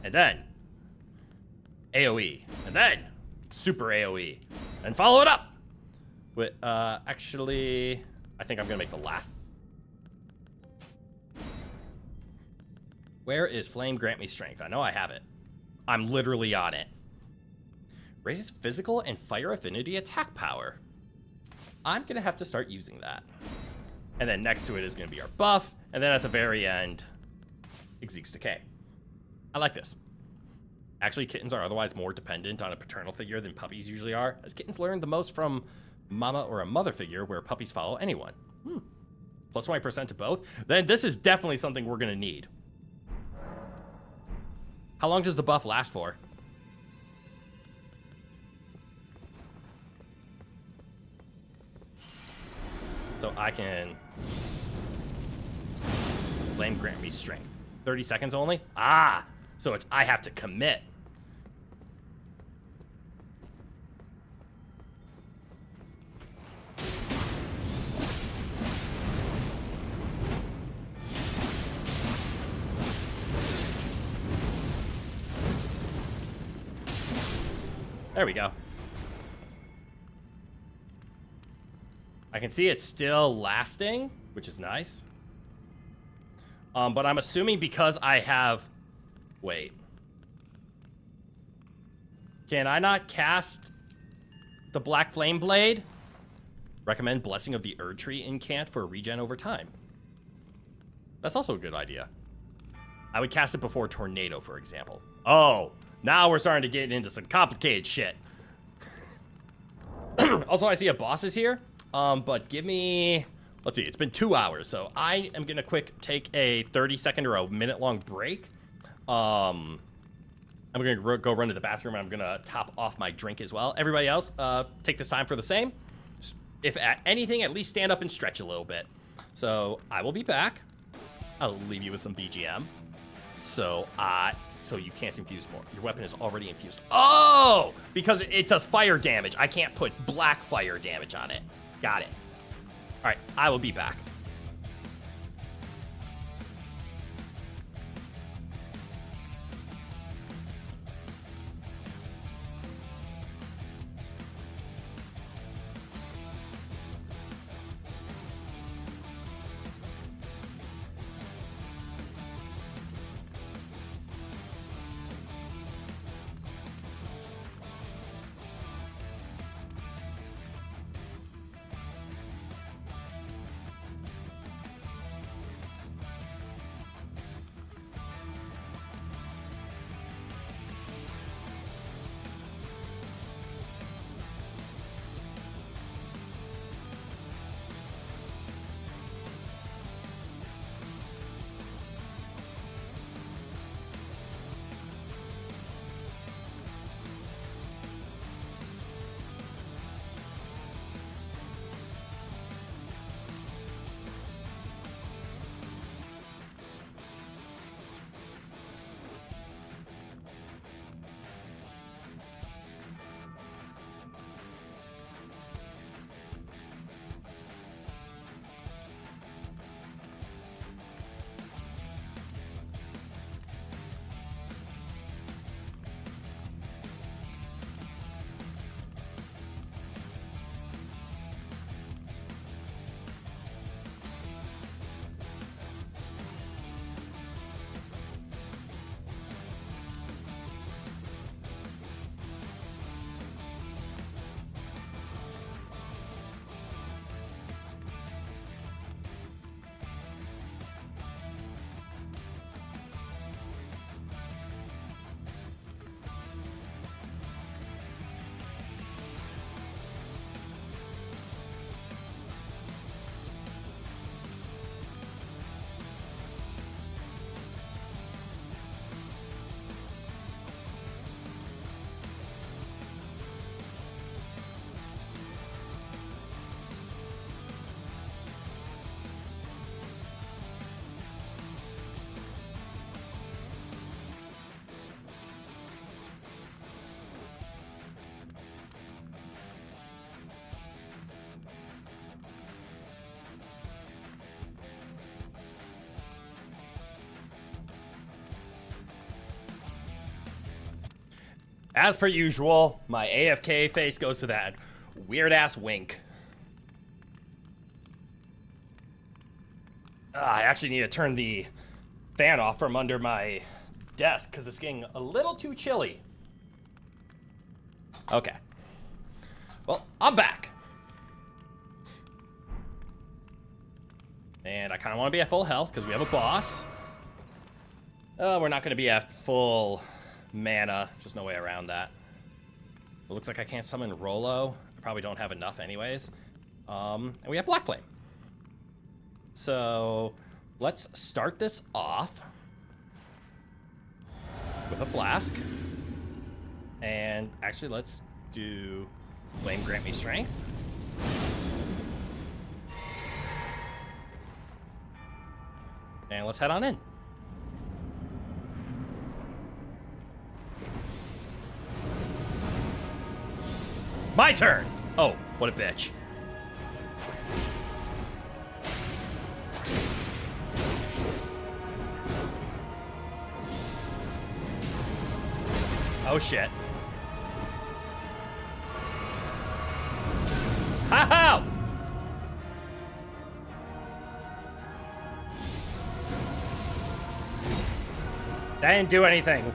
and then AoE, and then Super AoE, and follow it up with, actually, I think I'm gonna make the last. Where is Flame Grant Me Strength? I know I have it. I'm literally on it. Raises physical and fire affinity attack power. I'm gonna have to start using that. And then next to it is gonna be our buff, and then at the very end, Exeek's Decay. I like this. Actually, kittens are otherwise more dependent on a paternal figure than puppies usually are, as kittens learn the most from mama or a mother figure, where puppies follow anyone. Plus 20% to both. Then this is definitely something we're gonna need. How long does the buff last for? So I can Flame Grant Me Strength. 30 seconds only? Ah, so it's I have to commit. There we go. I can see it's still lasting, which is nice. But I'm assuming because I have... Wait. Can I not cast the Black Flame Blade? Recommend Blessing of the Erdtree incant for regen over time. That's also a good idea. I would cast it before Tornado, for example. Oh, now we're starting to get into some complicated shit. Also, I see a boss is here. But give me... Let's see, it's been 2 hours, so I am gonna take a 30-second or a minute-long break. I'm gonna go run to the bathroom, and I'm gonna top off my drink as well. Everybody else, take this time for the same. If at anything, at least stand up and stretch a little bit. So I will be back. I'll leave you with some BGM. So you can't infuse more. Your weapon is already infused. Oh! Because it does fire damage. I can't put black fire damage on it. Got it. All right, I will be back. As per usual, my AFK face goes to that weird-ass wink. I actually need to turn the fan off from under my desk because it's getting a little too chilly. Okay. Well, I'm back. And I kind of want to be at full health because we have a boss. We're not going to be at full mana. There's no way around that. It looks like I can't summon Rolo. I probably don't have enough anyways. And we have Black Flame. So let's start this off with a flask. And actually, let's do Flame Grant Me Strength. And let's head on in. My turn! Oh, what a bitch. Oh shit. That didn't do anything.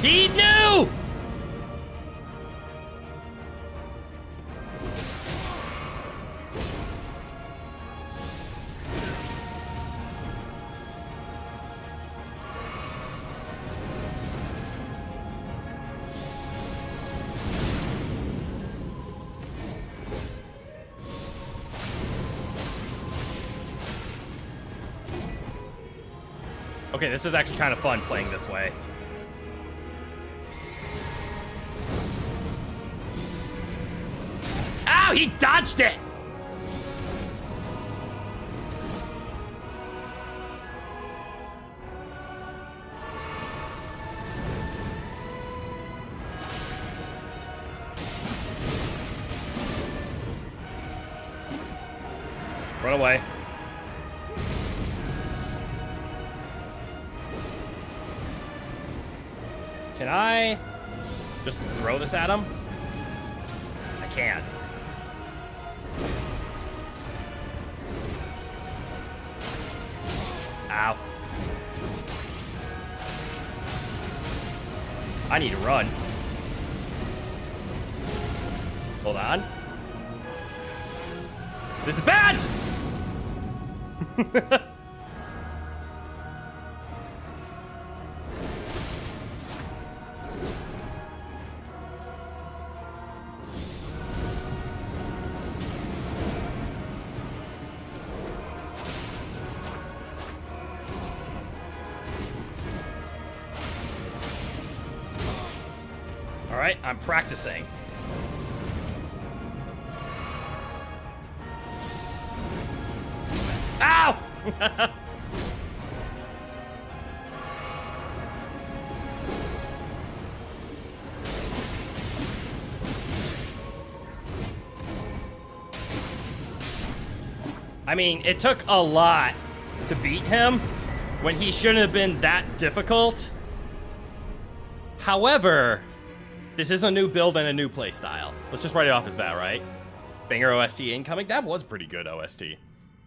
He knew! Okay, this is actually kind of fun playing this way. Ow, he dodged it! Run away. Can I just throw this at him? I can't. Ow. I need to run. Hold on. This is bad! All right, I'm practicing. Ow! I mean, it took a lot to beat him when he shouldn't have been that difficult. However, this is a new build and a new playstyle. Let's just write it off as that, right? Banger OST incoming. That was pretty good OST.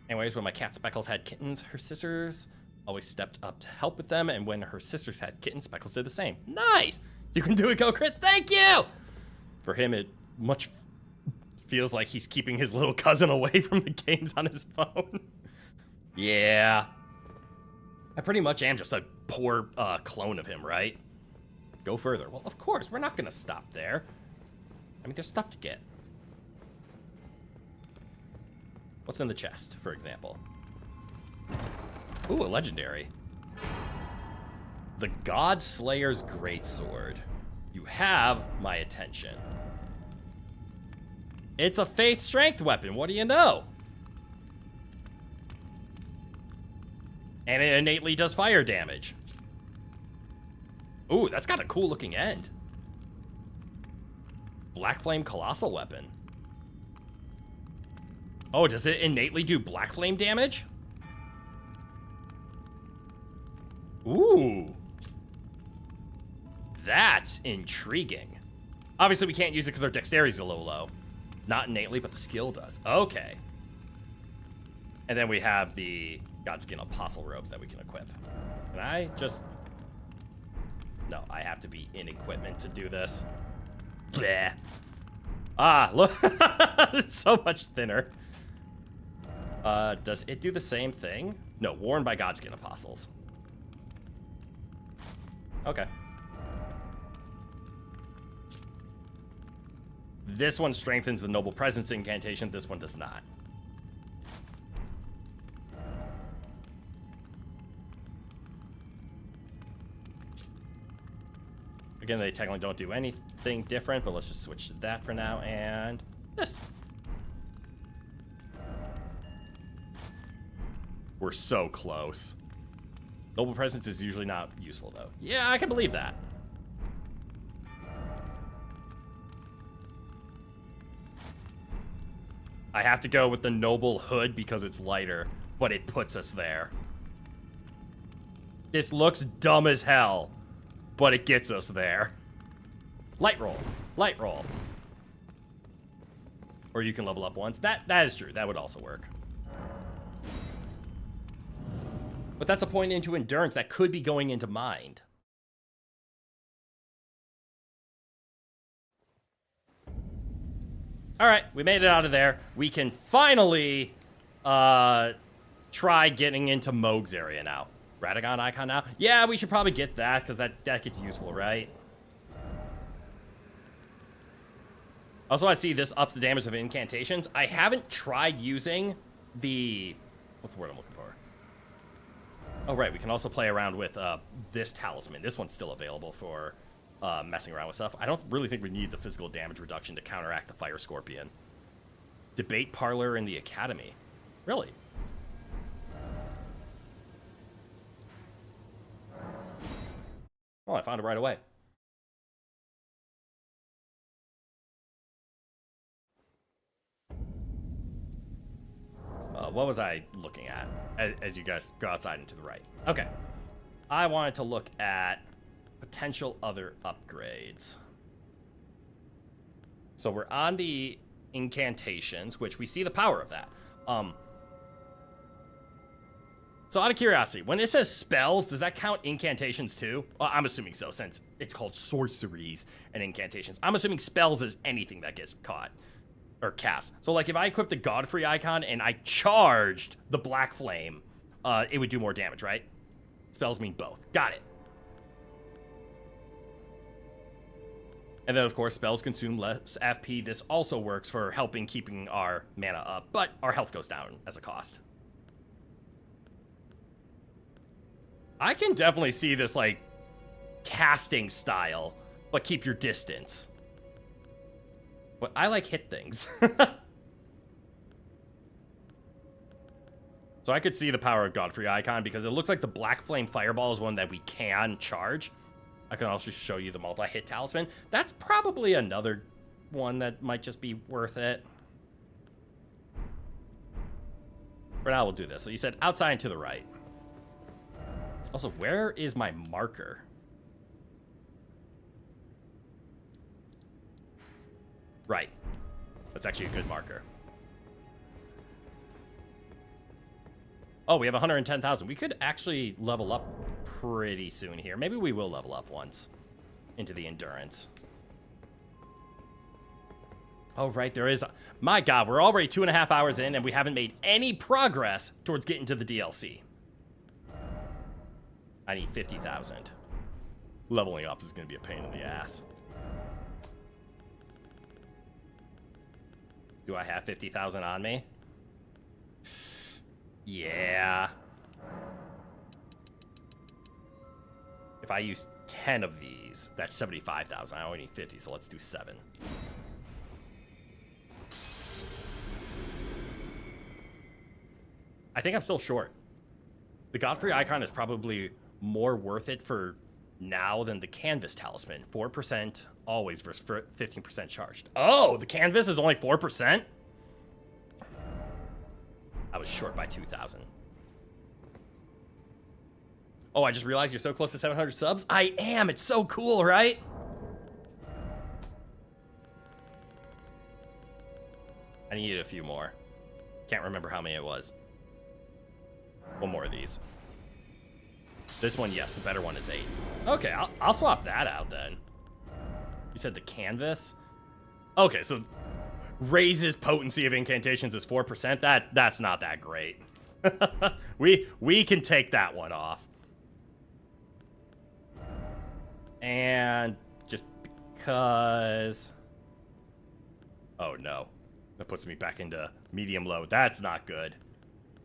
Anyways, when my cat Speckles had kittens, her sisters always stepped up to help with them, and when her sisters had kittens, Speckles did the same. Nice! You can do it, Go Crit. Thank you! For him, it much feels like he's keeping his little cousin away from the games on his phone. Yeah. I pretty much am just a poor clone of him, right? Go further. Well, of course, we're not gonna stop there. I mean, there's stuff to get. What's in the chest, for example? Ooh, a legendary. The God Slayer's Greatsword. You have my attention. It's a faith strength weapon. What do you know? And it innately does fire damage. Ooh, that's got a cool looking end. Black Flame Colossal Weapon. Oh, does it innately do Black Flame damage? Ooh. That's intriguing. Obviously, we can't use it because our dexterity's a little low. Not innately, but the skill does. Okay. And then we have the Godskin Apostle Robes that we can equip. Can I just... No, I have to be in equipment to do this. Bleh. Ah, look. It's so much thinner. Does it do the same thing? No, worn by Godskin Apostles. Okay. This one strengthens the Noble Presence incantation. This one does not. Again, they technically don't do anything different, but let's just switch to that for now, and this. We're so close. Noble Presence is usually not useful, though. Yeah, I can believe that. I have to go with the Noble Hood because it's lighter, but it puts us there. This looks dumb as hell, but it gets us there. Light roll. Light roll. Or you can level up once. That is true. That would also work. But that's a point into endurance that could be going into mind. All right, we made it out of there. We can finally try getting into Moog's area now. Radagon icon now? Yeah, we should probably get that, because that gets useful, right? Also, I see this ups the damage of incantations. I haven't tried using the... What's the word I'm looking for? Oh, right, we can also play around with this talisman. This one's still available for messing around with stuff. I don't really think we need the physical damage reduction to counteract the Fire Scorpion. Debate Parlor in the Academy. Really? Oh, I found it right away. What was I looking at as you guys go outside and to the right? Okay. I wanted to look at potential other upgrades. So we're on the incantations, which we see the power of that. So out of curiosity, when it says spells, does that count incantations too? I'm assuming so, since it's called sorceries and incantations. I'm assuming spells is anything that gets caught or cast. So like if I equipped the Godfrey icon and I charged the Black Flame, it would do more damage, right? Spells mean both. Got it. And then, of course, spells consume less FP. This also works for helping keeping our mana up, but our health goes down as a cost. I can definitely see this, like, casting style, but keep your distance. But I like hit things. So I could see the power of Godfrey icon, because it looks like the Black Flame Fireball is one that we can charge. I can also show you the multi-hit talisman. That's probably another one that might just be worth it. For now, we'll do this. So you said outside and to the right. Also, where is my marker? Right. That's actually a good marker. Oh, we have 110,000. We could actually level up pretty soon here. Maybe we will level up once into the endurance. Oh, right, there is... My God, we're already 2.5 hours in, and we haven't made any progress towards getting to the DLC. I need 50,000. Leveling up is going to be a pain in the ass. Do I have 50,000 on me? Yeah. If I use 10 of these, that's 75,000. I only need 50, so let's do 7. I think I'm still short. The Godfrey icon is probably more worth it for now than the Canvas Talisman. 4% always versus 15% charged. Oh, the Canvas is only 4%? I was short by 2,000. Oh, I just realized you're so close to 700 subs. I am. It's so cool, right? I needed a few more. Can't remember how many it was. One more of these. This one, yes, the better one is 8. Okay, I'll swap that out then. You said the Canvas? Okay, so raises potency of incantations is 4%. That's not that great. we can take that one off. And just because... Oh no. That puts me back into medium low. That's not good.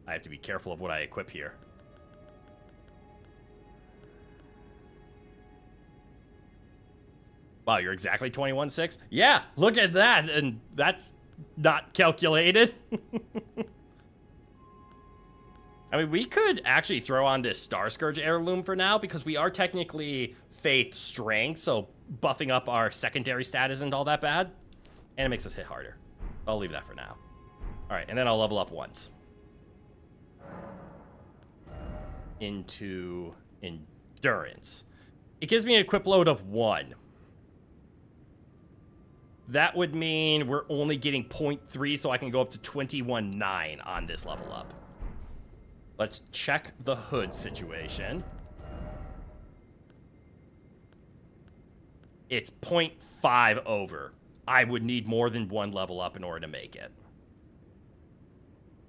I have to be careful of what I equip here. Wow, you're exactly 21.6? Yeah, look at that. And that's not calculated. I mean, we could actually throw on this Star Scourge heirloom for now, because we are technically Faith Strength, so buffing up our secondary stat isn't all that bad. And it makes us hit harder. I'll leave that for now. Alright, and then I'll level up once. Into Endurance. It gives me an equip load of 1. that would mean we're only getting 0.3, so I can go up to 21.9 on this level up. Let's check the hood situation. It's 0.5 over. I would need more than one level up in order to make it.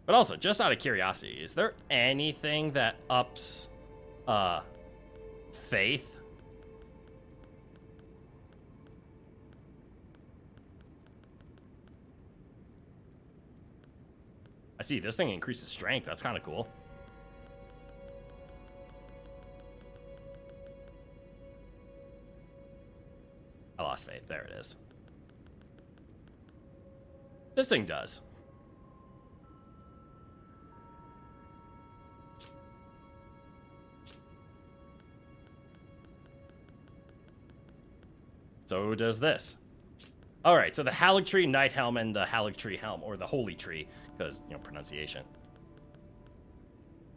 But also, just out of curiosity, is there anything that ups faith? I see, this thing increases strength. That's kind of cool. I lost faith. There it is. This thing does. So does this. All right, so the Erdtree Night Helm and the Erdtree Helm, or the Holy Tree, because, you know, pronunciation.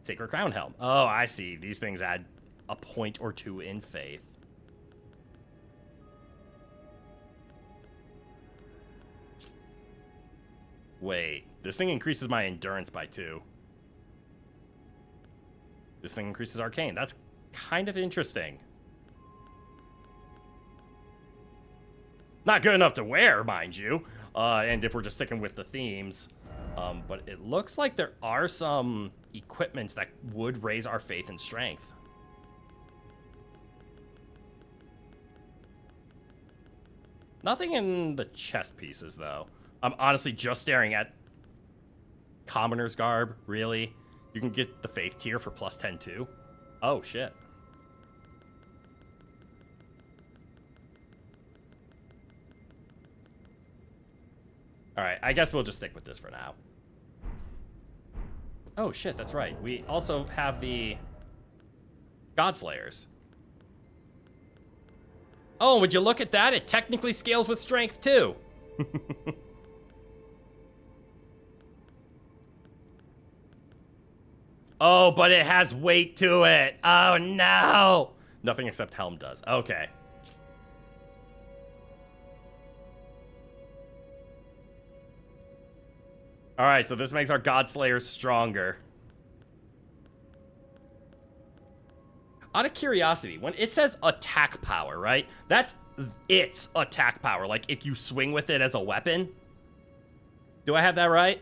Sacred Crown Helm. Oh, I see. These things add a point or two in faith. Wait, this thing increases my endurance by 2. This thing increases arcane. That's kind of interesting. Not good enough to wear, mind you. And if we're just sticking with the themes. But it looks like there are some equipments that would raise our faith and strength. Nothing in the chest pieces, though. I'm honestly just staring at Commoner's Garb, really? You can get the faith tier for plus 10 too? Oh, shit. Alright, I guess we'll just stick with this for now. Oh, shit, that's right. We also have the Godslayers. Oh, would you look at that? It technically scales with strength, too. Oh, but it has weight to it. Oh, no. Nothing except Helm does. Okay. All right, so this makes our Godslayers stronger. Out of curiosity, when it says attack power, right? That's its attack power. Like, if you swing with it as a weapon. Do I have that right?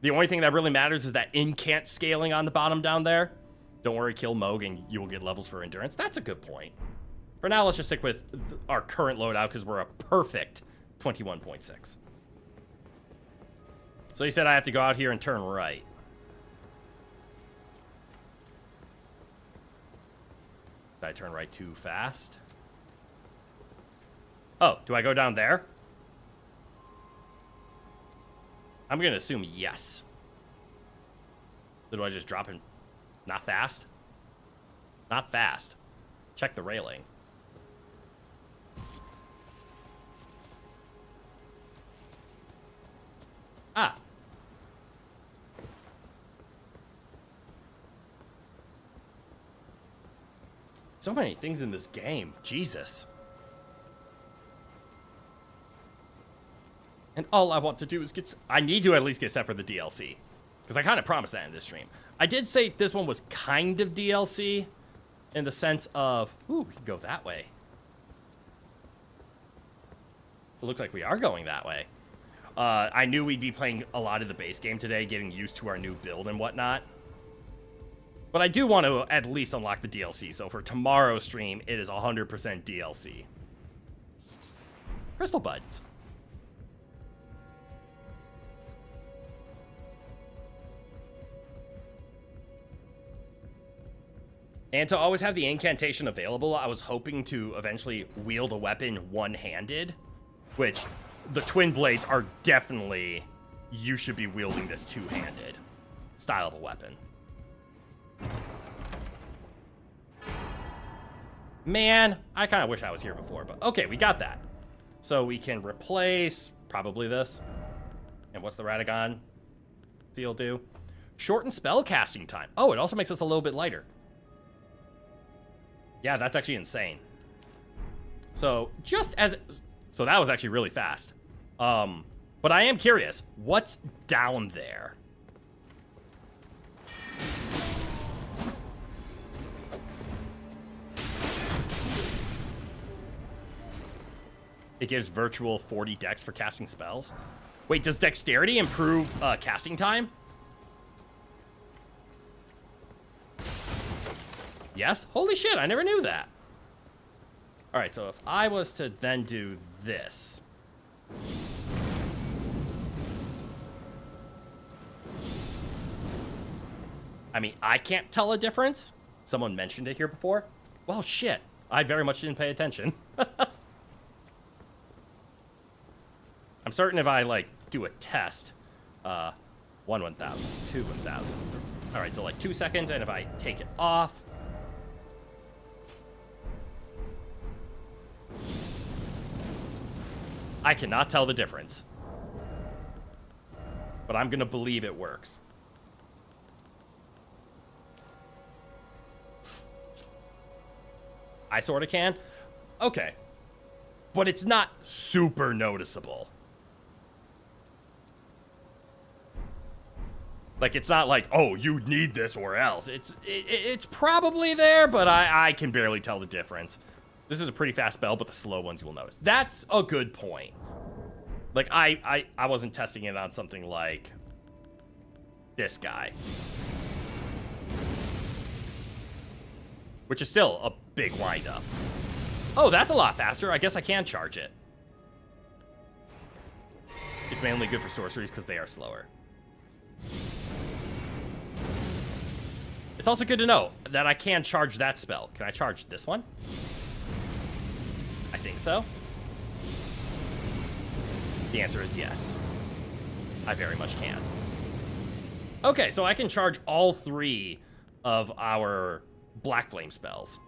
The only thing that really matters is that incant scaling on the bottom down there. Don't worry, kill Moog and you will get levels for endurance. That's a good point. For now, let's just stick with our current loadout because we're a perfect 21.6. So you said I have to go out here and turn right. Did I turn right too fast? Oh, do I go down there? I'm going to assume yes. So do I just drop in? Not fast? Not fast. Check the railing. Ah. So many things in this game. Jesus. And all I want to do is I need to at least get set for the DLC. Because I kind of promised that in this stream. I did say this one was kind of DLC. In the sense of, ooh, we can go that way. It looks like we are going that way. I knew we'd be playing a lot of the base game today, getting used to our new build and whatnot. But I do want to at least unlock the DLC. So for tomorrow's stream, it is 100% DLC. Crystal Buds. And to always have the incantation available, I was hoping to eventually wield a weapon one-handed, which the twin blades are definitely, you should be wielding this two-handed style of a weapon. Man, I kind of wish I was here before, but okay, we got that. So we can replace probably this. And what's the Radagon seal do? Shorten spell casting time. Oh, it also makes us a little bit lighter. Yeah, that's actually insane. So, just as So that was actually really fast. But I am curious, what's down there? It gives virtual 40 dex for casting spells. Wait, does dexterity improve casting time? Yes? Holy shit, I never knew that. All right, so if I was to then do this. I mean, I can't tell a difference. Someone mentioned it here before. Well, shit. I very much didn't pay attention. I'm certain if I, like, do a test, 1 1,000, 2 1,000. All right, so, like, 2 seconds, and if I take it off, I cannot tell the difference. But I'm gonna believe it works. I sort of can. Okay. But it's not super noticeable. Like, it's not like, oh, you need this or else. It's probably there, but I can barely tell the difference. This is a pretty fast spell, but the slow ones you will notice. That's a good point. Like, I wasn't testing it on something like this guy. Which is still a big wind-up. Oh, that's a lot faster. I guess I can charge it. It's mainly good for sorceries because they are slower. It's also good to know that I can charge that spell. Can I charge this one? I think so. The answer is yes. I very much can. Okay, so I can charge all 3 of our Black Flame spells.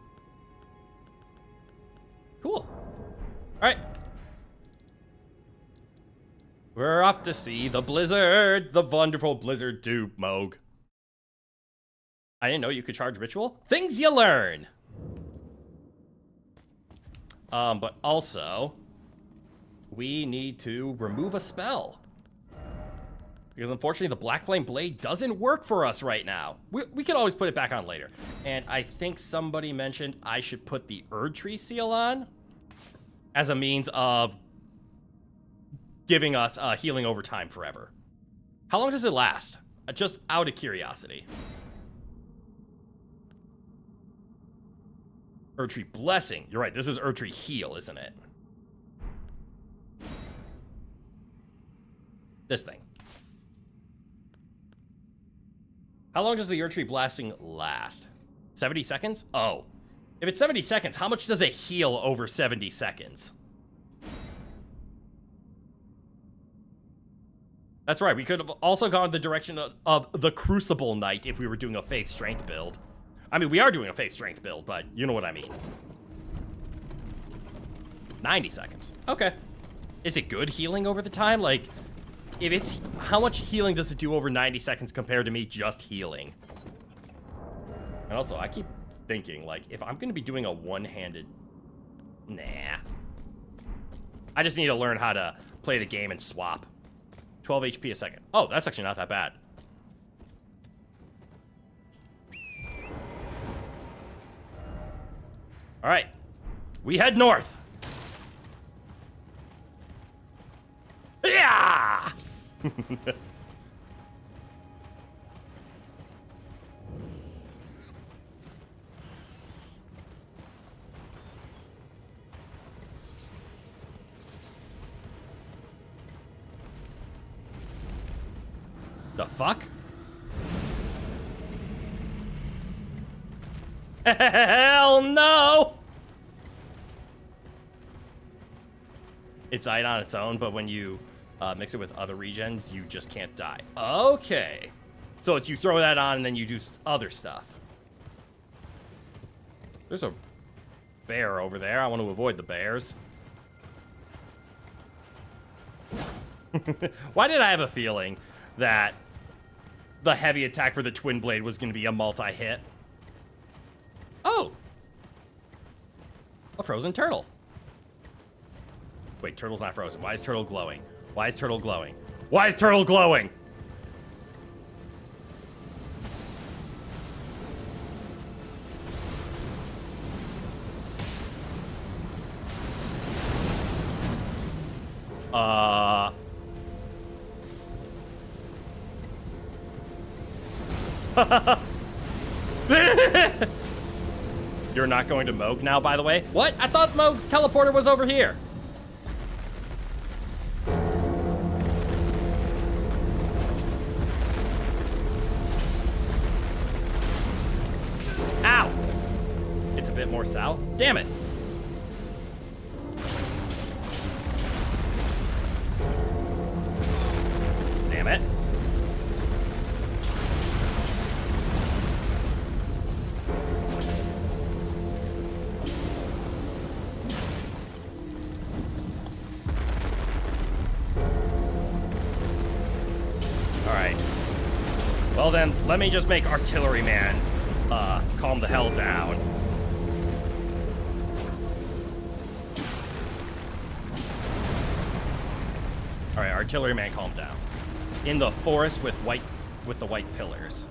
Cool. Alright. We're off to see the blizzard. The wonderful blizzard dude, Moog. I didn't know you could charge ritual. Things you learn. But also, we need to remove a spell. Because unfortunately, the Black Flame Blade doesn't work for us right now. We can always put it back on later. And I think somebody mentioned I should put the Erdtree seal on as a means of giving us healing over time forever. How long does it last? Just out of curiosity. Erdtree Blessing. You're right, this is Erdtree Heal, isn't it? This thing. How long does the Erdtree Blasting last? 70 seconds? Oh. If it's 70 seconds, how much does it heal over 70 seconds? That's right, we could have also gone the direction of the Crucible Knight if we were doing a Faith Strength build. I mean, we are doing a Faith Strength build, but you know what I mean. 90 seconds. Okay. Is it good healing over the time? Like, if it's... How much healing does it do over 90 seconds compared to me just healing? And also, I keep thinking, like, if I'm going to be doing a one-handed... Nah. I just need to learn how to play the game and swap. 12 HP a second. Oh, that's actually not that bad. All right. We head north. Yeah! The fuck? Hell no! It died on its own, but when you mix it with other regens, you just can't die. Okay. So it's you throw that on and then you do other stuff. There's a bear over there. I want to avoid the bears. Why did I have a feeling that the heavy attack for the Twin Blade was going to be a multi-hit? Oh! A frozen turtle. Wait, turtle's not frozen. Why is turtle glowing? Why is turtle glowing? Why is turtle glowing? You're not going to Moog now, by the way? What? I thought Moog's teleporter was over here. Ow! It's a bit more south. Damn it. Damn it. Well then, let me just make Artilleryman calm the hell down. Alright, Artilleryman, calm down. In the forest with the white pillars.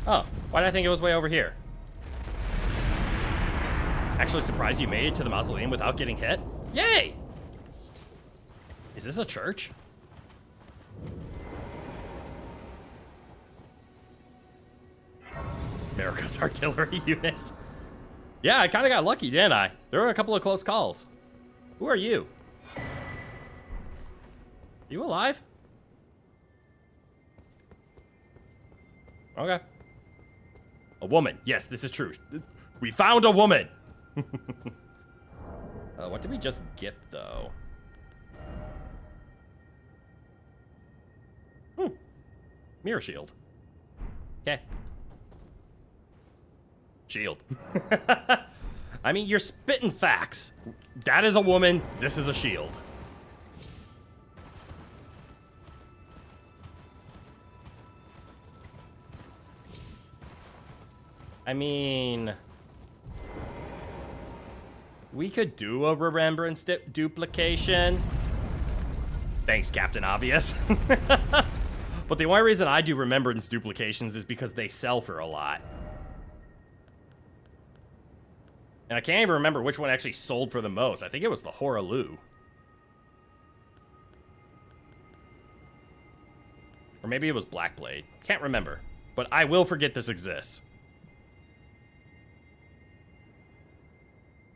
Oh, why did I think it was way over here? Actually surprised you made it to the mausoleum without getting hit. Yay! Is this a church? America's artillery unit. Yeah, I kind of got lucky, didn't I? There were a couple of close calls. Who are you? You alive? Okay. A woman. Yes, this is true. We found a woman. What did we just get, though? Mirror shield. Okay. Shield. I mean, you're spitting facts. That is a woman. This is a shield. I mean, we could do a remembrance duplication. Thanks, Captain Obvious. But the only reason I do remembrance duplications is because they sell for a lot. And I can't even remember which one actually sold for the most. I think it was the Horaloo. Or maybe it was Blackblade. Can't remember. But I will forget this exists.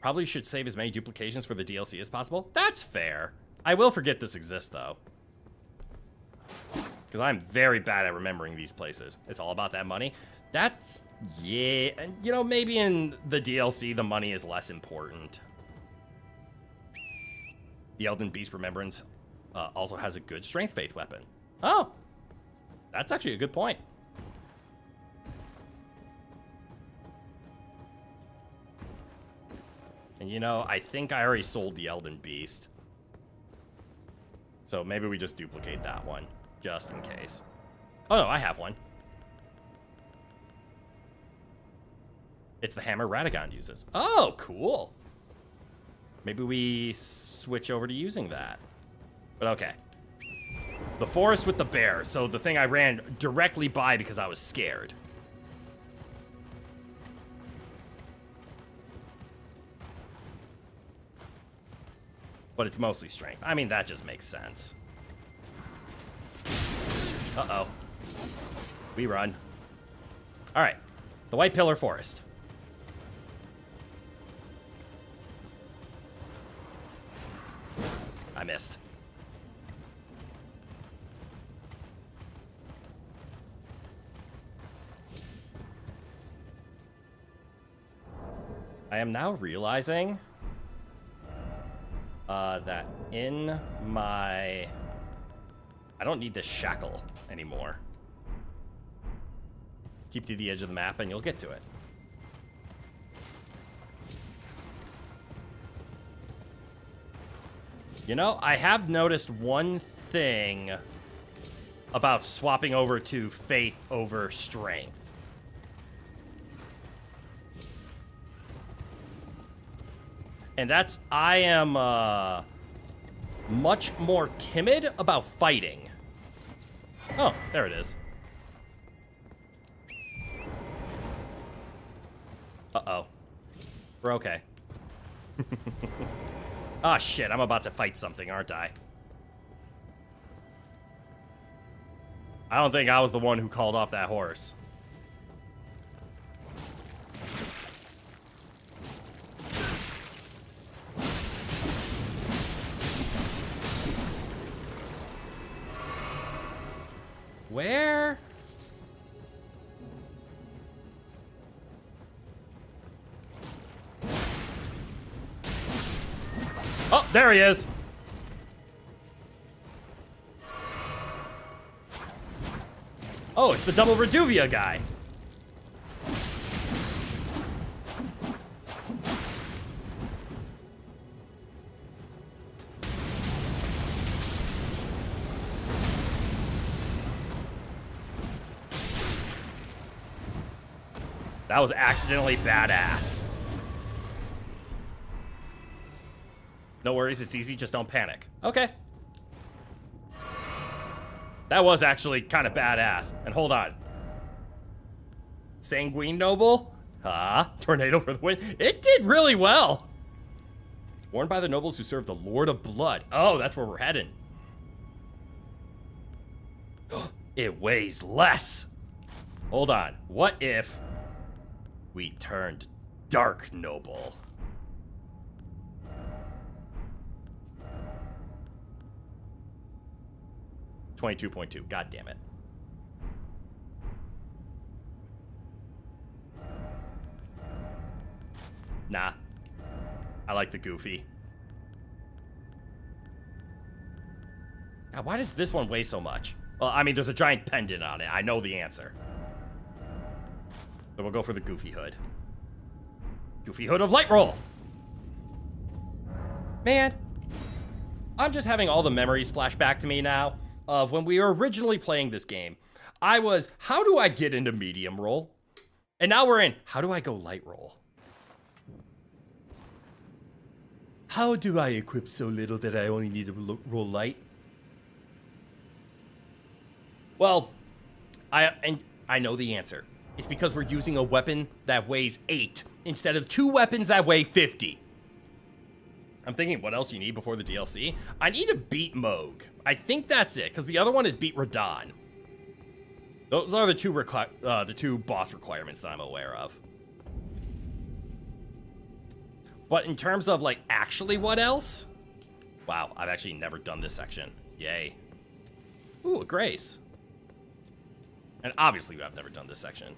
Probably should save as many duplications for the DLC as possible. That's fair. I will forget this exists, though. Because I'm very bad at remembering these places. It's all about that money. That's... yeah. And, you know, maybe in the DLC, the money is less important. The Elden Beast Remembrance also has a good Strength Faith weapon. Oh. That's actually a good point. And, you know, I think I already sold the Elden Beast. So maybe we just duplicate that one. Just in case. Oh, no, I have one. It's the hammer Radagon uses. Oh, cool. Maybe we switch over to using that. But okay. The forest with the bear. So the thing I ran directly by because I was scared. But it's mostly strength. I mean, that just makes sense. Uh-oh. We run. All right. The White Pillar Forest. I missed. I am now realizing that in my... I don't need this shackle anymore. Keep to the edge of the map and you'll get to it. You know, I have noticed one thing about swapping over to faith over strength. And that's, I am much more timid about fighting. Oh, there it is. Uh-oh. We're okay. Ah, shit, I'm about to fight something, aren't I? I don't think I was the one who called off that horse. Where? Oh, there he is. Oh, it's the double Reduvia guy. That was accidentally badass. No worries, it's easy, just don't panic. Okay. That was actually kind of badass. And hold on. Sanguine Noble? Tornado for the win. It did really well. Worn by the nobles who serve the Lord of Blood. Oh, that's where we're heading. It weighs less. Hold on. What if we turned Dark Noble? $22.2. God damn it. Nah. I like the Goofy. God, why does this one weigh so much? Well, I mean, there's a giant pendant on it. I know the answer. So we'll go for the Goofy Hood. Goofy Hood of Light Roll! Man. I'm just having all the memories flash back to me now of when we were originally playing this game. I was, how do I get into medium roll? And now we're in, how do I go light roll? How do I equip so little that I only need to roll light? Well, I know the answer. It's because we're using a weapon that weighs 8 instead of 2 weapons that weigh 50. I'm thinking, what else you need before the DLC? I need to beat Moog. I think that's it, because the other one is beat Radahn. Those are the two boss requirements that I'm aware of. But in terms of, like, actually what else? Wow, I've actually never done this section. Yay. Ooh, a Grace. And obviously I've never done this section.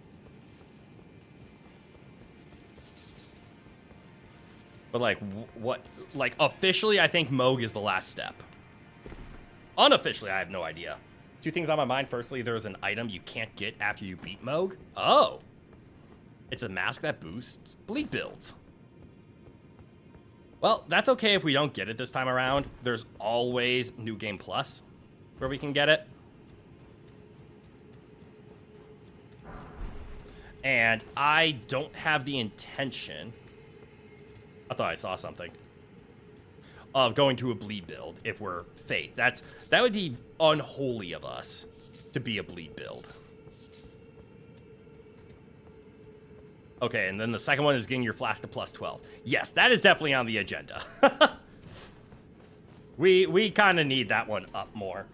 But, like, what? Like, officially, I think Moog is the last step. Unofficially, I have no idea. 2 things on my mind. Firstly, there's an item you can't get after you beat Moog. Oh. It's a mask that boosts bleed builds. Well, that's okay if we don't get it this time around. There's always New Game Plus where we can get it. And I don't have the intention... I thought I saw something. Of going to a bleed build if we're Faith. That would be unholy of us to be a bleed build. Okay, and then the second one is getting your flask to plus 12. Yes, that is definitely on the agenda. we kind of need that one up more.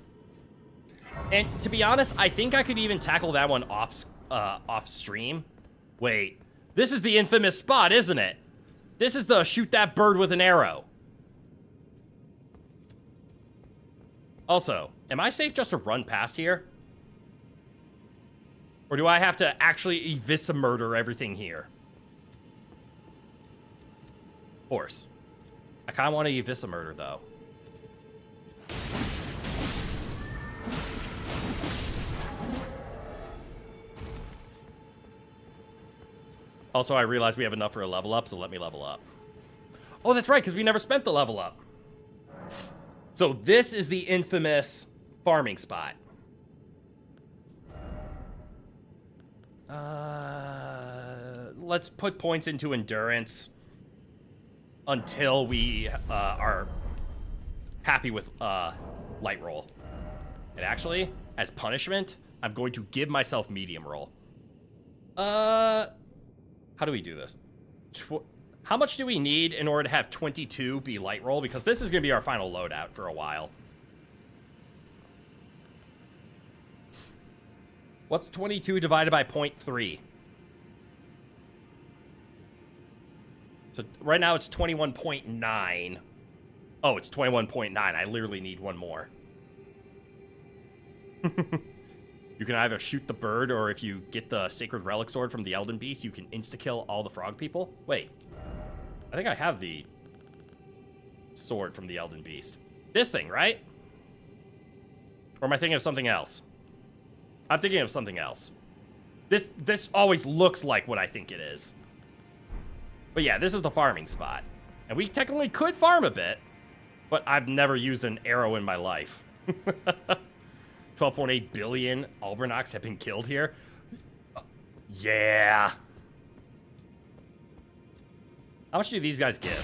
And to be honest, I think I could even tackle that one off stream. Wait, this is the infamous spot, isn't it? This is the shoot that bird with an arrow. Also, am I safe just to run past here? Or do I have to actually eviscerate everything here? Horse. I kind of want to eviscerate though. Also, I realize we have enough for a level up, so let me level up. Oh, that's right, because we never spent the level up. So this is the infamous farming spot. Let's put points into endurance. until we are happy with light roll. And actually, as punishment, I'm going to give myself medium roll. How do we do this? How much do we need in order to have 22 be light roll? Because this is going to be our final loadout for a while. What's 22 divided by 0.3? So right now it's 21.9. Oh, it's 21.9. I literally need one more. You can either shoot the bird, or if you get the Sacred Relic Sword from the Elden Beast, you can insta-kill all the frog people. Wait. I think I have the sword from the Elden Beast. This thing, right? Or am I thinking of something else? I'm thinking of something else. This always looks like what I think it is. But yeah, this is the farming spot. And we technically could farm a bit, but I've never used an arrow in my life. 12.8 billion Albernox have been killed here. Yeah. How much do these guys give?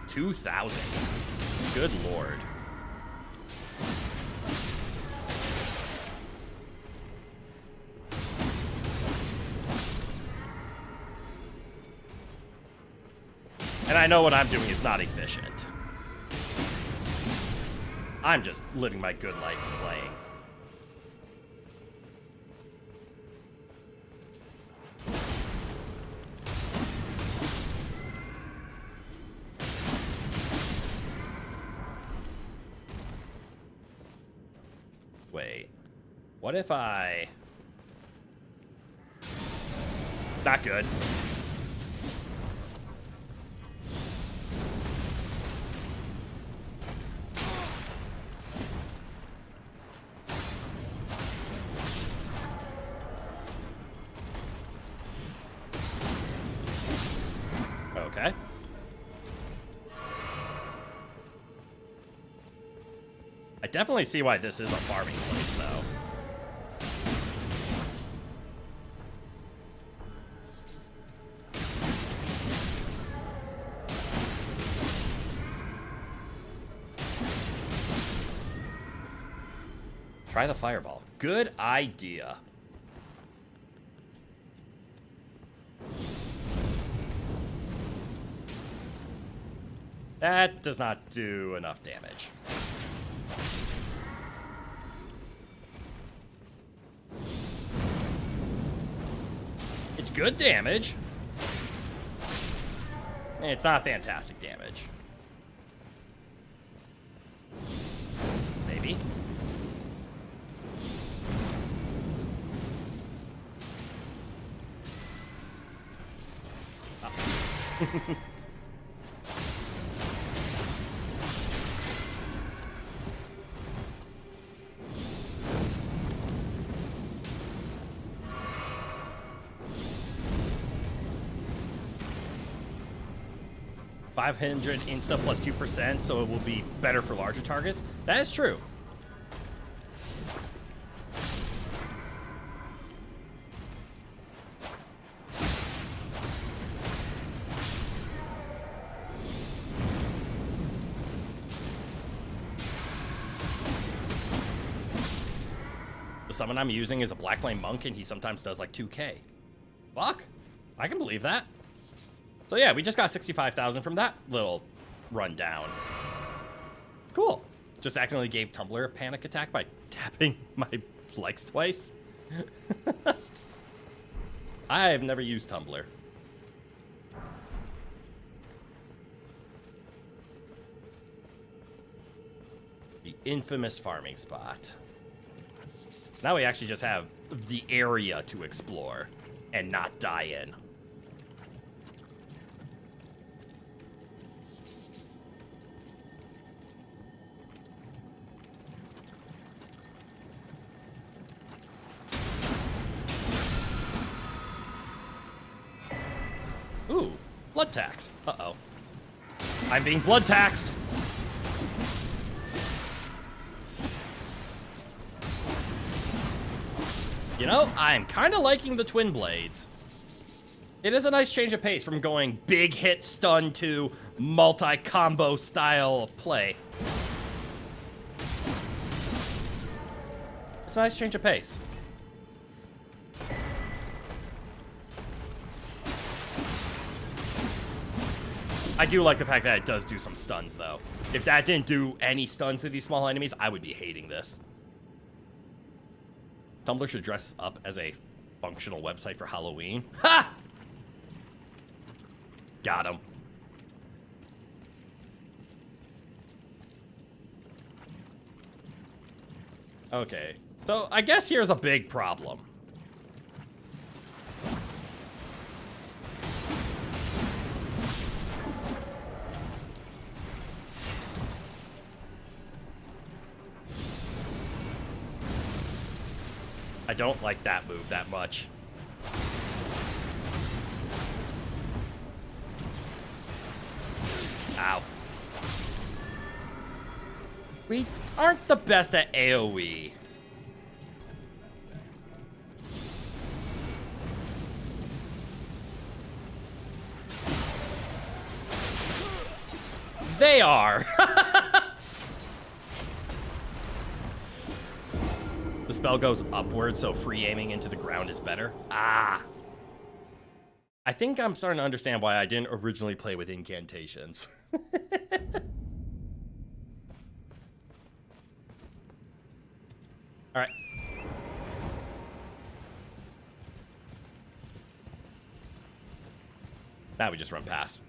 2,000. Good lord. And I know what I'm doing is not efficient. I'm just living my good life and playing. Wait. What if I... Not good. Okay. I definitely see why this is a farming place, though. Try the fireball. Good idea. That does not do enough damage. It's good damage. It's not fantastic damage. Maybe. Oh. 500 insta plus 2%, so it will be better for larger targets. That is true. The summon I'm using is a Black Flame Monk, and he sometimes does like 2k. Fuck. I can believe that. So yeah, we just got 65,000 from that little rundown. Cool. Just accidentally gave Tumblr a panic attack by tapping my likes twice. I have never used Tumblr. The infamous farming spot. Now we actually just have the area to explore and not die in. Ooh, blood tax. Uh-oh. I'm being blood taxed. You know, I'm kind of liking the twin blades. It is a nice change of pace from going big hit stun to multi-combo style of play. It's a nice change of pace. I do like the fact that it does do some stuns, though. If that didn't do any stuns to these small enemies, I would be hating this. Tumblr should dress up as a functional website for Halloween. Ha! Got him. Okay, so I guess here's a big problem. I don't like that move that much. Ow. We aren't the best at AoE. They are. The spell goes upward, so free aiming into the ground is better. Ah. I think I'm starting to understand why I didn't originally play with incantations. All right. Now we just run past.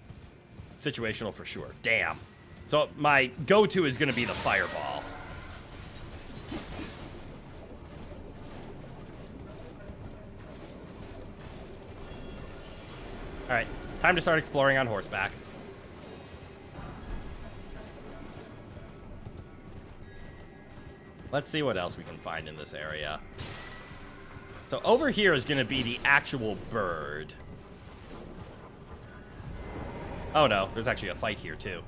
Situational for sure. Damn. So my go-to is going to be the fireball. All right, time to start exploring on horseback. Let's see what else we can find in this area. So over here is going to be the actual bird. Oh no, there's actually a fight here too.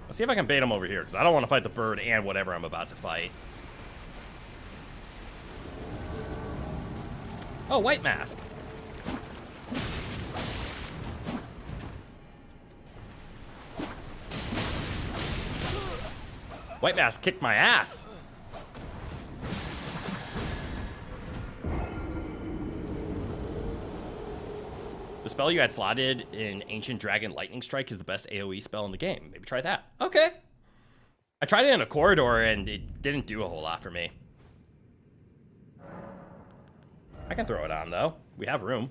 Let's see if I can bait him over here, because I don't want to fight the bird and whatever I'm about to fight. Oh, white mask. White mask kicked my ass. The spell you had slotted in Ancient Dragon Lightning Strike is the best AoE spell in the game. Maybe try that. Okay. I tried it in a corridor and it didn't do a whole lot for me. I can throw it on though. We have room.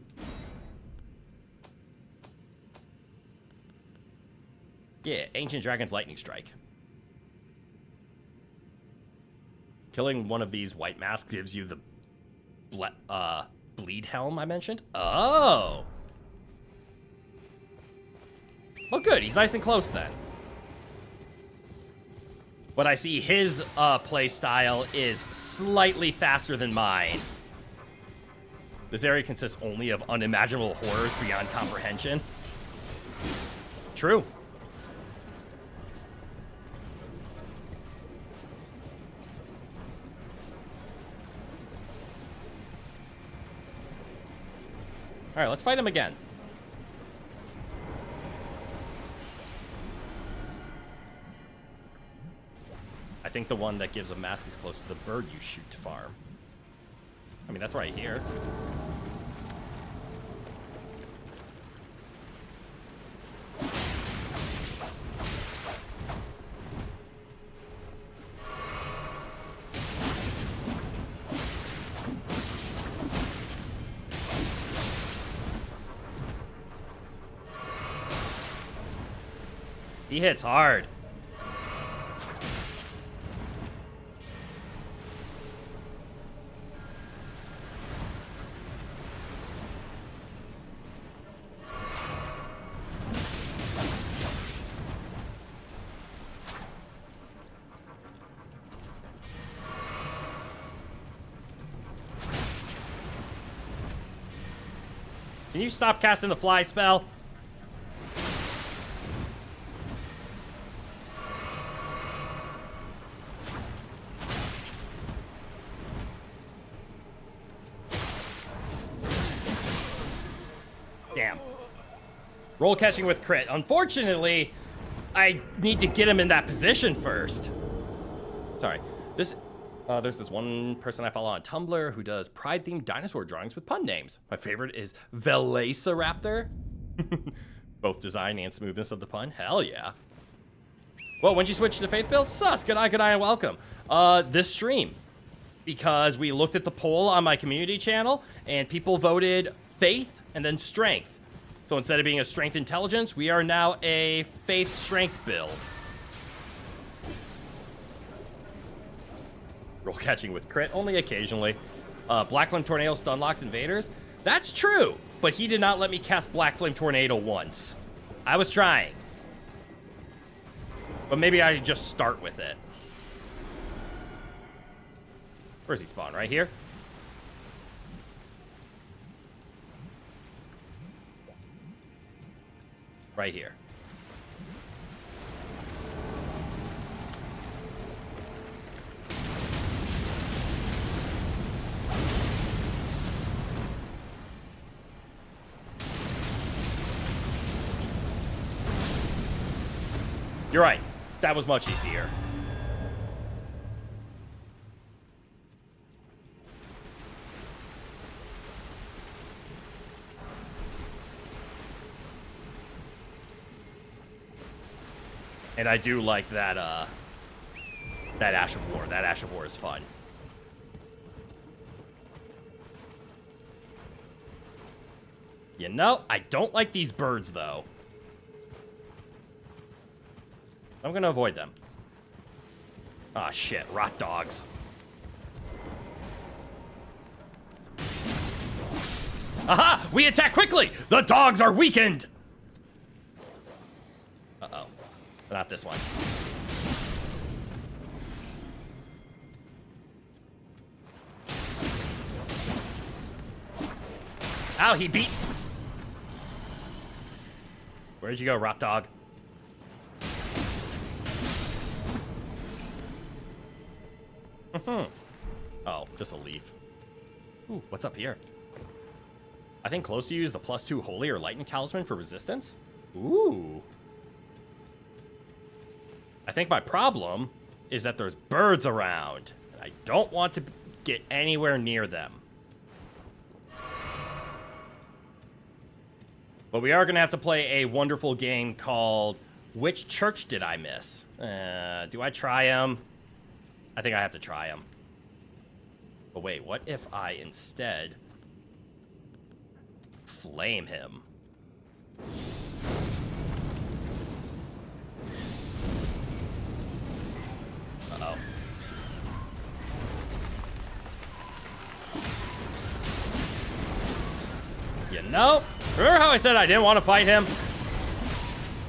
Yeah, Ancient Dragon's Lightning Strike. Killing one of these white masks gives you the bleed helm I mentioned. Oh. Well, good. He's nice and close then. But I see his play style is slightly faster than mine. This area consists only of unimaginable horrors beyond comprehension. True. All right, let's fight him again. I think the one that gives a mask is close to the bird you shoot to farm. I mean, that's right here. He hits hard. Can you stop casting the fly spell? Damn. Roll catching with crit. Unfortunately, I need to get him in that position first. Sorry. There's this one person I follow on Tumblr who does pride-themed dinosaur drawings with pun names. My favorite is Velociraptor. Both design and smoothness of the pun. Hell yeah. Well, when'd you switch to Faith build? Sus. Good eye, and welcome. This stream. Because we looked at the poll on my community channel, and people voted Faith and then Strength. So instead of being a Strength Intelligence, we are now a Faith Strength build. Roll catching with crit, only occasionally. Black Flame Tornado stun locks invaders. That's true, but he did not let me cast Black Flame Tornado once. I was trying. But maybe I just start with it. Where's he spawn? Right here? Right here. You're right. That was much easier. And I do like that, that Ash of War. That Ash of War is fun. You know, I don't like these birds, though. I'm gonna avoid them. Ah, shit. Rot dogs. Aha! We attack quickly! The dogs are weakened! Uh-oh. Not this one. Ow, he beat... Where'd you go, rot dog? Oh, just a leaf. Ooh, what's up here? I think close to you is the +2 Holy or Lightning Talisman for resistance. Ooh. I think my problem is that there's birds around, and I don't want to get anywhere near them. But we are going to have to play a wonderful game called Which Church Did I Miss? Do I try him? I think I have to try him. But wait, what if I instead flame him? Uh-oh. You know, remember how I said I didn't want to fight him?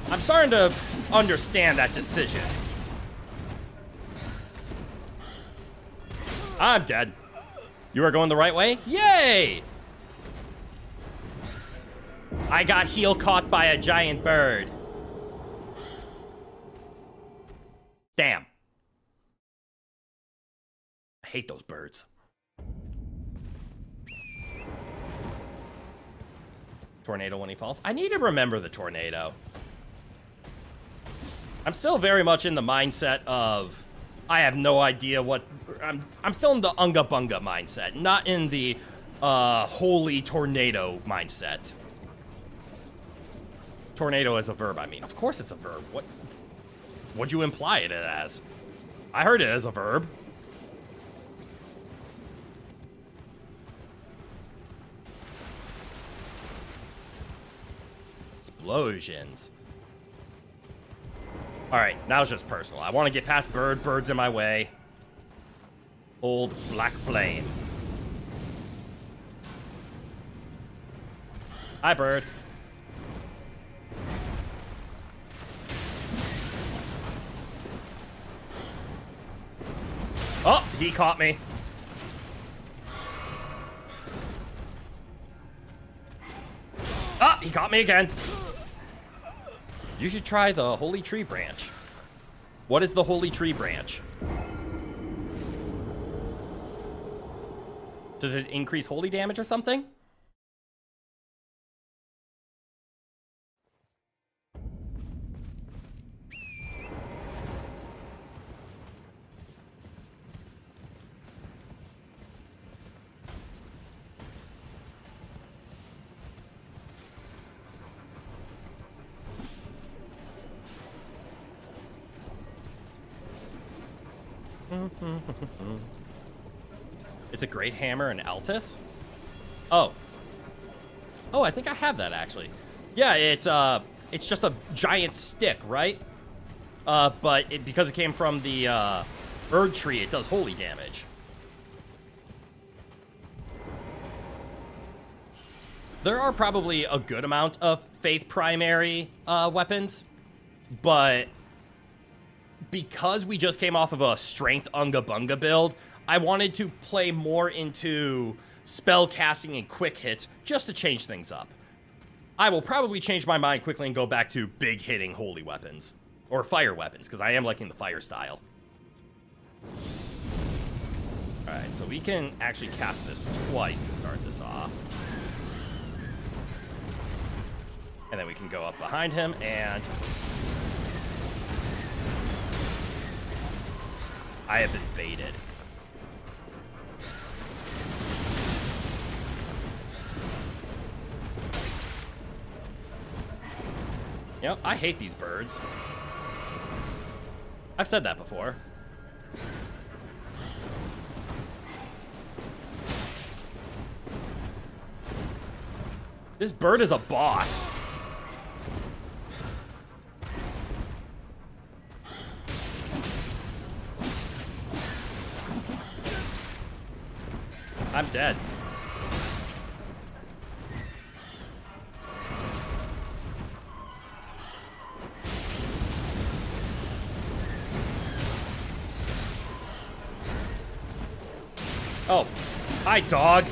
I'm starting to understand that decision. I'm dead. You are going the right way? Yay! I got heel caught by a giant bird. Damn. I hate those birds. Tornado when he falls. I need to remember the tornado. I'm still very much in the mindset of I have no idea what... I'm still in the Unga Bunga mindset, not in the holy tornado mindset. Tornado as a verb, I mean. Of course it's a verb. What'd you imply it as? I heard it as a verb. Explosions. Alright, now it's just personal. I want to get past birds in my way. Old black flame. Hi, bird. Oh, he caught me. Ah, he caught me again. You should try the Holy Tree branch. What is the Holy Tree branch? Does it increase holy damage or something? It's a great hammer and Altus. Oh. Oh, I think I have that actually. Yeah, it's just a giant stick, right? But because it came from the Erdtree, it does holy damage. There are probably a good amount of Faith primary weapons, but because we just came off of a Strength Unga Bunga build, I wanted to play more into spell casting and quick hits just to change things up. I will probably change my mind quickly and go back to big hitting holy weapons. Or fire weapons, because I am liking the fire style. Alright, so we can actually cast this twice to start this off. And then we can go up behind him and... I have been baited. You know, I hate these birds. I've said that before. This bird is a boss. I'm dead. Oh, hi, dog.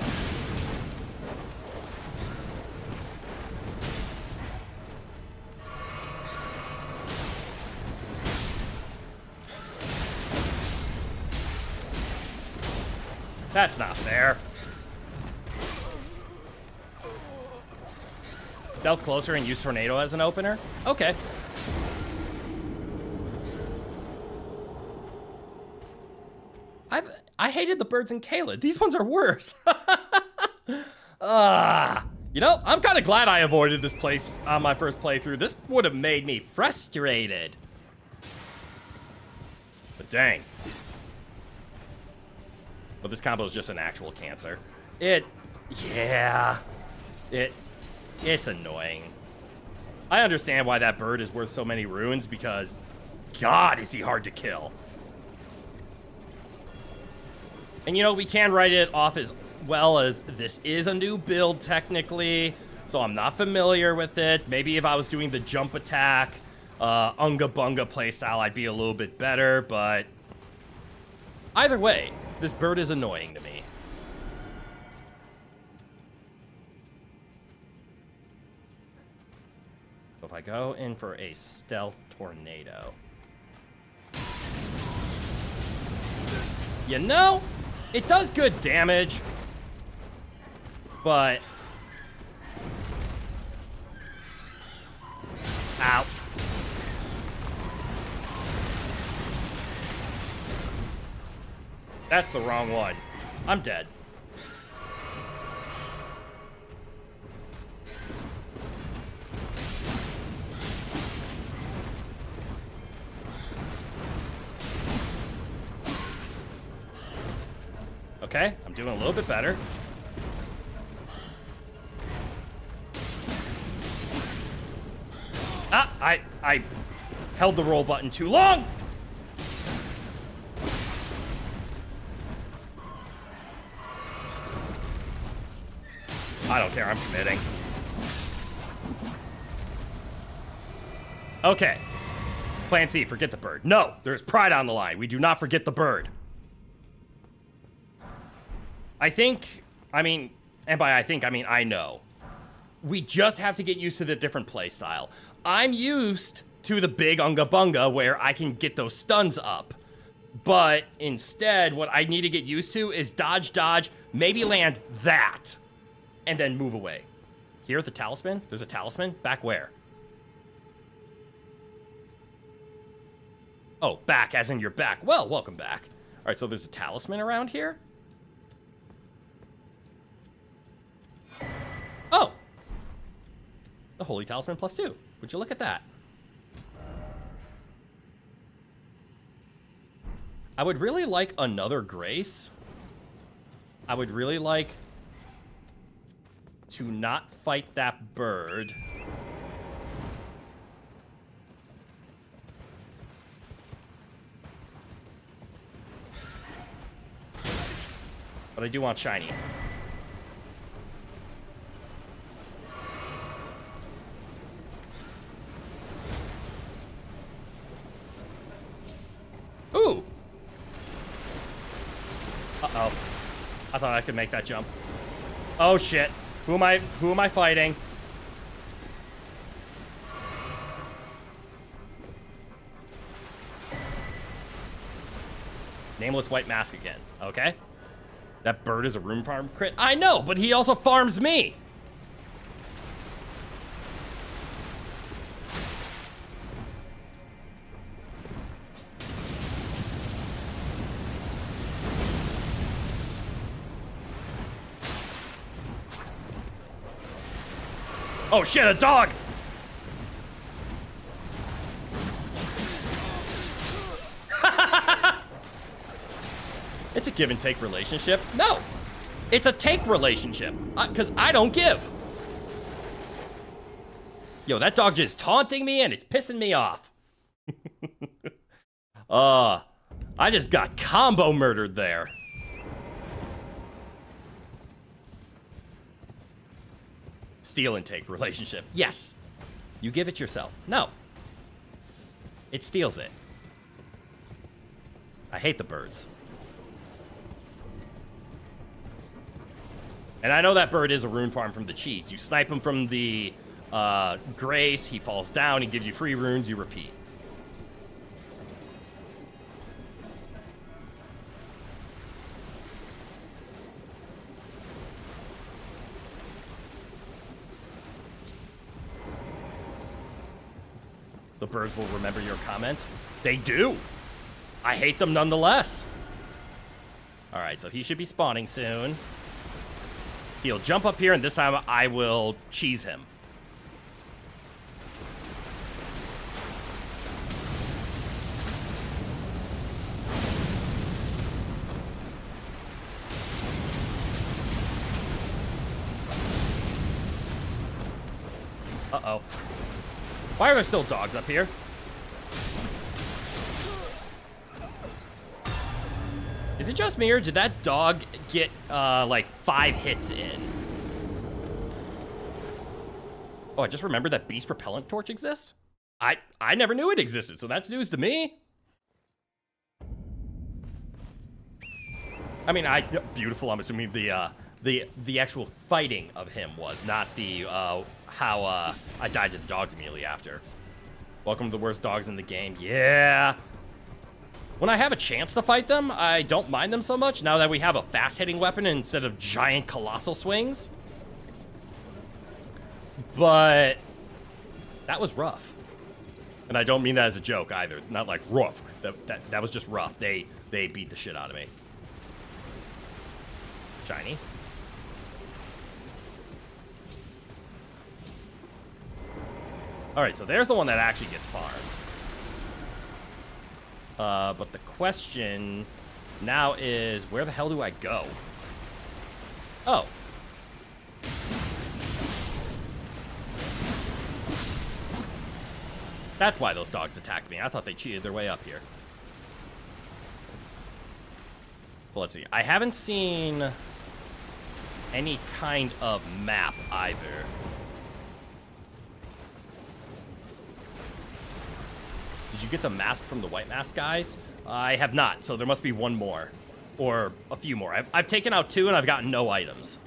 That's not fair. Stealth closer and use Tornado as an opener? Okay. I hated the birds in Kayla. These ones are worse. You know, I'm kind of glad I avoided this place on my first playthrough. This would have made me frustrated. But dang. But this combo is just an actual cancer. It's annoying. I understand why that bird is worth so many runes, because God, is he hard to kill. And you know, we can write it off as well as this is a new build technically, so I'm not familiar with it. Maybe if I was doing the jump attack, Unga Bunga playstyle, I'd be a little bit better, but either way, this bird is annoying to me. So if I go in for a stealth tornado, you know, it does good damage, but ow. That's the wrong one. I'm dead. Okay, I'm doing a little bit better. Ah, I held the roll button too long. I don't care, I'm committing. Okay. Plan C, forget the bird. No, there's pride on the line. We do not forget the bird. I know. We just have to get used to the different play style. I'm used to the big Unga Bunga where I can get those stuns up. But instead, what I need to get used to is dodge, dodge, maybe land that, and then move away. Here at the talisman? There's a talisman? Back where? Oh, back, as in you're back. Well, welcome back. All right, so there's a talisman around here? Oh! The Holy Talisman +2. Would you look at that? I would really like another Grace. I would really like to not fight that bird. But I do want shiny. Ooh! Uh-oh. I thought I could make that jump. Oh shit. Who am I fighting? Nameless White Mask again. Okay. That bird is a room farm crit. I know, but he also farms me. Oh shit, a dog! It's a give and take relationship. No, it's a take relationship, because I don't give. Yo, that dog just taunting me and it's pissing me off. I just got combo murdered there. Steal and take relationship. Yes. You give it yourself. No. It steals it. I hate the birds. And I know that bird is a rune farm from the cheese. You snipe him from the Grace, he falls down, he gives you free runes, you repeat. The birds will remember your comments. They do. I hate them nonetheless. All right, so he should be spawning soon. He'll jump up here, and this time I will cheese him. Uh-oh. Why are there still dogs up here? Is it just me, or did that dog get, like, 5 hits in? Oh, I just remembered that Beast Repellent Torch exists? I never knew it existed, so that's news to me. I mean, beautiful, I'm assuming the actual fighting of him was, not the, how, I died to the dogs immediately after. Welcome to the worst dogs in the game. Yeah! When I have a chance to fight them, I don't mind them so much, now that we have a fast-hitting weapon instead of giant colossal swings. But that was rough. And I don't mean that as a joke either. Not like rough. That was just rough. They beat the shit out of me. Shiny. Alright, so there's the one that actually gets farmed. But the question now is, where the hell do I go? Oh. That's why those dogs attacked me. I thought they cheated their way up here. So let's see. I haven't seen any kind of map either. Did you get the mask from the White Mask guys? I have not, so there must be one more. Or a few more. I've taken out 2 and I've gotten no items.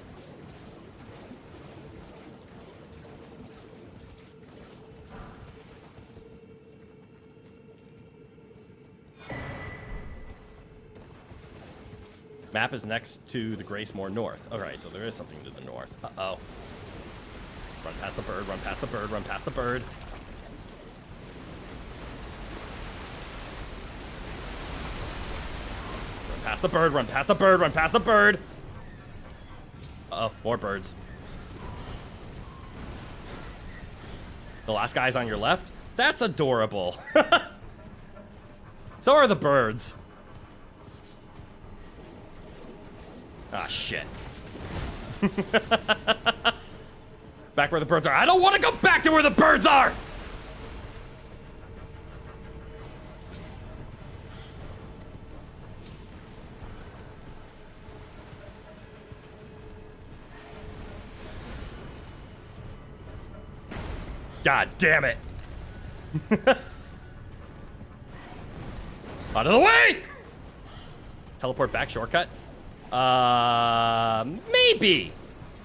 Map is next to the Gracemore North. Alright, so there is something to the north. Uh-oh. Run past the bird, run past the bird, run past the bird. Past the bird, run past the bird, run past the bird. Uh-oh, more birds. The last guy's on your left? That's adorable. So are the birds. Ah, shit. Back where the birds are. I don't want to go back to where the birds are! God damn it. Out of the way! Teleport back shortcut? Maybe.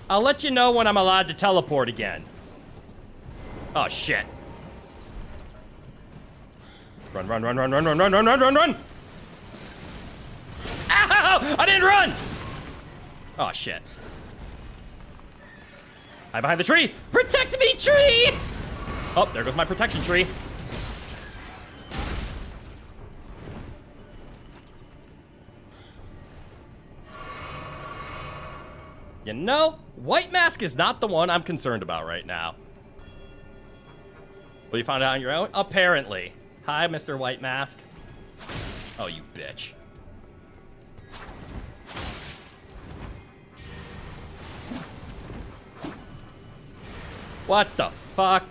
I'll let you know when I'm allowed to teleport again. Oh, shit. Run, run, run, run, run, run, run, run, run, run, run! Ow! I didn't run! Oh, shit. Hide behind the tree! Protect me, tree! Oh, there goes my protection tree. You know, White Mask is not the one I'm concerned about right now. Well, you found out on your own? Apparently. Hi, Mr. White Mask. Oh, you bitch. What the fuck?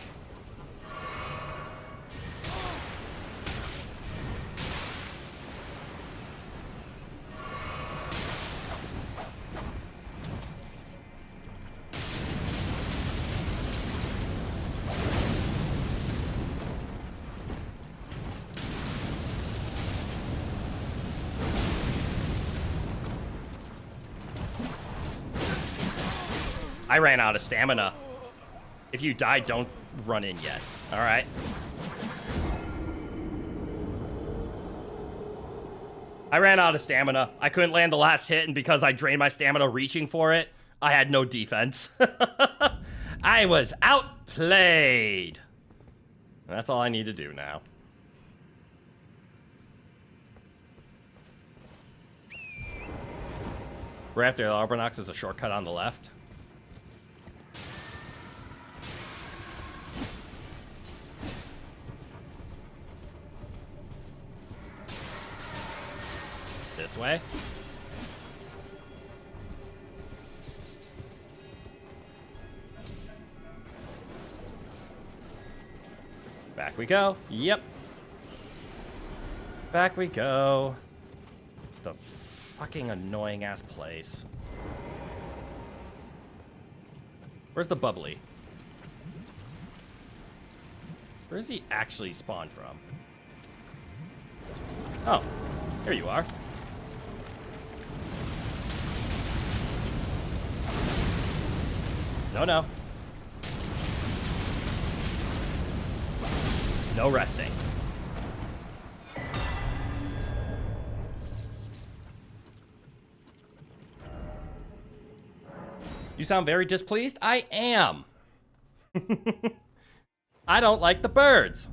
I ran out of stamina. If you die, don't run in yet. All right. I ran out of stamina. I couldn't land the last hit, and because I drained my stamina reaching for it, I had no defense. I was outplayed. That's all I need to do now. Right after the Albernox is a shortcut on the left. This way. Back we go. Yep. Back we go. It's a fucking annoying ass place. Where's the bubbly? Where does he actually spawn from? Oh, here you are. No, no. No resting. You sound very displeased? I am. I don't like the birds.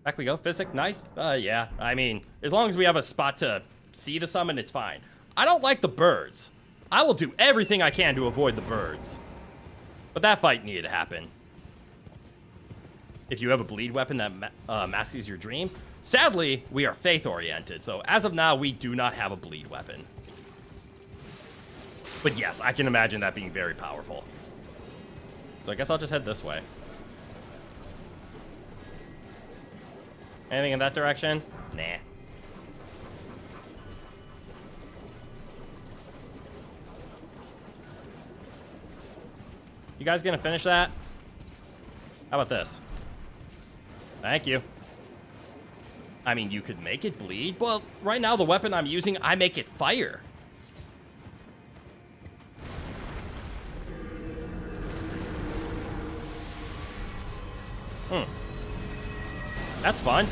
Back we go. Physic, nice. Yeah. I mean, as long as we have a spot to see the summon, it's fine. I don't like the birds. I will do everything I can to avoid the birds. But that fight needed to happen. If you have a bleed weapon that masks your dream. Sadly, we are faith-oriented, so as of now, we do not have a bleed weapon. But yes, I can imagine that being very powerful. So I guess I'll just head this way. Anything in that direction? Nah. You guys gonna finish that? How about this? Thank you. I mean, you could make it bleed. Well, right now, the weapon I'm using, I make it fire. That's fun.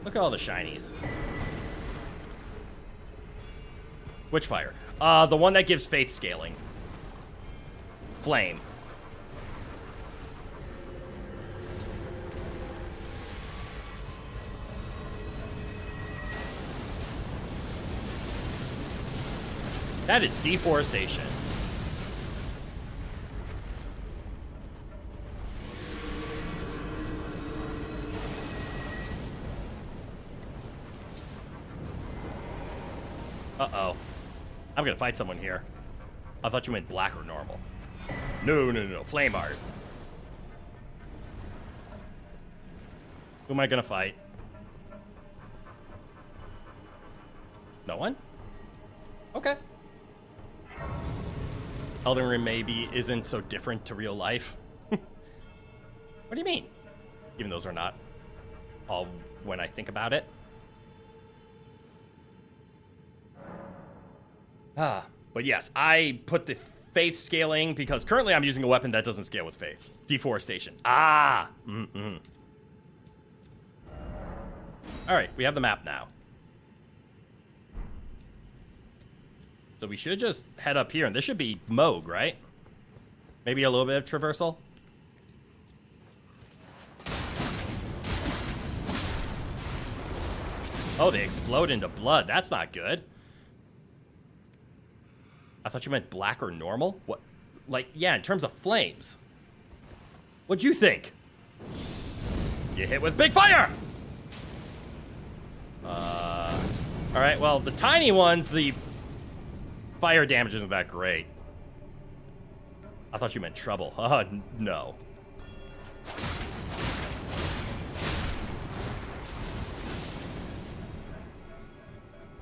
Look at all the shinies. Which fire? The one that gives faith scaling. Flame. That is deforestation. Uh-oh. I'm gonna fight someone here. I thought you meant black or normal. No. Flame art. Who am I gonna fight? No one? Okay. Elden Ring maybe isn't so different to real life. What do you mean? Even those are not all when I think about it. But yes, I put the faith scaling because currently I'm using a weapon that doesn't scale with faith. Deforestation. All right, we have the map now. So we should just head up here, and this should be Moog, right? Maybe a little bit of traversal. Oh, they explode into blood. That's not good. I thought you meant black or normal. What? Like, yeah, in terms of flames. What'd you think? You hit with big fire! All right, well, the tiny ones, the fire damage isn't that great. I thought you meant trouble. No.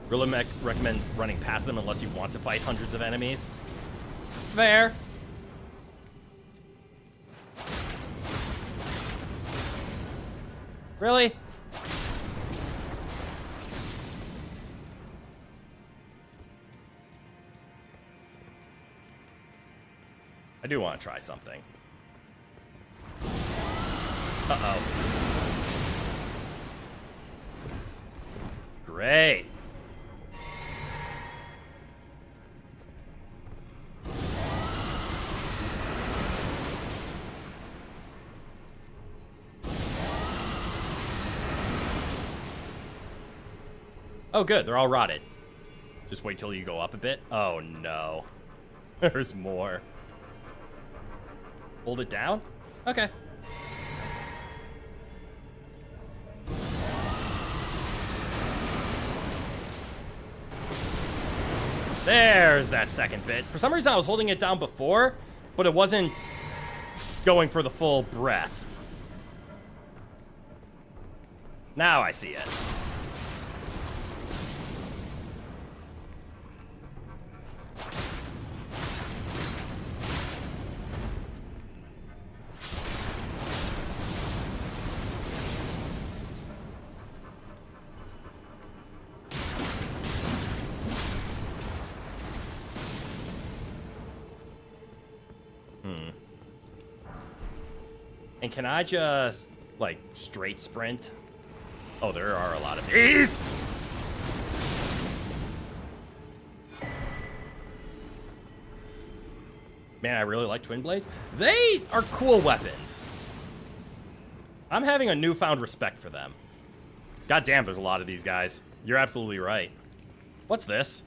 Really recommend running past them unless you want to fight hundreds of enemies. Fair. Really? I do want to try something. Uh-oh. Great. Oh, good. They're all rotted. Just wait till you go up a bit. Oh, no. There's more. Hold it down? Okay. There's that second bit. For some reason, I was holding it down before, but it wasn't going for the full breath. Now I see it. And can I just, like, straight sprint? Oh, there are a lot of these! Man, I really like Twin Blades. They are cool weapons. I'm having a newfound respect for them. God damn, there's a lot of these guys. You're absolutely right. What's this?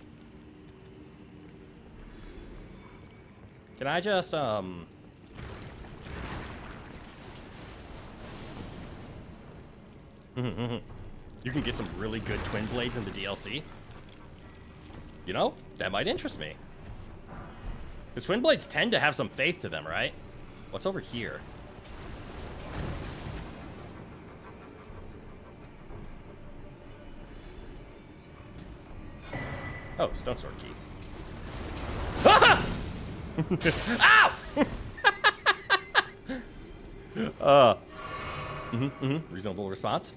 Can I just, You can get some really good Twin Blades in the DLC. You know, that might interest me. Because Twin Blades tend to have some faith to them, right? What's over here? Oh, Stone Sword Key. Ow! Reasonable response.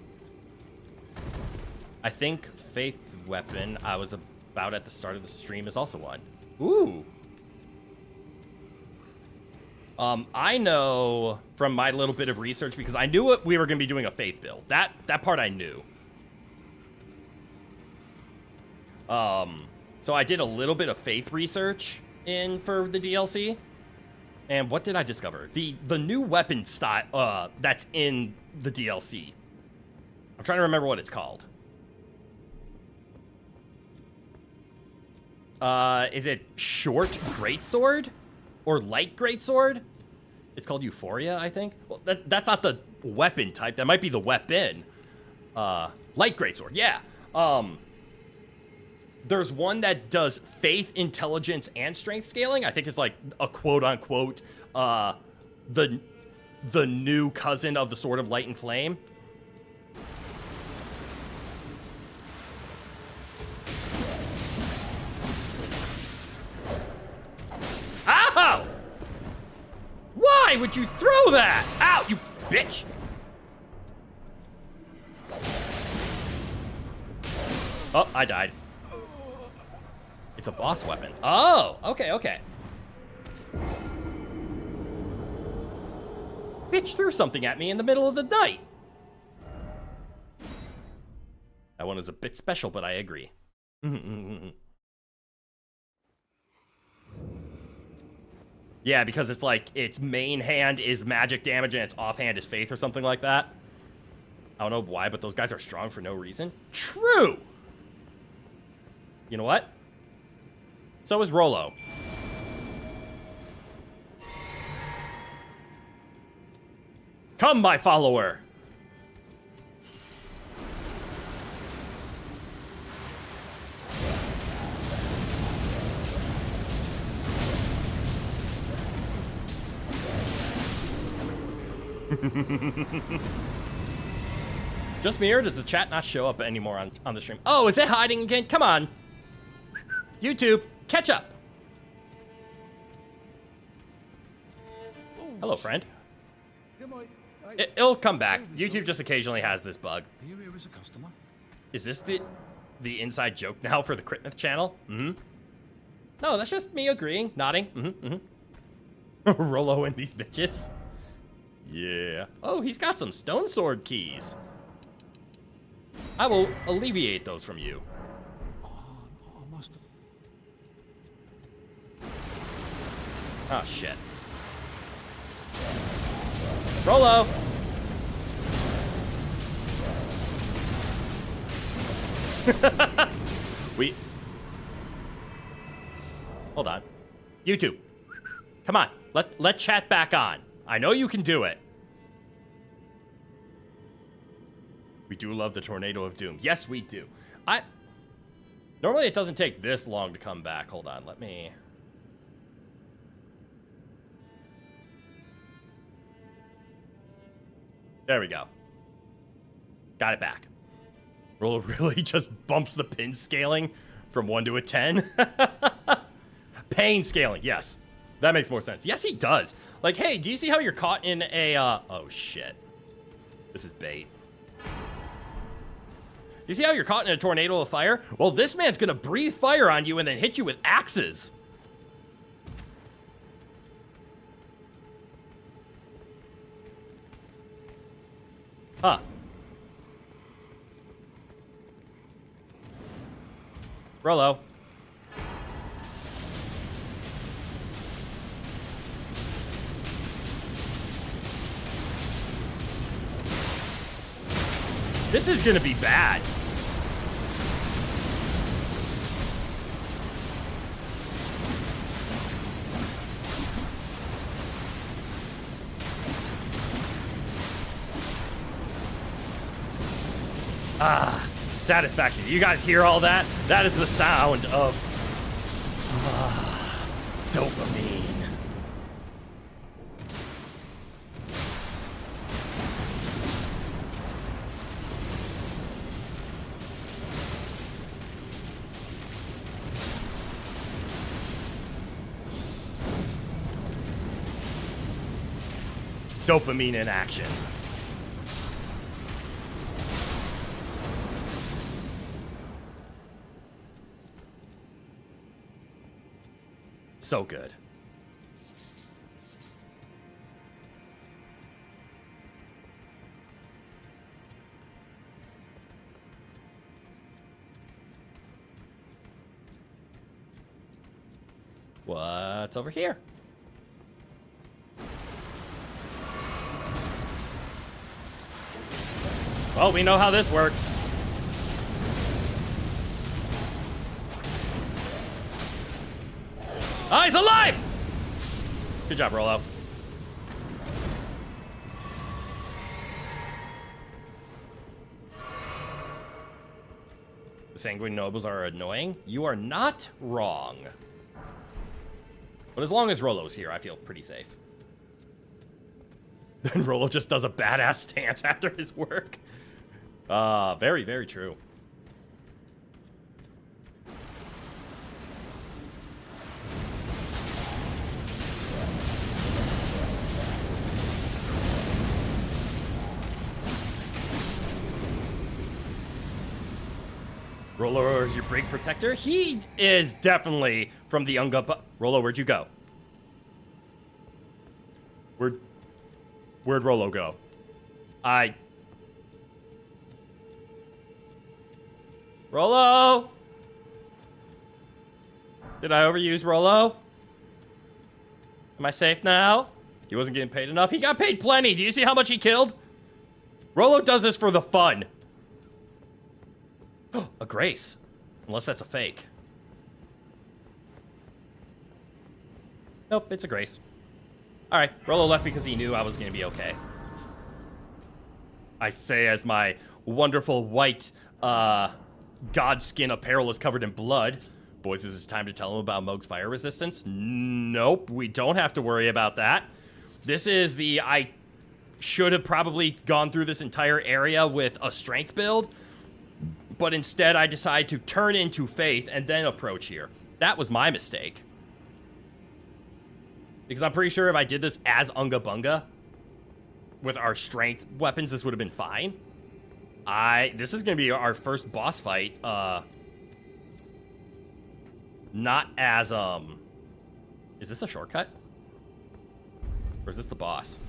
I think Faith Weapon I was about at the start of the stream is also one. Ooh. I know from my little bit of research, because I knew we were going to be doing a Faith build. That part I knew. So I did a little bit of Faith research for the DLC. And what did I discover? The new weapon style that's in the DLC. I'm trying to remember what it's called. Is it short greatsword or light greatsword? It's called Euphoria, I think. Well, that's not the weapon type. That might be the weapon. Light greatsword, yeah. There's one that does faith, intelligence, and strength scaling. I think it's like a quote-unquote the new cousin of the Sword of Light and Flame. Ow! Why would you throw that? Ow, you bitch! Oh, I died. It's a boss weapon. Oh, okay, okay. Bitch threw something at me in the middle of the night. That one is a bit special, but I agree. Yeah, because it's like, its main hand is magic damage and its offhand is faith or something like that. I don't know why, but those guys are strong for no reason. True! You know what? So is Rollo. Come, my follower! Just me, or does the chat not show up anymore on the stream? Oh, is it hiding again? Come on. YouTube, catch up. Hello, friend. It'll come back. YouTube just occasionally has this bug. Are you here as a customer? Is this the inside joke now for the Crit Myth channel? No, that's just me agreeing, nodding. Rollo and these bitches. Yeah. Oh, he's got some stone sword keys. I will alleviate those from you. Oh, I must have... Oh, shit. Rollo! Hold on. YouTube. Come on. Let chat back on. I know you can do it. We do love the Tornado of Doom. Yes, we do. Normally it doesn't take this long to come back. Hold on. Let me... There we go. Got it back. Roller really just bumps the pin scaling from 1 to a 10. Pain scaling, yes. That makes more sense. Yes, he does. Like, hey, do you see how you're caught in a, oh, shit. This is bait. You see how you're caught in a tornado of fire? Well, this man's gonna breathe fire on you and then hit you with axes. Huh. Rollo. This is gonna be bad. Ah, satisfaction. You guys hear all that? That is the sound of dopamine. Dopamine in action. So good. What's over here? Well, we know how this works. Oh, he's alive! Good job, Rollo. The Sanguine Nobles are annoying. You are not wrong. But as long as Rollo's here, I feel pretty safe. Then Rollo just does a badass stance after his work. Very, very true. Rollo is your brig protector. He is definitely from the Unga. Rollo, where'd you go? Where'd Rollo go? Rollo? Did I overuse Rollo? Am I safe now? He wasn't getting paid enough. He got paid plenty. Do you see how much he killed? Rollo does this for the fun. A grace. Unless that's a fake. Nope, it's a grace. Alright, Rollo left because he knew I was going to be okay. I say as my wonderful white god skin apparel is covered in blood. Boys, is it time to tell him about Mohg's fire resistance? Nope, we don't have to worry about that. This is the... I should have probably gone through this entire area with a strength build. But instead, I decided to turn into Faith and then approach here. That was my mistake. Because I'm pretty sure if I did this as Unga Bunga, with our strength weapons, this would have been fine. This is going to be our first boss fight. Not as, Is this a shortcut? Or is this the boss?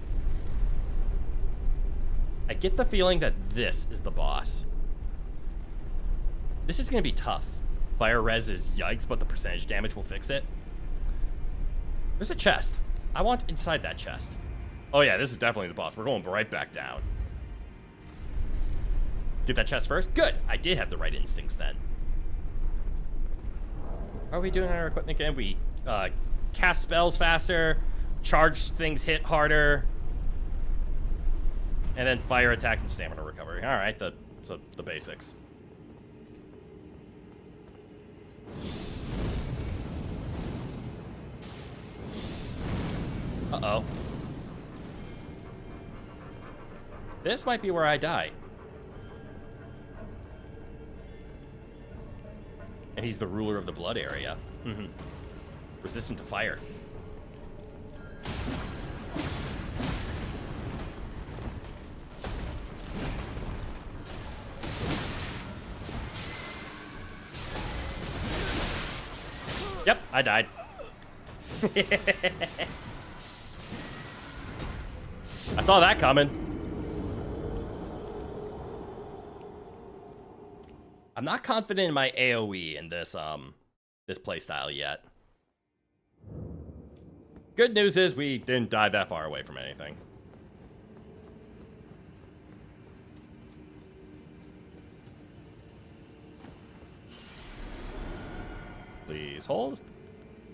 I get the feeling that this is the boss. This is going to be tough. Fire res is yikes, but the percentage damage will fix it. There's a chest. I want inside that chest. Oh yeah, this is definitely the boss. We're going right back down. Get that chest first? Good. I did have the right instincts then. How are we doing on our equipment again? We cast spells faster, charge things hit harder, and then fire attack and stamina recovery. All right, so the basics. Uh-oh. This might be where I die. And he's the ruler of the blood area. Mm-hmm. Resistant to fire. Yep, I died. I saw that coming. I'm not confident in my AoE in this this playstyle yet. Good news is we didn't die that far away from anything. Please hold.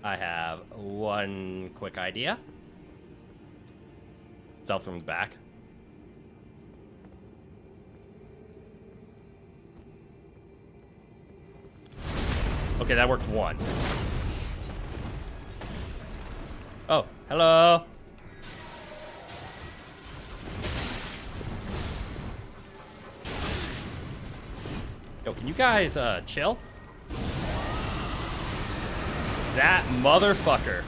I have one quick idea. Stealth from the back. Okay, that worked once. Oh, hello. Yo, can you guys chill? That motherfucker.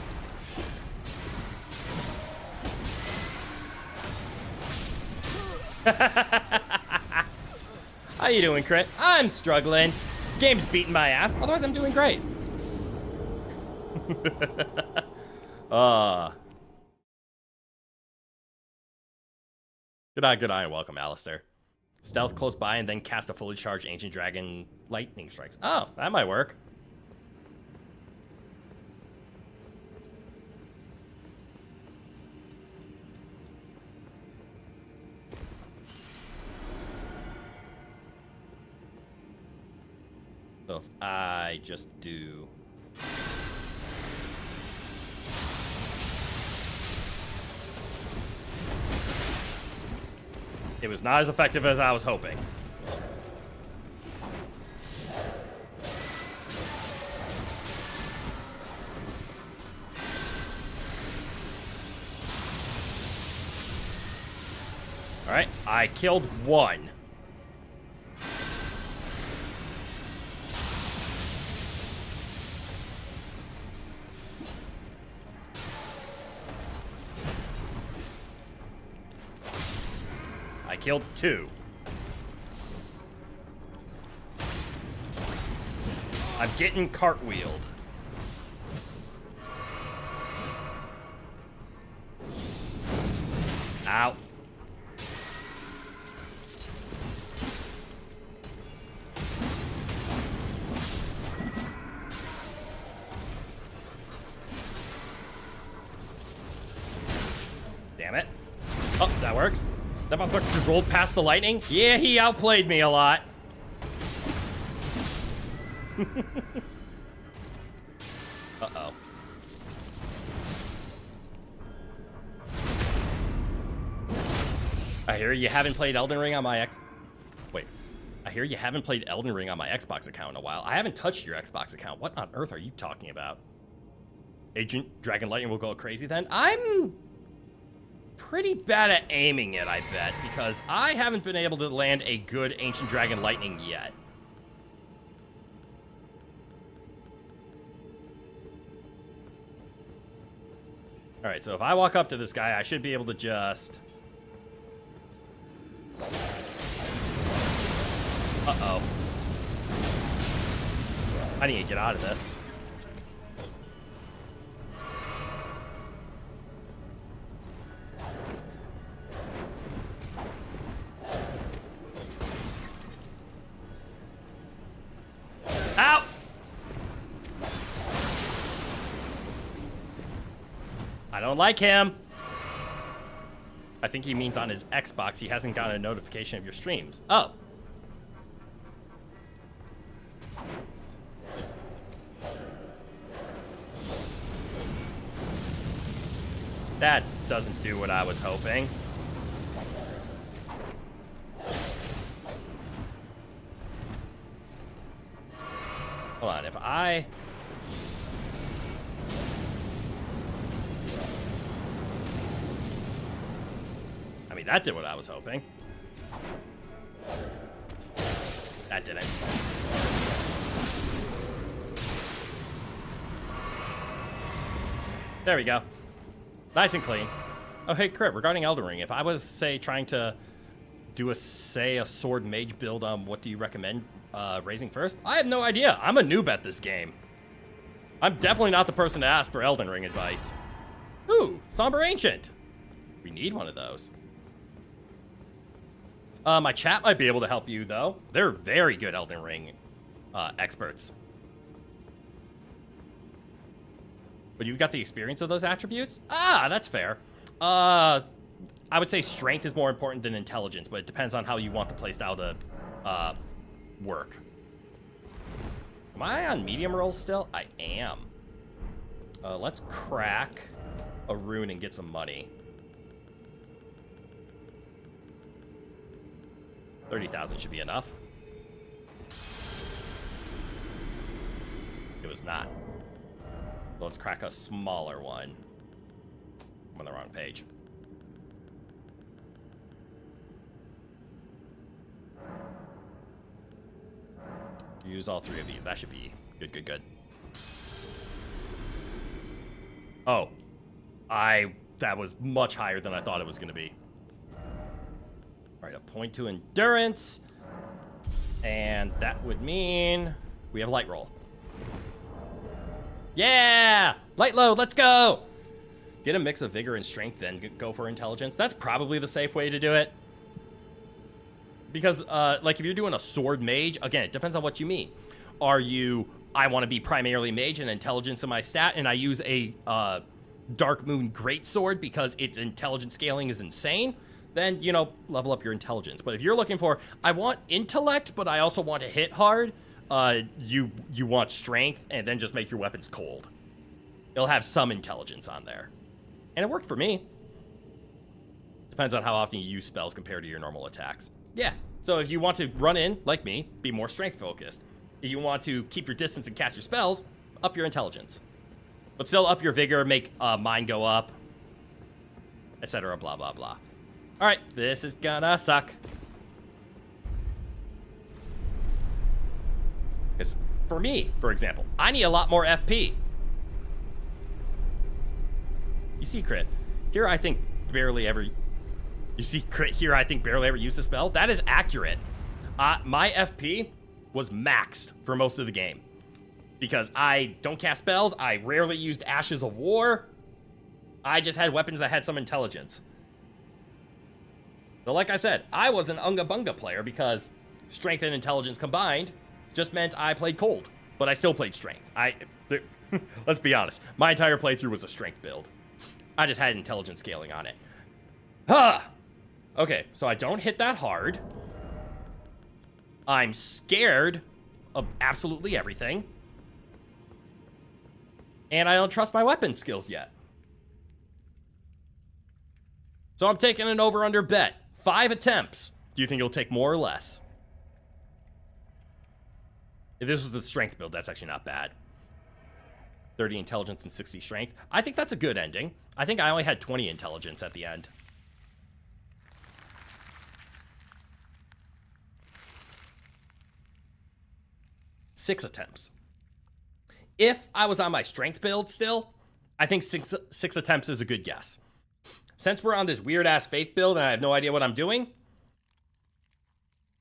How you doing, Crit? I'm struggling. Game's beating my ass. Otherwise, I'm doing great. Good eye, and welcome, Alistair. Stealth close by and then cast a fully charged Ancient Dragon Lightning Strikes. Oh, that might work. So if I just do... It was not as effective as I was hoping. Alright, I killed one. I killed two. I'm getting cartwheeled. Ow. Damn it. Oh, that works. That motherfucker just rolled past the lightning? Yeah, he outplayed me a lot. Uh-oh. I hear you haven't played Elden Ring on my Wait. I hear you haven't played Elden Ring on my Xbox account in a while. I haven't touched your Xbox account. What on earth are you talking about? Agent Dragon Lightning will go crazy then? I'm pretty bad at aiming it, I bet, because I haven't been able to land a good Ancient Dragon Lightning yet. Alright, so if I walk up to this guy, I should be able to just... Uh-oh. I need to get out of this. Ow! I don't like him. I think he means on his Xbox he hasn't gotten a notification of your streams. Oh. That doesn't do what I was hoping. Hold on, if I... I mean, that did what I was hoping. That didn't. There we go. Nice and clean. Oh, hey, Crit, regarding Elden Ring, if I was, say, trying to do a sword mage build, what do you recommend raising first? I have no idea. I'm a noob at this game. I'm definitely not the person to ask for Elden Ring advice. Ooh, Somber Ancient. We need one of those. My chat might be able to help you, though. They're very good Elden Ring experts. But you've got the experience of those attributes? Ah, that's fair. I would say strength is more important than intelligence, but it depends on how you want the playstyle to work. Am I on medium roll still? I am. Let's crack a rune and get some money. 30,000 should be enough. It was not. Let's crack a smaller one. I'm on the wrong page. Use all three of these. That should be good, good, good. Oh. That was much higher than I thought it was going to be. All right, a point to endurance. And that would mean we have light roll. Yeah! Light load, let's go! Get a mix of vigor and strength, then go for intelligence. That's probably the safe way to do it. Because, like, if you're doing a sword mage, again, it depends on what you mean. Are you, I want to be primarily mage and intelligence in my stat, and I use a Dark Moon Greatsword because its intelligence scaling is insane, then, you know, level up your intelligence. But if you're looking for, I want intellect, but I also want to hit hard, you want strength, and then just make your weapons cold. It'll have some intelligence on there. And it worked for me. Depends on how often you use spells compared to your normal attacks. Yeah, so if you want to run in, like me, be more strength focused. If you want to keep your distance and cast your spells, up your intelligence. But still up your vigor, make mind go up, etc. blah, blah, blah. All right, this is gonna suck. Because for me, for example, I need a lot more FP. You see crit. Here I think barely ever... You see crit here I think barely ever use the spell? That is accurate. My FP was maxed for most of the game. Because I don't cast spells, I rarely used Ashes of War. I just had weapons that had some intelligence. So like I said, I was an Unga Bunga player because strength and intelligence combined just meant I played cold. But I still played strength. Let's be honest, my entire playthrough was a strength build. I just had intelligence scaling on it. Okay, so I don't hit that hard. I'm scared of absolutely everything. And I don't trust my weapon skills yet. So I'm taking an over-under bet. 5 attempts. Do you think you'll take more or less? If this was the strength build, that's actually not bad. 30 intelligence and 60 strength. I think that's a good ending. I think I only had 20 intelligence at the end. Six attempts. If I was on my strength build still, I think six attempts is a good guess. Since we're on this weird-ass faith build and I have no idea what I'm doing,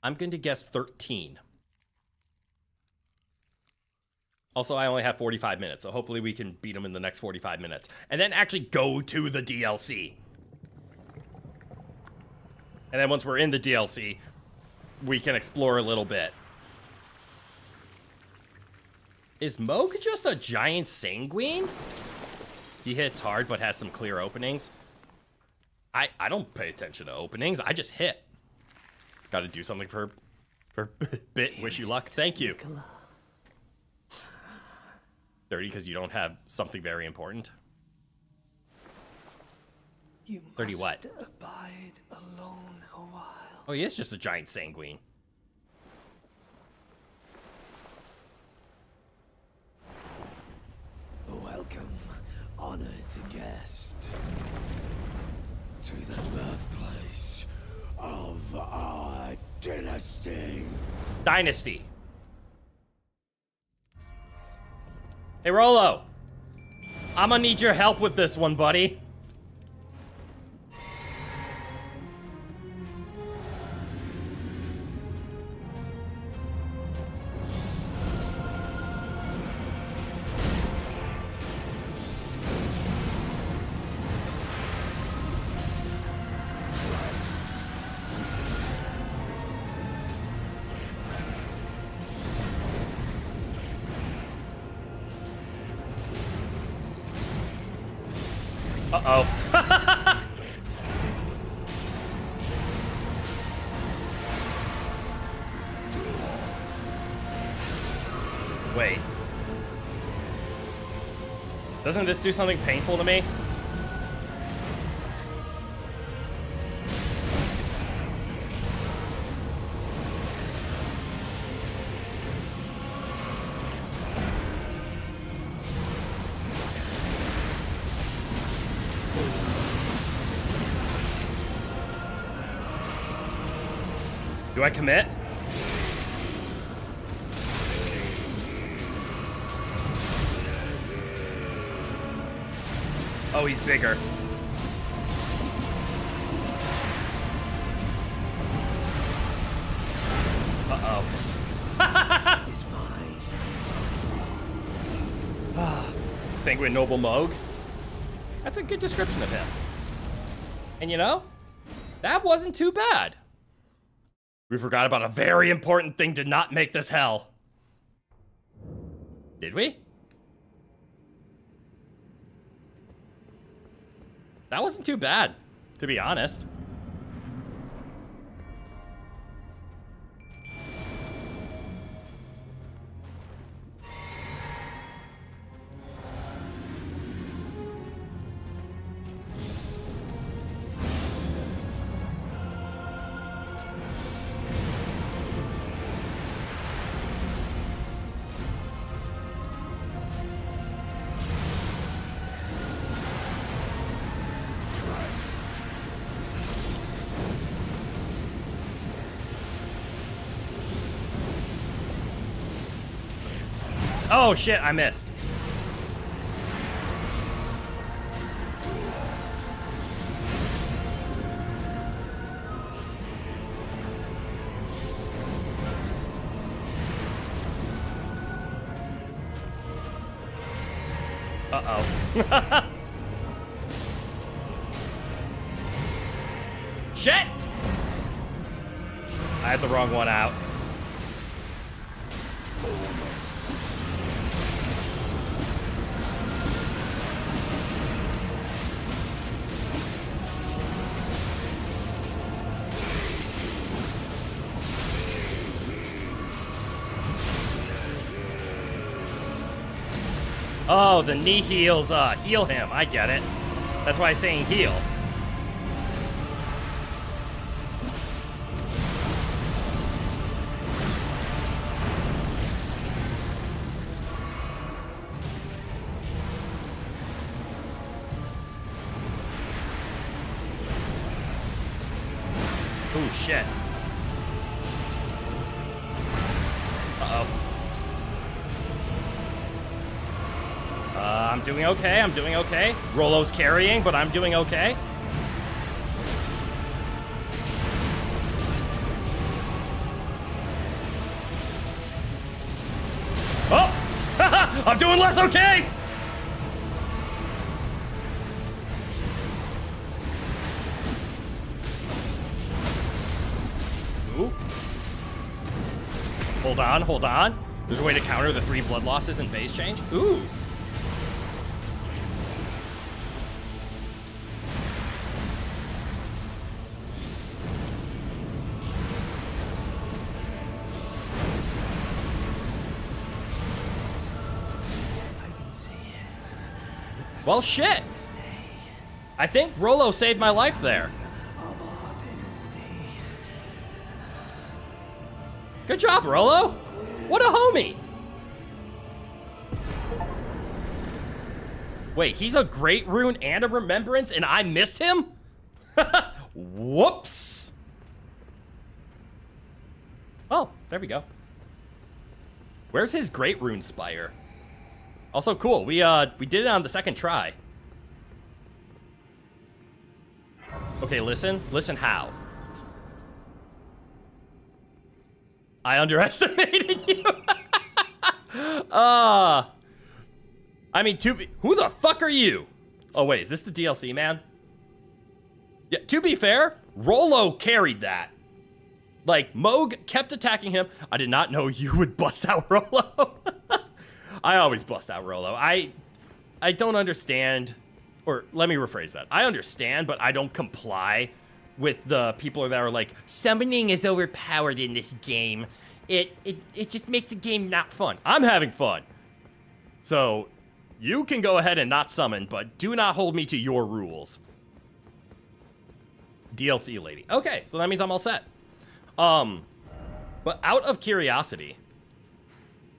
I'm going to guess 13. Also, I only have 45 minutes, so hopefully we can beat them in the next 45 minutes. And then actually go to the DLC. And then once we're in the DLC, we can explore a little bit. Is Moog just a giant sanguine? He hits hard but has some clear openings. I don't pay attention to openings. I just hit. Gotta do something for bit. Wish you luck. Thank you. 30 because you don't have something very important. You 30 what? Abide alone a while. Oh, he is just a giant sanguine. Welcome, honored guest, to the birthplace of our dynasty. Dynasty. Hey, Rolo. I'm gonna need your help with this one, buddy. Uh-oh. Wait. Doesn't this do something painful to me? Do I commit? Oh, he's bigger. Uh-oh. Is mine. Sanguine Noble Moog. That's a good description of him. And you know, that wasn't too bad. We forgot about a very important thing to not make this hell. Did we? That wasn't too bad, to be honest. Oh shit, I missed. Uh-oh. Shit! I had the wrong one out. Oh, the knee heals, heal him. I get it. That's why I'm saying heal. Oh, shit. Uh-oh. I'm doing okay, I'm doing okay. Rollo's carrying, but I'm doing okay. Oh! I'm doing less okay! Ooh. Hold on, hold on. There's a way to counter the 3 blood losses and phase change. Ooh. Well, shit. I think Rollo saved my life there. Good job, Rollo. What a homie. Wait, he's a great rune and a remembrance, and I missed him? Whoops. Oh, there we go. Where's his great rune spire? Also cool, we did it on the 2nd try. Okay, listen how. I underestimated you. I mean, who the fuck are you? Oh wait, is this the DLC, man? Yeah, to be fair, Rollo carried that. Like, Moog kept attacking him. I did not know you would bust out Rollo. I always bust out Rollo. I don't understand, or let me rephrase that. I understand, but I don't comply with the people that are like, summoning is overpowered in this game. It just makes the game not fun. I'm having fun. So, you can go ahead and not summon, but do not hold me to your rules. DLC lady. Okay, so that means I'm all set. But out of curiosity,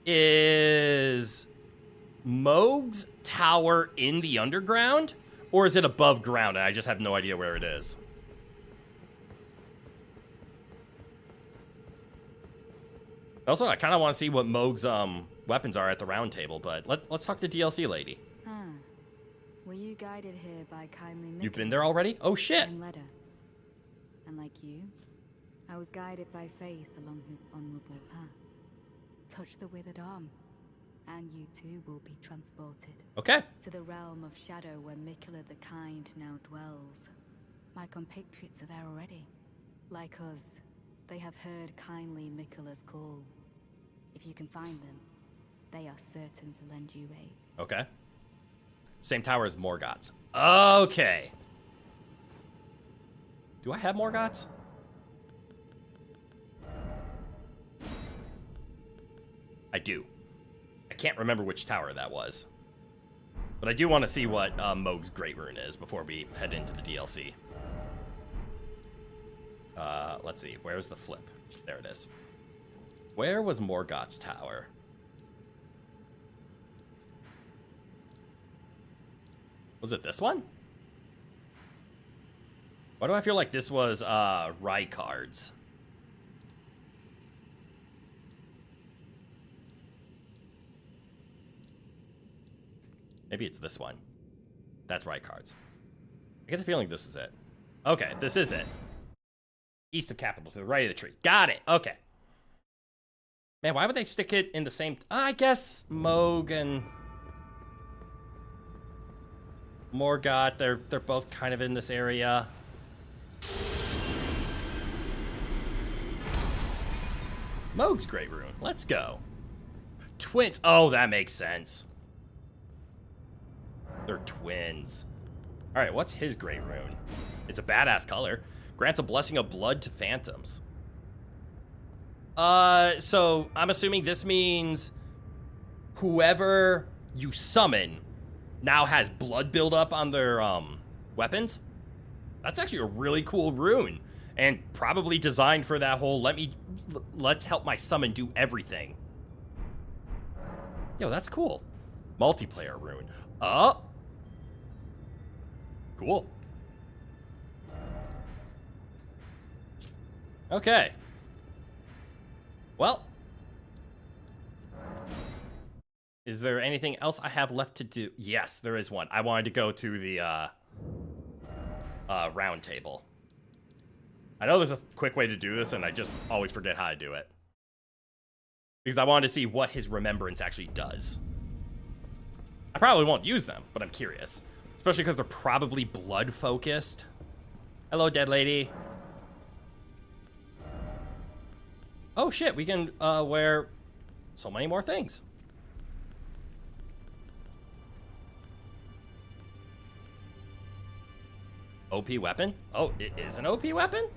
is Moog's tower in the underground, or is it above ground and I just have no idea where it is? Also, I kind of want to see what Moog's weapons are at the round table, but let's talk to DLC lady. Were you guided here by kindly Mith? You've been there already? Oh shit. And like you, I was guided by faith along his honorable path. Touch the withered arm, and you too will be transported. Okay. To the realm of shadow where Miquella the Kind now dwells. My compatriots are there already. Like us, they have heard kindly Miquella's call. If you can find them, they are certain to lend you aid. Okay. Same tower as Morgott's. Okay. Do I have Morgott's? I do. I can't remember which tower that was. But I do want to see what Moog's Great Rune is before we head into the DLC. Let's see. Where's the flip? There it is. Where was Morgott's tower? Was it this one? Why do I feel like this was Rykard's? Maybe it's this one. That's right cards. I get the feeling this is it. Okay, this is it. East of Capital, to the right of the tree. Got it. Okay. Man, why would they stick it in the same... I guess Moog and Morgoth, they're both kind of in this area. Moog's Great Rune. Let's go. Twins. Oh, that makes sense. They're twins. All right, what's his Great Rune? It's a badass color. Grants a blessing of blood to phantoms. So I'm assuming this means whoever you summon now has blood buildup on their weapons. That's actually a really cool rune, and probably designed for that whole let's help my summon do everything. Yo, that's cool. Multiplayer rune. Cool. Okay. Well, is there anything else I have left to do? Yes, there is one. I wanted to go to the round table. I know there's a quick way to do this, and I just always forget how to do it. Because I wanted to see what his remembrance actually does. I probably won't use them, but I'm curious. Especially because they're probably blood-focused. Hello, dead lady. Oh, shit, we can wear so many more things. OP weapon? Oh, it is an OP weapon?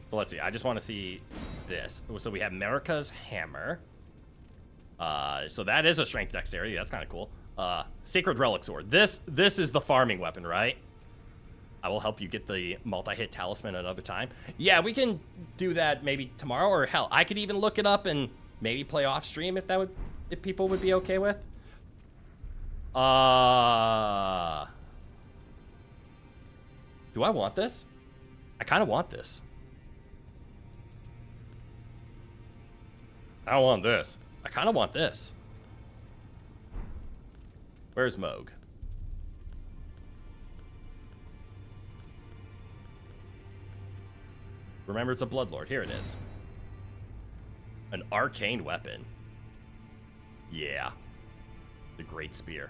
So let's see, I just want to see this. So we have Marika's hammer. So that is a strength dexterity, that's kind of cool. Sacred Relic Sword. This is the farming weapon, right? I will help you get the multi-hit talisman another time. Yeah, we can do that maybe tomorrow, or hell, I could even look it up and maybe play off stream if people would be okay with. Do I want this? I kind of want this. I don't want this. I kind of want this. Where's Moog? Remember, it's a Bloodlord. Here it is. An arcane weapon. Yeah. The Great Spear.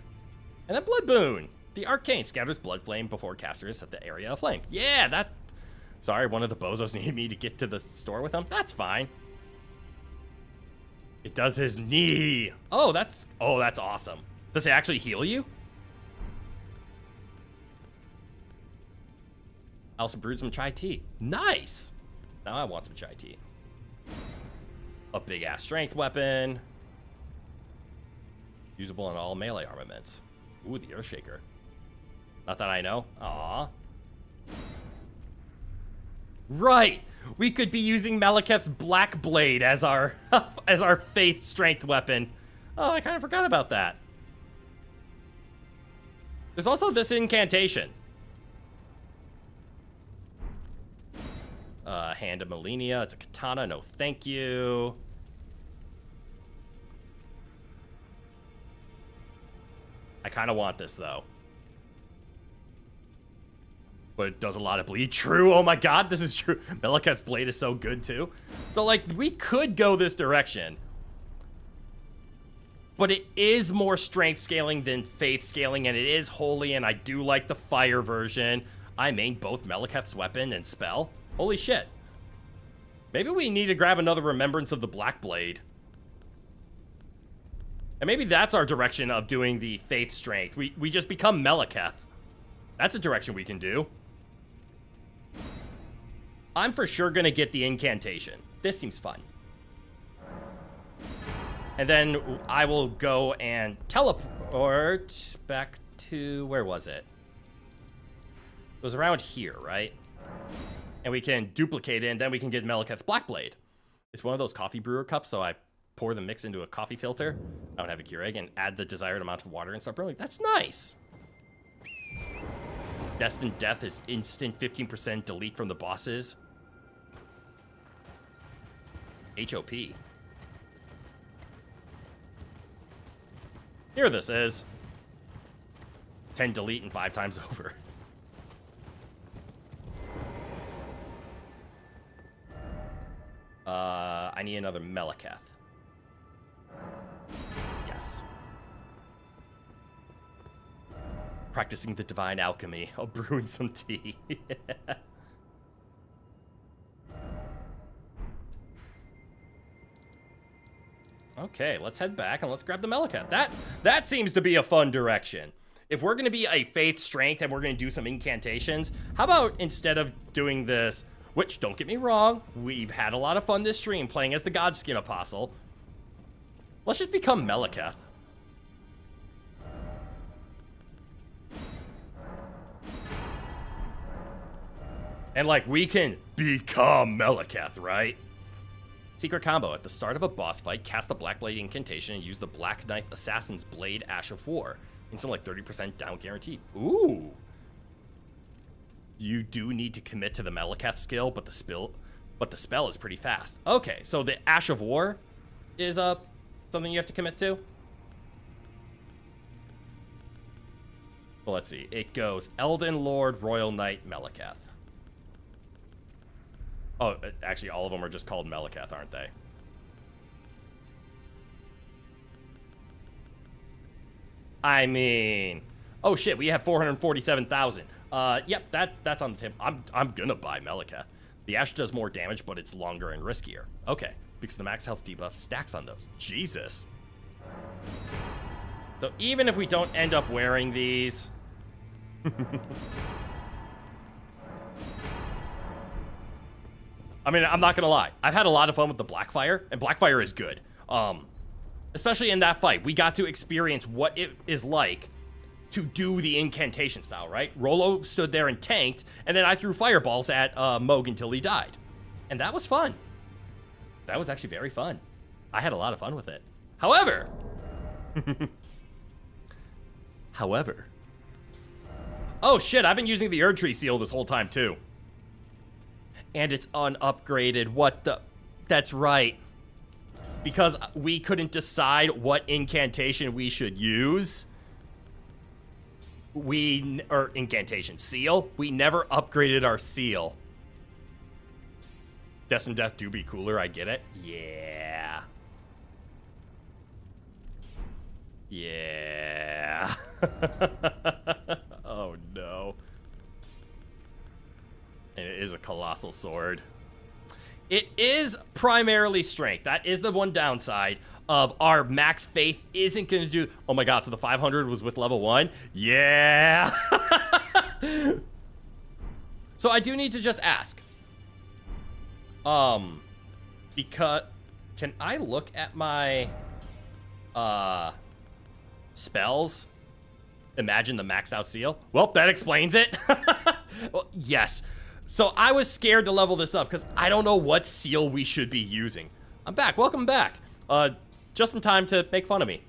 And a Blood Boon. The arcane scatters blood flame before casters at the area of flame. Yeah, that... Sorry, one of the bozos needed me to get to the store with him. That's fine. It does his knee. Oh, that's awesome. Does it actually heal you? I also brewed some chai tea. Nice. Now I want some chai tea. A big ass strength weapon. Usable in all melee armaments. Ooh, the Earthshaker. Not that I know. Aww. Right. We could be using Malekith's Black Blade as our faith strength weapon. Oh, I kind of forgot about that. There's also this incantation. Hand of Melania. It's a katana. No, thank you. I kind of want this, though. But it does a lot of bleed. True. Oh my god, this is true. Malekith's blade is so good, too. So, like, we could go this direction. But it is more strength scaling than faith scaling, and it is holy, and I do like the fire version. I main both Malekith's weapon and spell. Holy shit. Maybe we need to grab another remembrance of the Black Blade. And maybe that's our direction of doing the faith strength. We just become Malekith. That's a direction we can do. I'm for sure gonna get the incantation. This seems fun. And then I will go and teleport back to... Where was it? It was around here, right? And we can duplicate it, and then we can get Malekith's Black Blade. It's one of those coffee brewer cups, so I pour the mix into a coffee filter. I don't have a Keurig, and add the desired amount of water and start brewing. That's nice! Destined Death is instant 15% delete from the bosses. HOP. Here this is. 10 delete and 5 times over. I need another Meleketh. Yes. Practicing the divine alchemy of brewing some tea. Okay, let's head back and let's grab the Meleketh. That seems to be a fun direction. If we're going to be a faith strength and we're going to do some incantations, how about instead of doing this, which, don't get me wrong, we've had a lot of fun this stream playing as the Godskin Apostle, let's just become Meleketh. And, like, we can become Meleketh, right? Secret combo. At the start of a boss fight, cast the Black Blade incantation and use the Black Knife Assassin's Blade Ash of War. Instant, like, 30% down guaranteed. Ooh. You do need to commit to the Meleketh skill, but the spell is pretty fast. Okay, so the Ash of War is something you have to commit to. Well, let's see. It goes Elden Lord, Royal Knight, Meleketh. Oh, actually, all of them are just called Meleketh, aren't they? I mean, oh shit, we have 447,000. Yep, that's on the tip. I'm gonna buy Meleketh. The Ash does more damage, but it's longer and riskier. Okay, because the max health debuff stacks on those. Jesus. So even if we don't end up wearing these... I mean, I'm not gonna lie. I've had a lot of fun with the Blackfire, and Blackfire is good. Especially in that fight, we got to experience what it is like to do the incantation style, right? Rolo stood there and tanked, and then I threw fireballs at Moog until he died. And that was fun. That was actually very fun. I had a lot of fun with it. However... Oh shit, I've been using the Erdtree seal this whole time too. And it's unupgraded. What the... That's right. Because we couldn't decide what incantation we should use. Or incantation. Seal? We never upgraded our seal. Death and Death do be cooler, I get it. Yeah. Yeah. Oh no. And it is a colossal sword. It is primarily strength. That is the one downside of our max faith isn't going to do... Oh my god, so the 500 was with level 1? Yeah! So I do need to just ask. Because... Can I look at my... spells? Imagine the maxed out seal? Well, that explains it. Well, yes. So I was scared to level this up because I don't know what seal we should be using. I'm back. Welcome back. Just in time to make fun of me.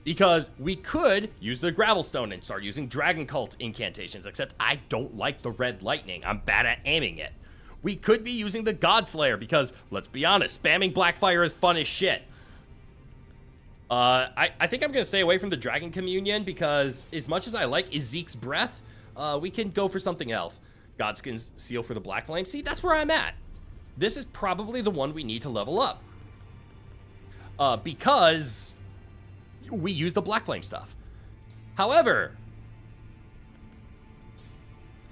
Because we could use the Gravelstone and start using Dragon Cult incantations, except I don't like the red lightning. I'm bad at aiming it. We could be using the Godslayer because, let's be honest, spamming Blackfire is fun as shit. I think I'm going to stay away from the Dragon Communion because as much as I like Ezek's Breath, we can go for something else. Godskin's Seal for the Black Flame. See, that's where I'm at. This is probably the one we need to level up. Because we use the Black Flame stuff. However,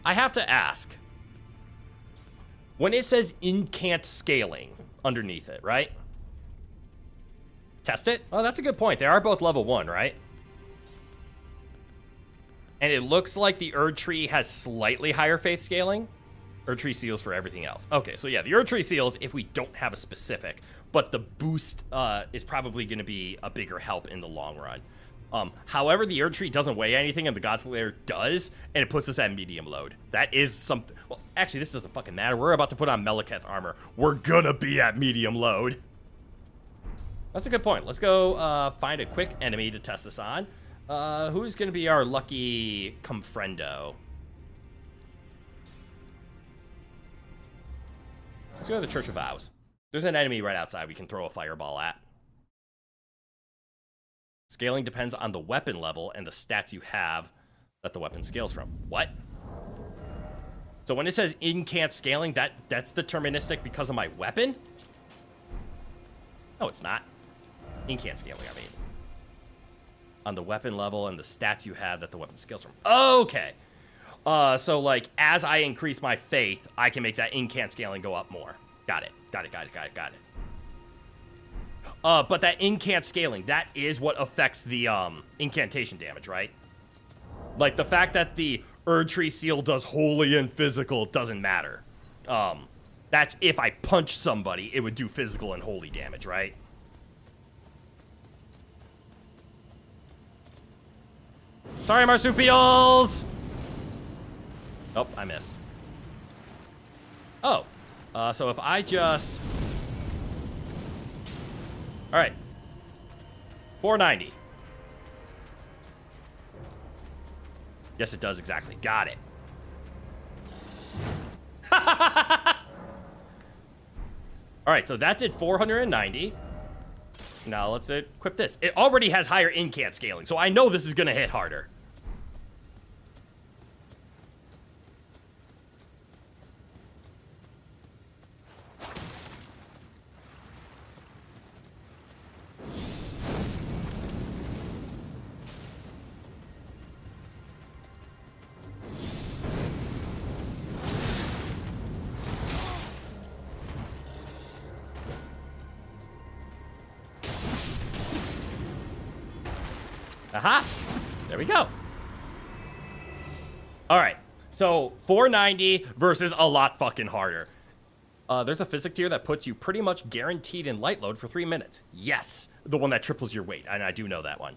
I have to ask. When it says incant scaling underneath it, right? Test it? Oh, that's a good point. They are both level 1, right? And it looks like the Erdtree has slightly higher faith scaling. Erdtree seals for everything else. Okay, so yeah, the Erdtree seals if we don't have a specific, but the boost is probably going to be a bigger help in the long run. However, the Erdtree doesn't weigh anything and the Godslayer does, and it puts us at medium load. That is something... Well, actually, this doesn't fucking matter. We're about to put on Meleketh armor. We're gonna be at medium load. That's a good point. Let's go find a quick enemy to test this on. Who's going to be our lucky Confrendo? Let's go to the Church of Vows. There's an enemy right outside we can throw a fireball at. Scaling depends on the weapon level and the stats you have that the weapon scales from. What? So when it says incant scaling, that's deterministic because of my weapon? No, it's not. Incant scaling, I mean. On the weapon level and the stats you have that the weapon scales from. Okay. So, like, as I increase my faith, I can make that incant scaling go up more. Got it. Got it. But that incant scaling, that is what affects the incantation damage, right? Like, the fact that the Erdtree seal does holy and physical doesn't matter. That's if I punch somebody, it would do physical and holy damage, right? Sorry, marsupials! Oh, I missed. Oh. So if I just... Alright. 490. Yes, it does exactly. Got it. Alright, so that did 490. Now let's equip this. It already has higher incant scaling, so I know this is going to hit harder. Aha! There we go. Alright, so 490 versus a lot fucking harder. There's a physic tier that puts you pretty much guaranteed in light load for 3 minutes. Yes, the one that triples your weight, and I do know that one.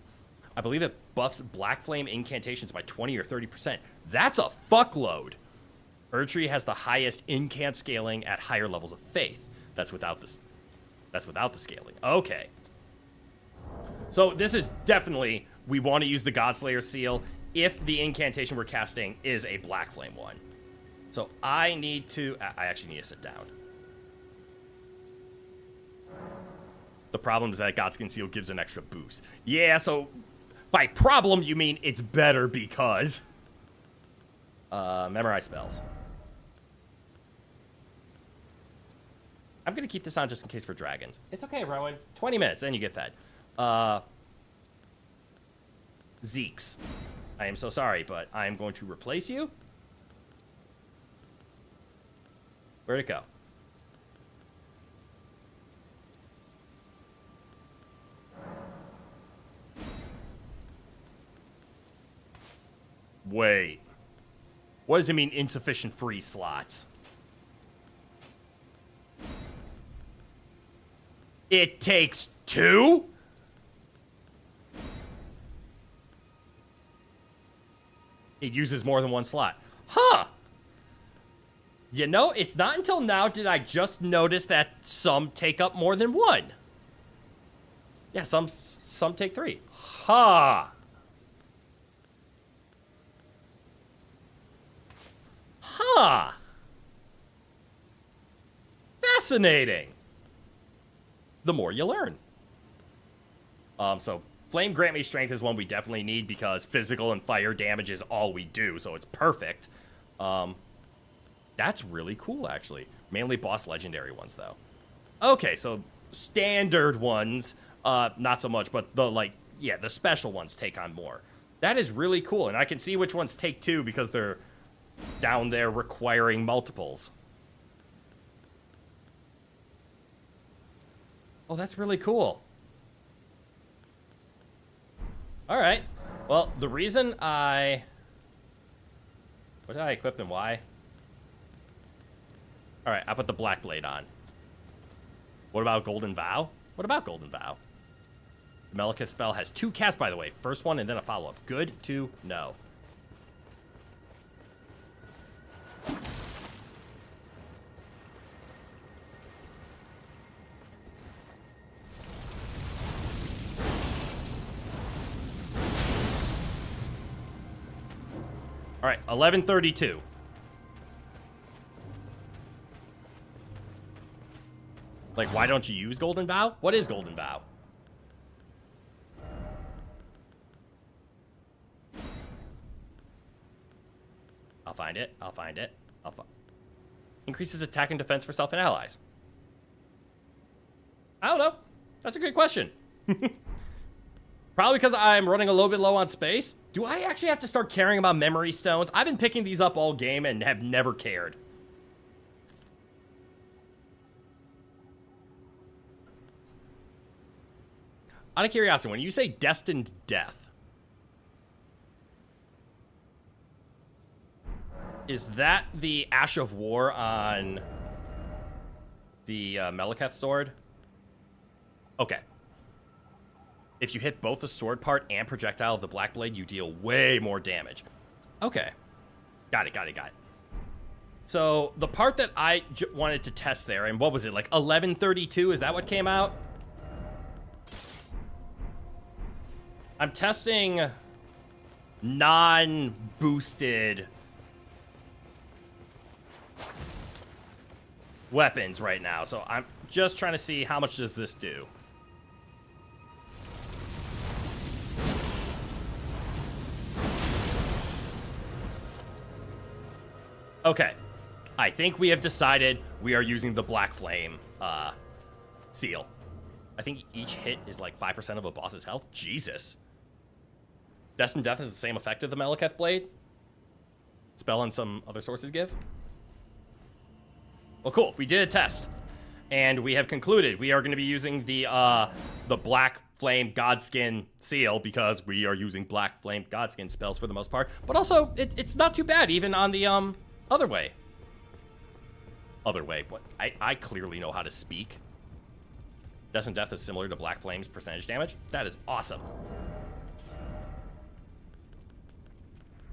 I believe it buffs Black Flame incantations by 20 or 30%. That's a fuckload. Erdtree has the highest incant scaling at higher levels of faith. That's without this. That's without the scaling. Okay. So this is definitely, we want to use the Godslayer seal if the incantation we're casting is a Black Flame one. So I need to, I actually need to sit down. The problem is that Godskin seal gives an extra boost. Yeah, so by problem you mean it's better because memorize spells. I'm gonna keep this on just in case for dragons. It's okay, Rowan. 20 minutes, then you get fed. Zeeks. I am so sorry, but I am going to replace you. Where'd it go? Wait. What does it mean, insufficient free slots? It takes 2? It uses more than 1 slot. Huh. You know, it's not until now did I just notice that some take up more than 1. Yeah, some take 3. Huh. Huh. Fascinating. The more you learn. So Flame Grant Me Strength is one we definitely need because physical and fire damage is all we do, so it's perfect. That's really cool, actually. Mainly boss legendary ones, though. Okay, so standard ones, not so much, but the, like, yeah, the special ones take on more. That is really cool, and I can see which ones take 2 because they're down there requiring multiples. Oh, that's really cool. Alright. Well, the reason I... What did I equip and why? Alright, I put the Black Blade on. What about Golden Vow? What about Golden Vow? The Melikith spell has 2 casts, by the way. First one and then a follow-up. Good to know. All right, 1132. Like, why don't you use Golden Vow? What is Golden Vow? find it. Increases attack and defense for self and allies. I don't know. That's a good question. Probably because I'm running a little bit low on space. Do I actually have to start caring about memory stones? I've been picking these up all game and have never cared. Out of curiosity, when you say destined death, is that the Ash of War on the Meleketh sword? Okay. If you hit both the sword part and projectile of the Black Blade, you deal way more damage. Okay. Got it. So, the part that I wanted to test there, and what was it, like 1132? Is that what came out? I'm testing non-boosted weapons right now, so I'm just trying to see how much does this do. Okay, I think we have decided we are using the Black Flame seal. I think each hit is like 5% of a boss's health. Jesus. Destined Death is the same effect of the Meleketh Blade. Spell and some other sources give. Well, cool. We did a test, and we have concluded we are going to be using the Black Flame Godskin seal because we are using Black Flame Godskin spells for the most part. But also, it's not too bad even on the other way. What? I clearly know how to speak. Destined Death is similar to Black Flame's percentage damage. That is awesome.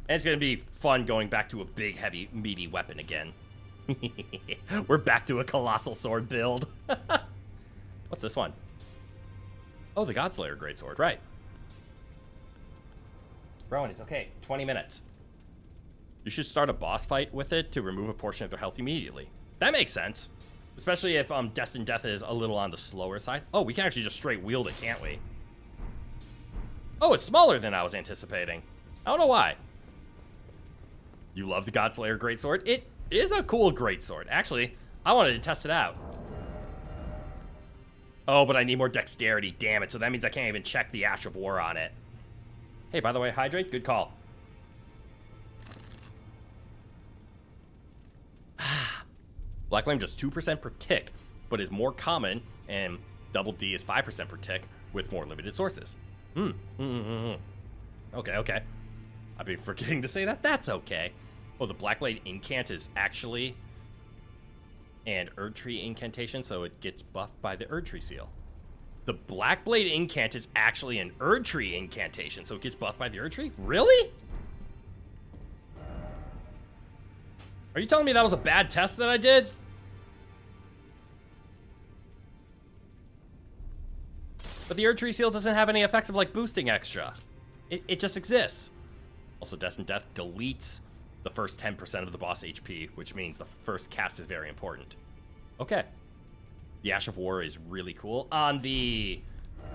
And it's going to be fun going back to a big, heavy, meaty weapon again. We're back to a Colossal Sword build. What's this one? Oh, the Godslayer Greatsword, right. Rowan, it's okay. 20 minutes. You should start a boss fight with it to remove a portion of their health immediately. That makes sense. Especially if Destined Death is a little on the slower side. Oh, we can actually just straight wield it, can't we? Oh, it's smaller than I was anticipating. I don't know why. You love the Godslayer Greatsword? It is a cool greatsword. Actually, I wanted to test it out. Oh, but I need more dexterity. Damn it. So that means I can't even check the Ash of War on it. Hey, by the way, hydrate. Good call. Black Flame does 2% per tick, but is more common, and Double D is 5% per tick with more limited sources. Okay. I've been forgetting to say that. That's okay. Oh, the Blackblade Incant is actually an Erdtree incantation, so it gets buffed by the Erdtree seal. The Blackblade Incant is actually an Erdtree incantation, so it gets buffed by the Erdtree? Really? Are you telling me that was a bad test that I did? But the Erdtree seal doesn't have any effects of, like, boosting extra. It just exists. Also, Destined Death deletes the first 10% of the boss HP, which means the first cast is very important. Okay. The Ash of War is really cool. On the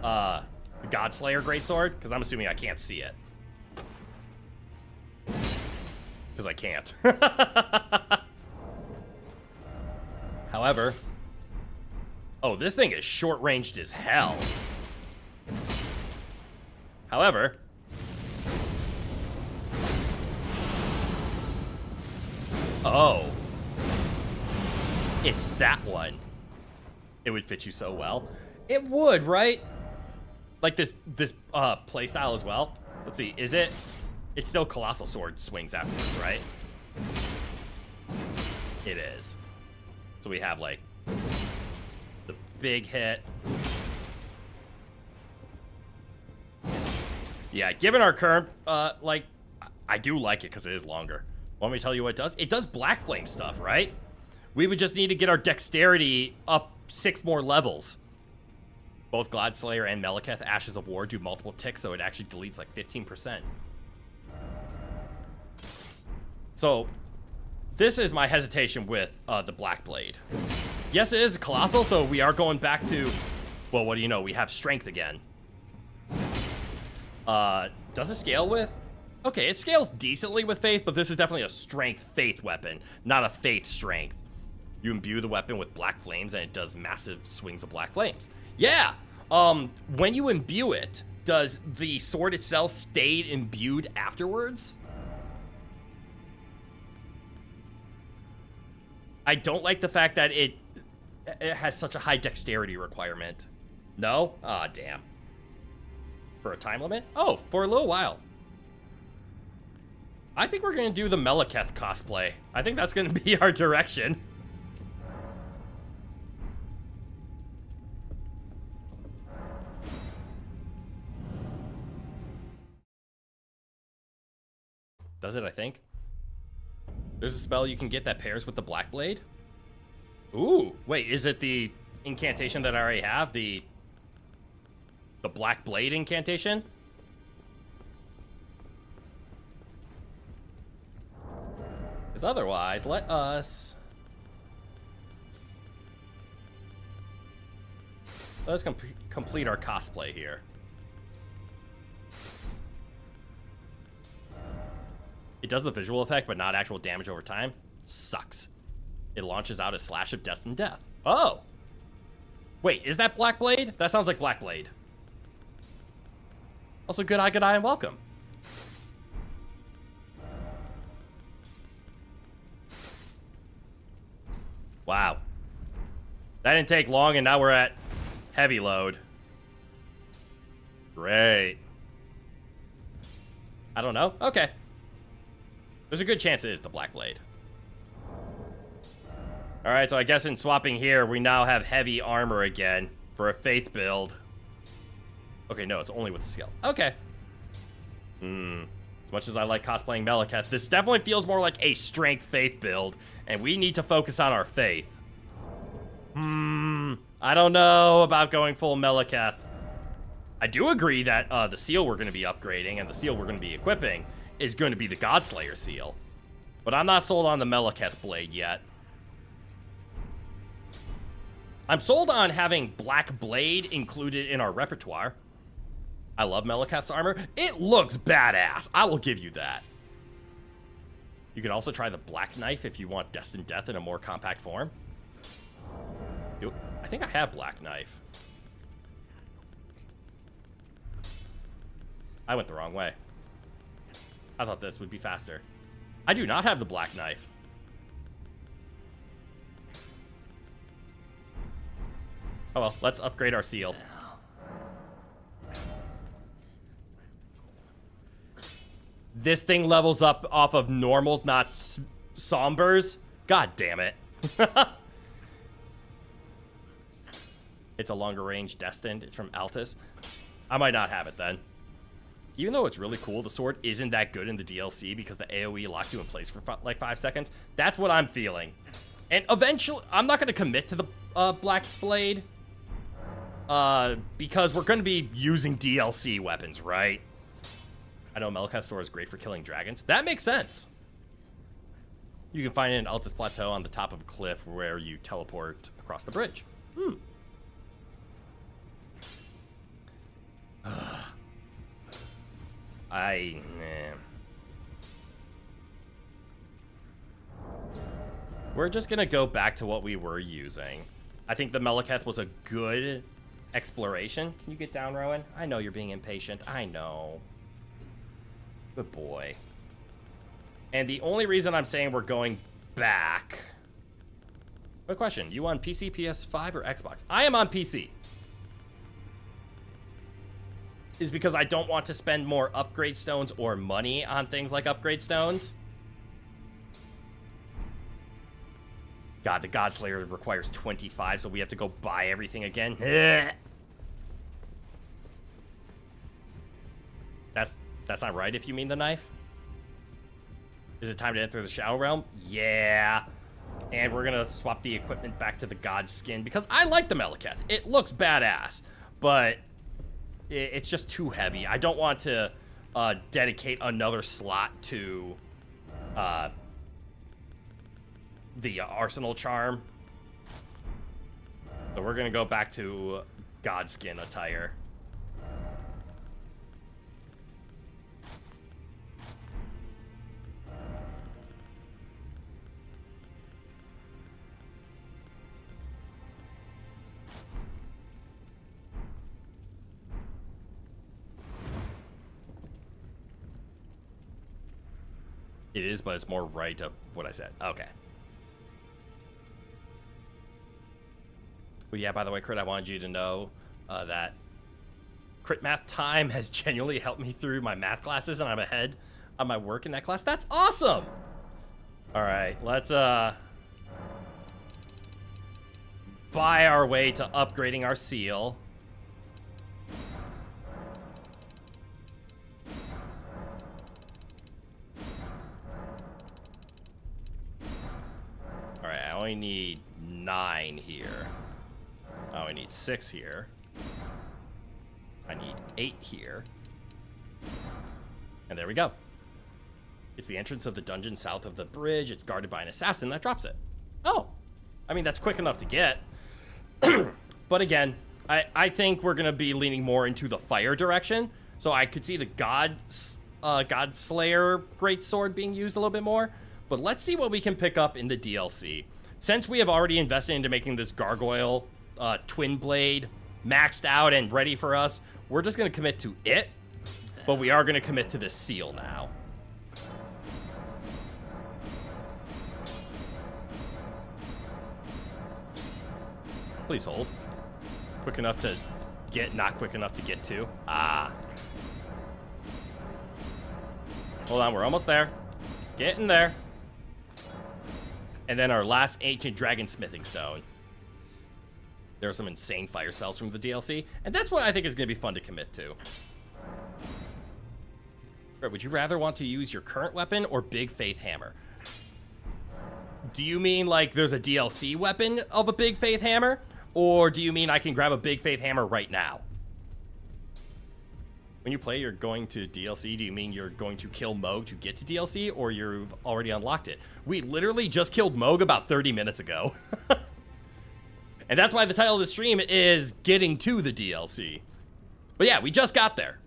Godslayer Greatsword, because I'm assuming I can't see it. Because I can't. However... Oh, this thing is short-ranged as hell. However... Oh. It's that one. It would fit you so well. It would, right? Like this playstyle as well. Let's see, is it? It's still Colossal Sword swings afterwards, right? It is. So we have, like, the big hit. Yeah, given our current, like, I do like it because it is longer. Want me to tell you what it does? It does Black Flame stuff, right? We would just need to get our dexterity up 6 more levels. Both Godslayer and Meleketh Ashes of War do multiple ticks, so it actually deletes like 15%. So, this is my hesitation with the Black Blade. Yes, it is Colossal, so we are going back to, well, what do you know? We have strength again. Does it scale with? Okay, it scales decently with faith, but this is definitely a strength faith weapon, not a faith strength. You imbue the weapon with black flames and it does massive swings of black flames. Yeah, when you imbue it, does the sword itself stay imbued afterwards? I don't like the fact that it has such a high dexterity requirement. No? Ah, damn. For a time limit? Oh, for a little while. I think we're going to do the Meleketh cosplay. I think that's going to be our direction. Does it, I think? There's a spell you can get that pairs with the Black Blade. Ooh, wait, is it the incantation that I already have? The Black Blade incantation? Because otherwise, let us... Let's complete our cosplay here. It does the visual effect, but not actual damage over time. Sucks. It launches out a slash of destined death. Oh! Wait, is that Black Blade? That sounds like Black Blade. Also, good eye, and welcome. Wow. That didn't take long, and now we're at heavy load. Great. I don't know. Okay. There's a good chance it is the Black Blade. Alright, so I guess in swapping here, we now have heavy armor again for a faith build. Okay, no, it's only with skill. Okay. As much as I like cosplaying Meleketh, this definitely feels more like a strength faith build, and we need to focus on our faith. I don't know about going full Meleketh. I do agree that the seal we're going to be upgrading and the seal we're going to be equipping is going to be the Godslayer seal. But I'm not sold on the Meleketh blade yet. I'm sold on having Black Blade included in our repertoire. I love Meleketh's armor. It looks badass. I will give you that. You can also try the Black Knife if you want Destined Death in a more compact form. I think I have Black Knife. I went the wrong way. I thought this would be faster. I do not have the Black Knife. Oh well, let's upgrade our seal. This thing levels up off of normals, not sombers. God damn it. It's a longer range destined. It's from Altus. I might not have it then. Even though it's really cool, the sword isn't that good in the DLC because the AoE locks you in place for like 5 seconds. That's what I'm feeling. And eventually, I'm not going to commit to the Black Blade. Because we're going to be using DLC weapons, right? I know Meleketh's sword is great for killing dragons. That makes sense. You can find it in Altus Plateau on the top of a cliff where you teleport across the bridge. We're just gonna go back to what we were using. I think the Meleketh was a good exploration. Can you get down, Rowan? I know you're being impatient. I know. Good boy. And the only reason I'm saying we're going back... Quick question. You on PC, PS5, or Xbox? I am on PC. Is because I don't want to spend more upgrade stones or money on things like upgrade stones. God, the Godslayer requires 25, so we have to go buy everything again. That's not right if you mean the knife. Is it time to enter the Shadow Realm? Yeah. And we're gonna swap the equipment back to the God skin because I like the Meleketh. It looks badass, but it's just too heavy. I don't want to dedicate another slot to the Arsenal Charm. So we're gonna go back to Godskin attire. It is, but it's more right of what I said. Okay. But yeah, by the way, Crit, I wanted you to know that Crit Math Time has genuinely helped me through my math classes, and I'm ahead on my work in that class. That's awesome! Alright, let's buy our way to upgrading our seal. Alright, I only need 9 here. I only need 6 here. I need 8 here. And there we go. It's the entrance of the dungeon south of the bridge. It's guarded by an assassin that drops it. Oh. I mean, that's quick enough to get. But again, I think we're going to be leaning more into the fire direction. So I could see the God Slayer Greatsword being used a little bit more. But let's see what we can pick up in the DLC. Since we have already invested into making this Gargoyle Twin Blade maxed out and ready for us, we're just going to commit to it. But we are going to commit to this seal now. Please hold. Quick enough to get, not quick enough to get to. Ah. Hold on, we're almost there. Getting there. And then our last ancient dragon smithing stone. There are some insane fire spells from the DLC, and that's what I think is going to be fun to commit to. Would you rather want to use your current weapon or Big Faith Hammer? Do you mean like there's a DLC weapon of a Big Faith Hammer? Or do you mean I can grab a Big Faith Hammer right now? When you play, you're going to DLC, do you mean you're going to kill Moog to get to DLC, or you've already unlocked it? We literally just killed Moog about 30 minutes ago. And that's why the title of the stream is Getting to the DLC. But yeah, we just got there.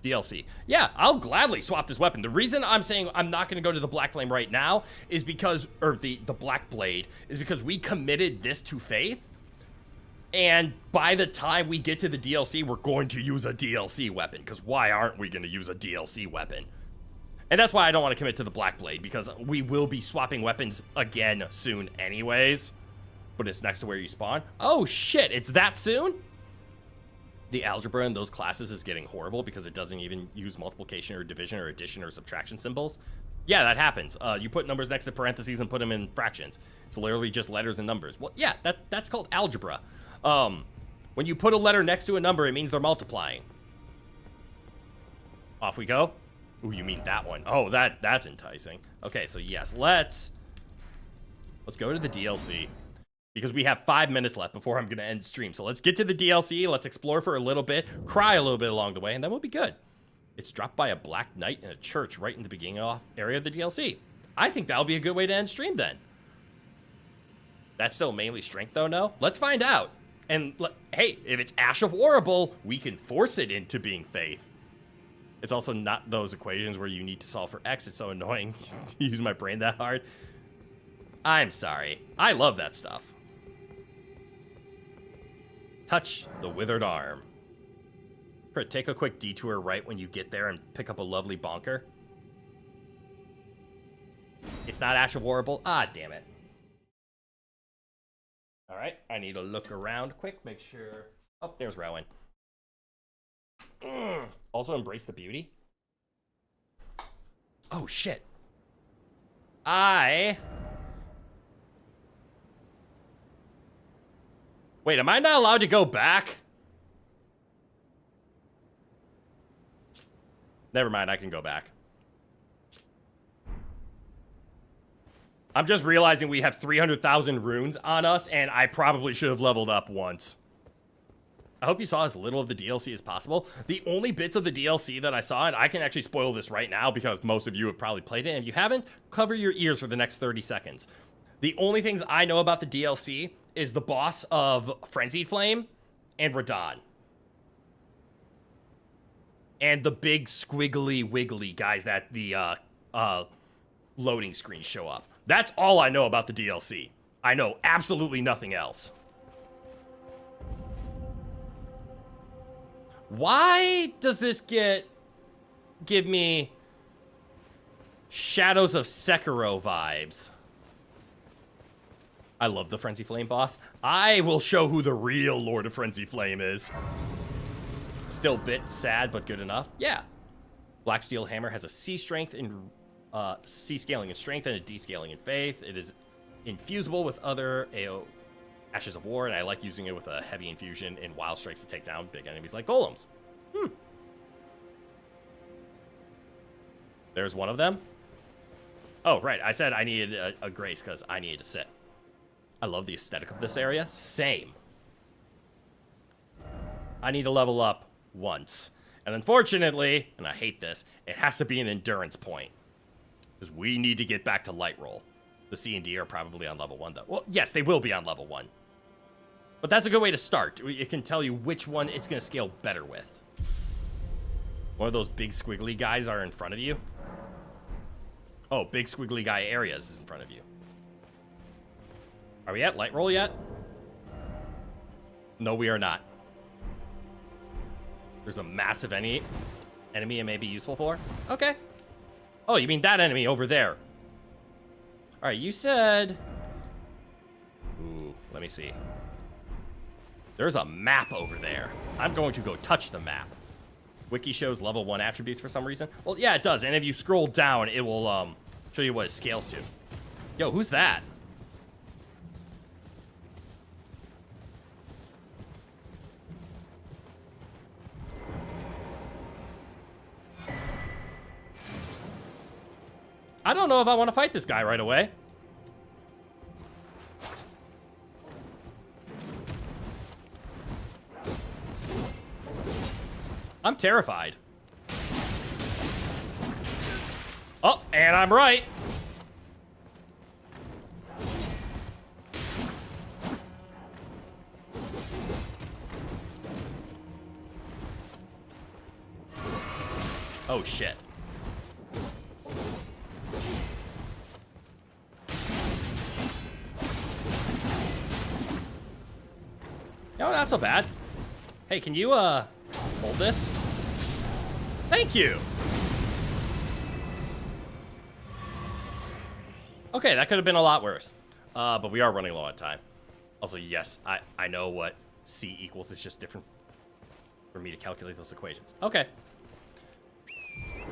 DLC. Yeah, I'll gladly swap this weapon. The reason I'm saying I'm not going to go to the Black Flame right now is because, or the Black Blade, is because we committed this to Faith. And by the time we get to the DLC, we're going to use a DLC weapon. Because why aren't we going to use a DLC weapon? And that's why I don't want to commit to the Black Blade, because we will be swapping weapons again soon anyways. But it's next to where you spawn. Oh shit, it's that soon? The algebra in those classes is getting horrible because it doesn't even use multiplication or division or addition or subtraction symbols. Yeah, that happens. You put numbers next to parentheses and put them in fractions. It's literally just letters and numbers. Well, yeah, that's called algebra. When you put a letter next to a number, it means they're multiplying. Off we go. Ooh, you mean that one. Oh, that's enticing. Okay, so yes, let's go to the DLC. Because we have 5 minutes left before I'm going to end stream. So let's get to the DLC. Let's explore for a little bit. Cry a little bit along the way. And then we'll be good. It's dropped by a black knight in a church right in the beginning off area of the DLC. I think that'll be a good way to end stream then. That's still mainly strength though, no? Let's find out. And hey, if it's Ash of Horrible, we can force it into being Faith. It's also not those equations where you need to solve for X. It's so annoying to use my brain that hard. I'm sorry. I love that stuff. Touch the withered arm. Take a quick detour right when you get there and pick up a lovely bonker. It's not Ash of Horrible. Ah, damn it. All right, I need to look around quick, make sure. Oh, there's Rowan. Also embrace the beauty. Oh, shit. Wait, am I not allowed to go back? Never mind, I can go back. I'm just realizing we have 300,000 runes on us, and I probably should have leveled up once. I hope you saw as little of the DLC as possible. The only bits of the DLC that I saw, and I can actually spoil this right now because most of you have probably played it, and if you haven't, cover your ears for the next 30 seconds. The only things I know about the DLC is the boss of Frenzied Flame and Radon. And the big squiggly wiggly guys that the loading screens show up. That's all I know about the DLC. I know absolutely nothing else. Why does this give me Shadows of Sekiro vibes. I love the Frenzy Flame boss. I will show who the real Lord of Frenzy Flame is. Still bit sad, but good enough. Yeah. Black Steel Hammer has a C strength in C scaling in strength and a D scaling in faith. It is infusible with other AO Ashes of War, and I like using it with a heavy infusion in Wild Strikes to take down big enemies like golems. There's one of them. Oh, right. I said I needed a grace because I needed to sit. I love the aesthetic of this area. Same. I need to level up once. And unfortunately, and I hate this, it has to be an endurance point. Because we need to get back to light roll. The C and D are probably on level 1, though. Well, yes, they will be on level 1. But that's a good way to start. It can tell you which one it's going to scale better with. One of those big squiggly guys are in front of you. Oh, big squiggly guy areas is in front of you. Are we at light roll yet? No, we are not. There's a massive enemy it may be useful for. Okay. Oh, you mean that enemy over there. All right, you said... Ooh, let me see. There's a map over there. I'm going to go touch the map. Wiki shows level 1 attributes for some reason. Well, yeah, it does. And if you scroll down, it will show you what it scales to. Yo, who's that? I don't know if I want to fight this guy right away. I'm terrified. Oh, and I'm right. Oh, shit. No, not so bad. Hey, can you, hold this? Thank you! Okay, that could have been a lot worse. But we are running low on time. Also, yes, I know what C equals. It's just different for me to calculate those equations. Okay.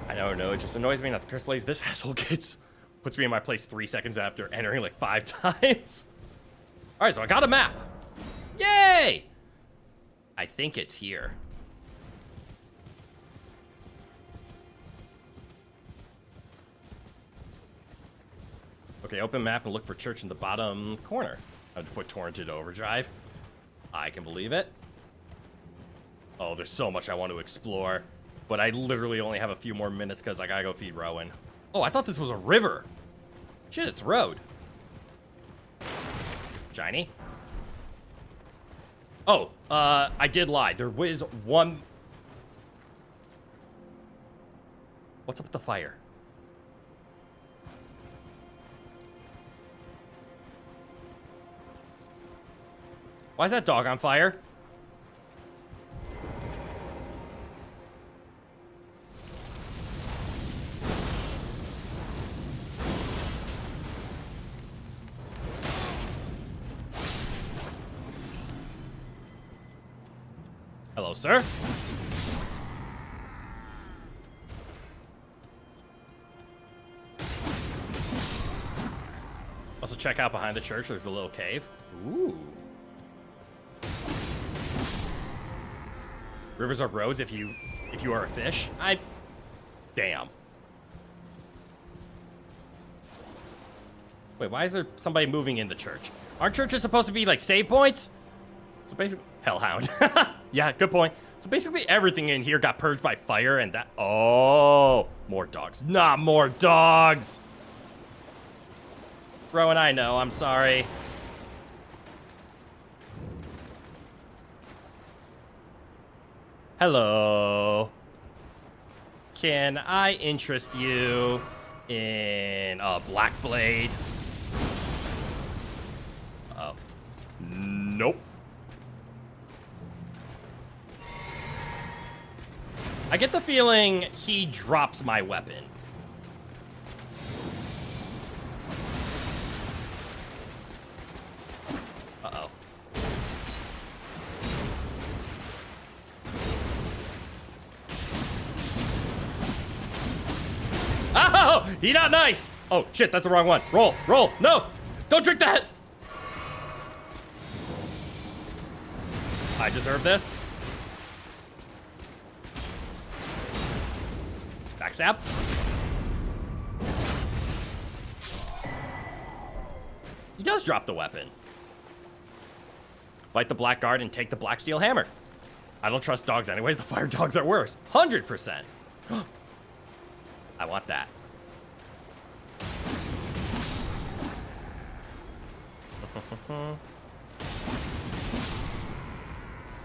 I know, it just annoys me, not the curse blaze. This asshole puts me in my place 3 seconds after entering like 5 times. Alright, so I got a map. Yay! I think it's here. Okay, open map and look for church in the bottom corner. I have to put torrent into overdrive. I can believe it. Oh, there's so much I want to explore. But I literally only have a few more minutes because I gotta go feed Rowan. Oh, I thought this was a river. Shit, it's a road. Shiny. Oh, I did lie. There was one... What's up with the fire? Why is that dog on fire? Hello, sir. Also, check out behind the church. There's a little cave. Ooh. Rivers are roads if you are a fish. Damn. Wait, why is there somebody moving in the church? Aren't churches supposed to be like save points? So basically, Hellhound. Yeah, good point. So basically everything in here got purged by fire and that... Oh, more dogs. Not more dogs. Rowan, I know. I'm sorry. Hello. Can I interest you in a black blade? Oh. Nope. I get the feeling he drops my weapon. He not nice. Oh, shit, that's the wrong one. Roll, roll. No, don't drink that. I deserve this. Backstab. He does drop the weapon. Fight the black guard and take the black steel hammer. I don't trust dogs anyways. The fire dogs are worse. 100%. I want that.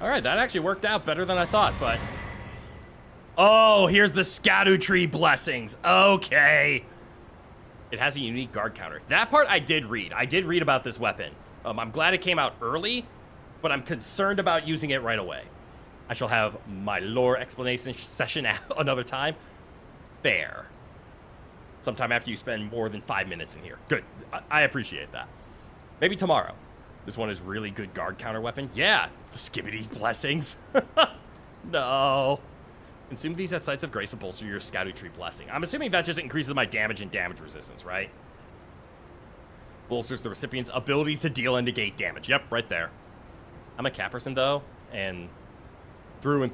All right, that actually worked out better than I thought, but... Oh, here's the Erdtree blessings. Okay. It has a unique guard counter. That part I did read. I did read about this weapon. I'm glad it came out early, but I'm concerned about using it right away. I shall have my lore explanation session another time. Fair. Sometime after you spend more than 5 minutes in here. Good. I appreciate that. Maybe tomorrow. This one is really good guard counter weapon. Yeah, the skibbity blessings. No. Consume these at sites of grace to bolster your Erdtree blessing. I'm assuming that just increases my damage and damage resistance, right? Bolsters the recipient's abilities to deal and negate damage. Yep, right there. I'm a cat person, though, and through,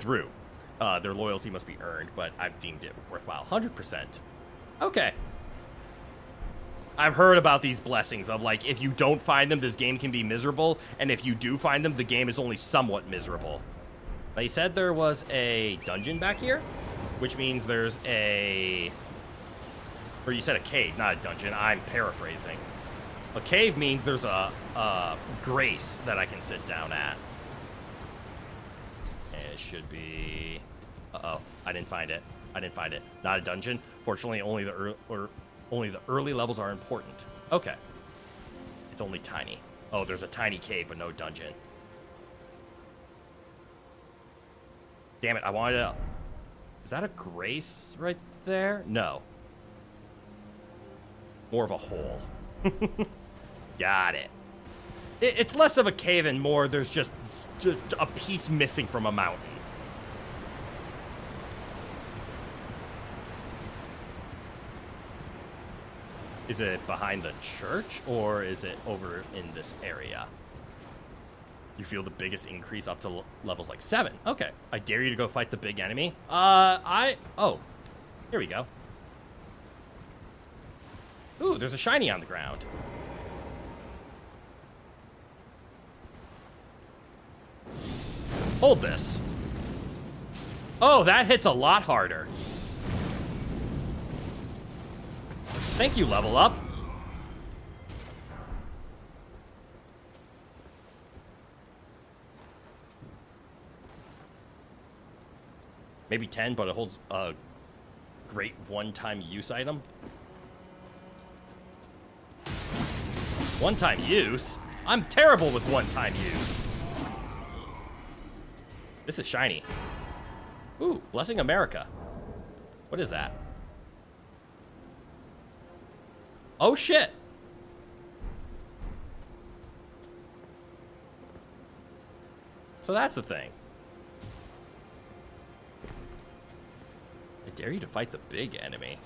their loyalty must be earned, but I've deemed it worthwhile. 100%. Okay. I've heard about these blessings of, like, if you don't find them, this game can be miserable, and if you do find them, the game is only somewhat miserable. They said there was a dungeon back here, which means there's a... Or you said a cave, not a dungeon. I'm paraphrasing. A cave means there's a grace that I can sit down at. And it should be... Uh-oh, I didn't find it. I didn't find it. Not a dungeon. Fortunately, only the early levels are important. Okay. It's only tiny. Oh, there's a tiny cave, but no dungeon. Damn it, I wanted to... Is that a grace right there? No. More of a hole. Got it. It's less of a cave and more there's just a piece missing from a mountain. Is it behind the church, or is it over in this area? You feel the biggest increase up to levels like 7. Okay. I dare you to go fight the big enemy. Oh. Here we go. Ooh, there's a shiny on the ground. Hold this. Oh, that hits a lot harder. Thank you, level up. Maybe 10, but it holds a great one-time use item. One-time use? I'm terrible with one-time use. This is shiny. Ooh, Blessing America. What is that? Oh, shit. So that's the thing. I dare you to fight the big enemy.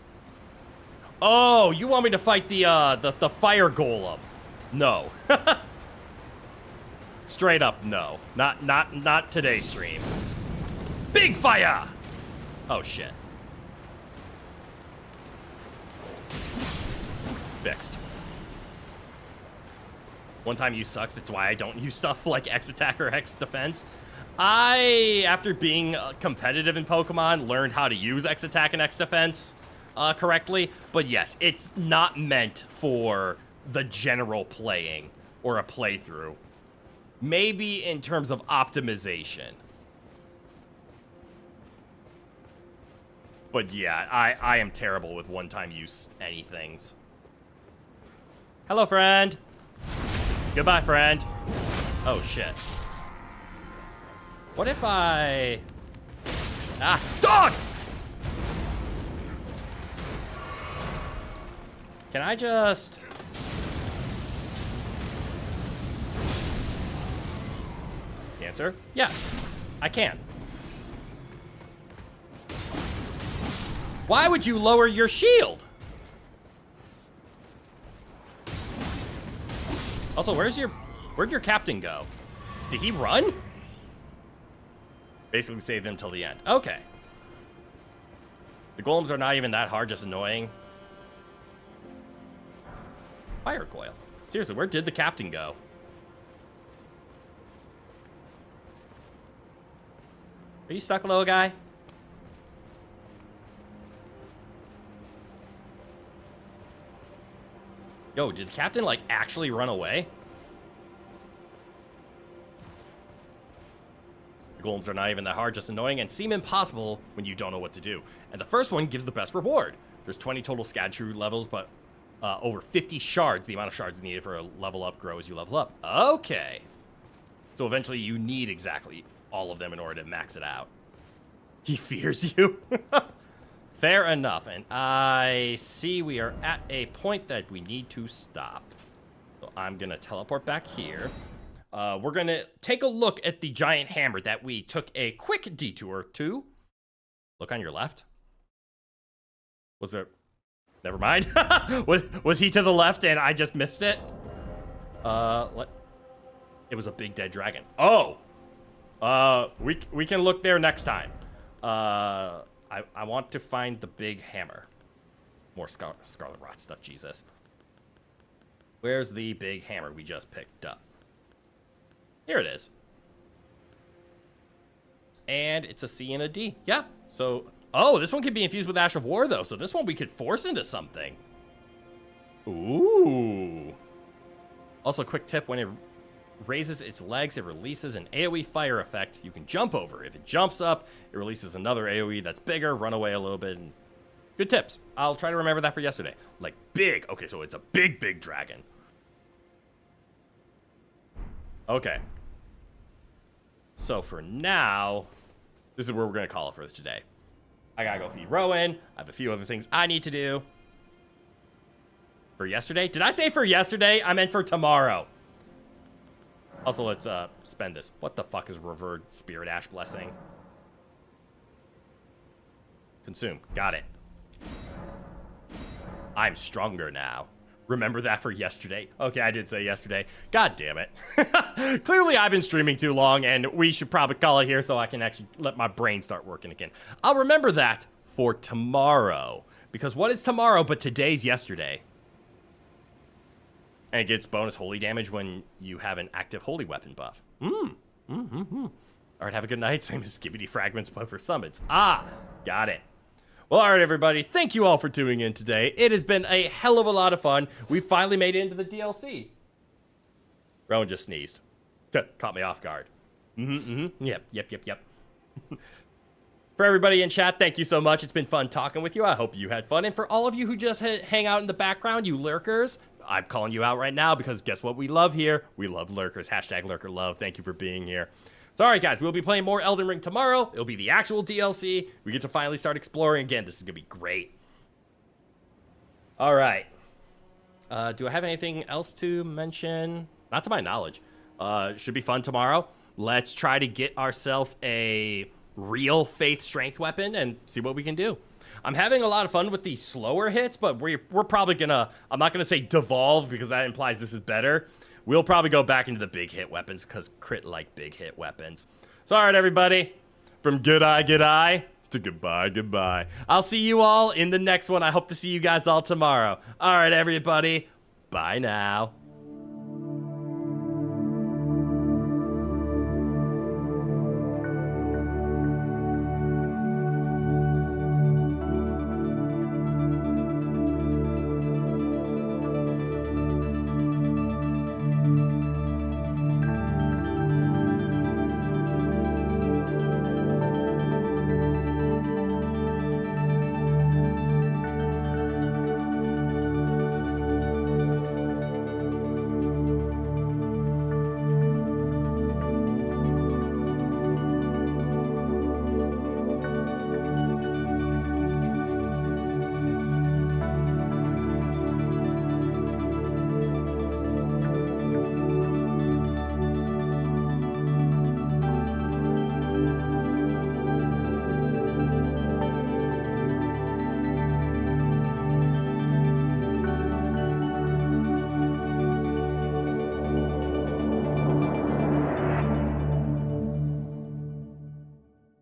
Oh, you want me to fight the fire golem? No. Straight up, no. Not today's stream. Big fire! Oh, shit. Fixed. One time use sucks. It's why I don't use stuff like X attack or X defense. I, after being competitive in Pokemon, learned how to use X attack and X defense correctly. But yes, it's not meant for the general playing or a playthrough. Maybe in terms of optimization. But yeah, I am terrible with one-time use anythings. Hello, friend. Goodbye, friend. Oh, shit. What if I... Ah, dog! Can I just... Answer? Yes, I can. Why would you lower your shield? Also, where'd your captain go? Did he run? Basically save them till the end. Okay. The golems are not even that hard, just annoying. Fire coil. Seriously, where did the captain go? Are you stuck, little guy? Yo, did the captain, like, actually run away? The golems are not even that hard, just annoying and seem impossible when you don't know what to do. And the first one gives the best reward. There's 20 total Scadtrue levels, but over 50 shards. The amount of shards needed for a level up grow as you level up. Okay. So eventually you need exactly all of them in order to max it out. He fears you. Fair enough. And I see we are at a point that we need to stop. So I'm going to teleport back here. We're going to take a look at the giant hammer that we took a quick detour to. Look on your left. Was there... Never mind. was he to the left and I just missed it? It was a big dead dragon. Oh! We can look there next time. I want to find the big hammer. More Scarlet Rot stuff, Jesus. Where's the big hammer we just picked up? Here it is. And it's a C and a D. Yeah, so... Oh, this one can be infused with Ash of War, though, so this one we could force into something. Ooh. Also, quick tip, when it raises its legs, it releases an AoE fire effect. You can jump over. If it jumps up, it releases another AoE that's bigger, run away a little bit. And good tips. I'll try to remember that for yesterday. Like, big. Okay, so it's a big, big dragon. Okay. So for now, this is where we're going to call it for today. I gotta go feed Rowan. I have a few other things I need to do. For yesterday? Did I say for yesterday? I meant for tomorrow. Also, let's spend this. What the fuck is Revered Spirit Ash Blessing? Consume. Got it. I'm stronger now. Remember that for yesterday? Okay, I did say yesterday. God damn it. Clearly, I've been streaming too long, and we should probably call it here so I can actually let my brain start working again. I'll remember that for tomorrow. Because what is tomorrow but today's yesterday? And it gets bonus holy damage when you have an active holy weapon buff. Alright, have a good night. Same as Skibbity Fragments, but for summons. Ah, got it. Well, all right, everybody. Thank you all for tuning in today. It has been a hell of a lot of fun. We finally made it into the DLC. Rowan just sneezed. Caught me off guard. Yep. For everybody in chat, thank you so much. It's been fun talking with you. I hope you had fun. And for all of you who just hang out in the background, you lurkers, I'm calling you out right now because guess what we love here? We love lurkers. Hashtag lurker love. Thank you for being here. So, all right, guys, we'll be playing more Elden Ring tomorrow. It'll be the actual DLC. We get to finally start exploring again. This is going to be great. All right. Do I have anything else to mention? Not to my knowledge. Should be fun tomorrow. Let's try to get ourselves a real faith strength weapon and see what we can do. I'm having a lot of fun with these slower hits, but we're probably going to... I'm not going to say devolve because that implies this is better. We'll probably go back into the big hit weapons because crit like big hit weapons. So, all right, everybody. From good eye to goodbye. I'll see you all in the next one. I hope to see you guys all tomorrow. All right, everybody. Bye now.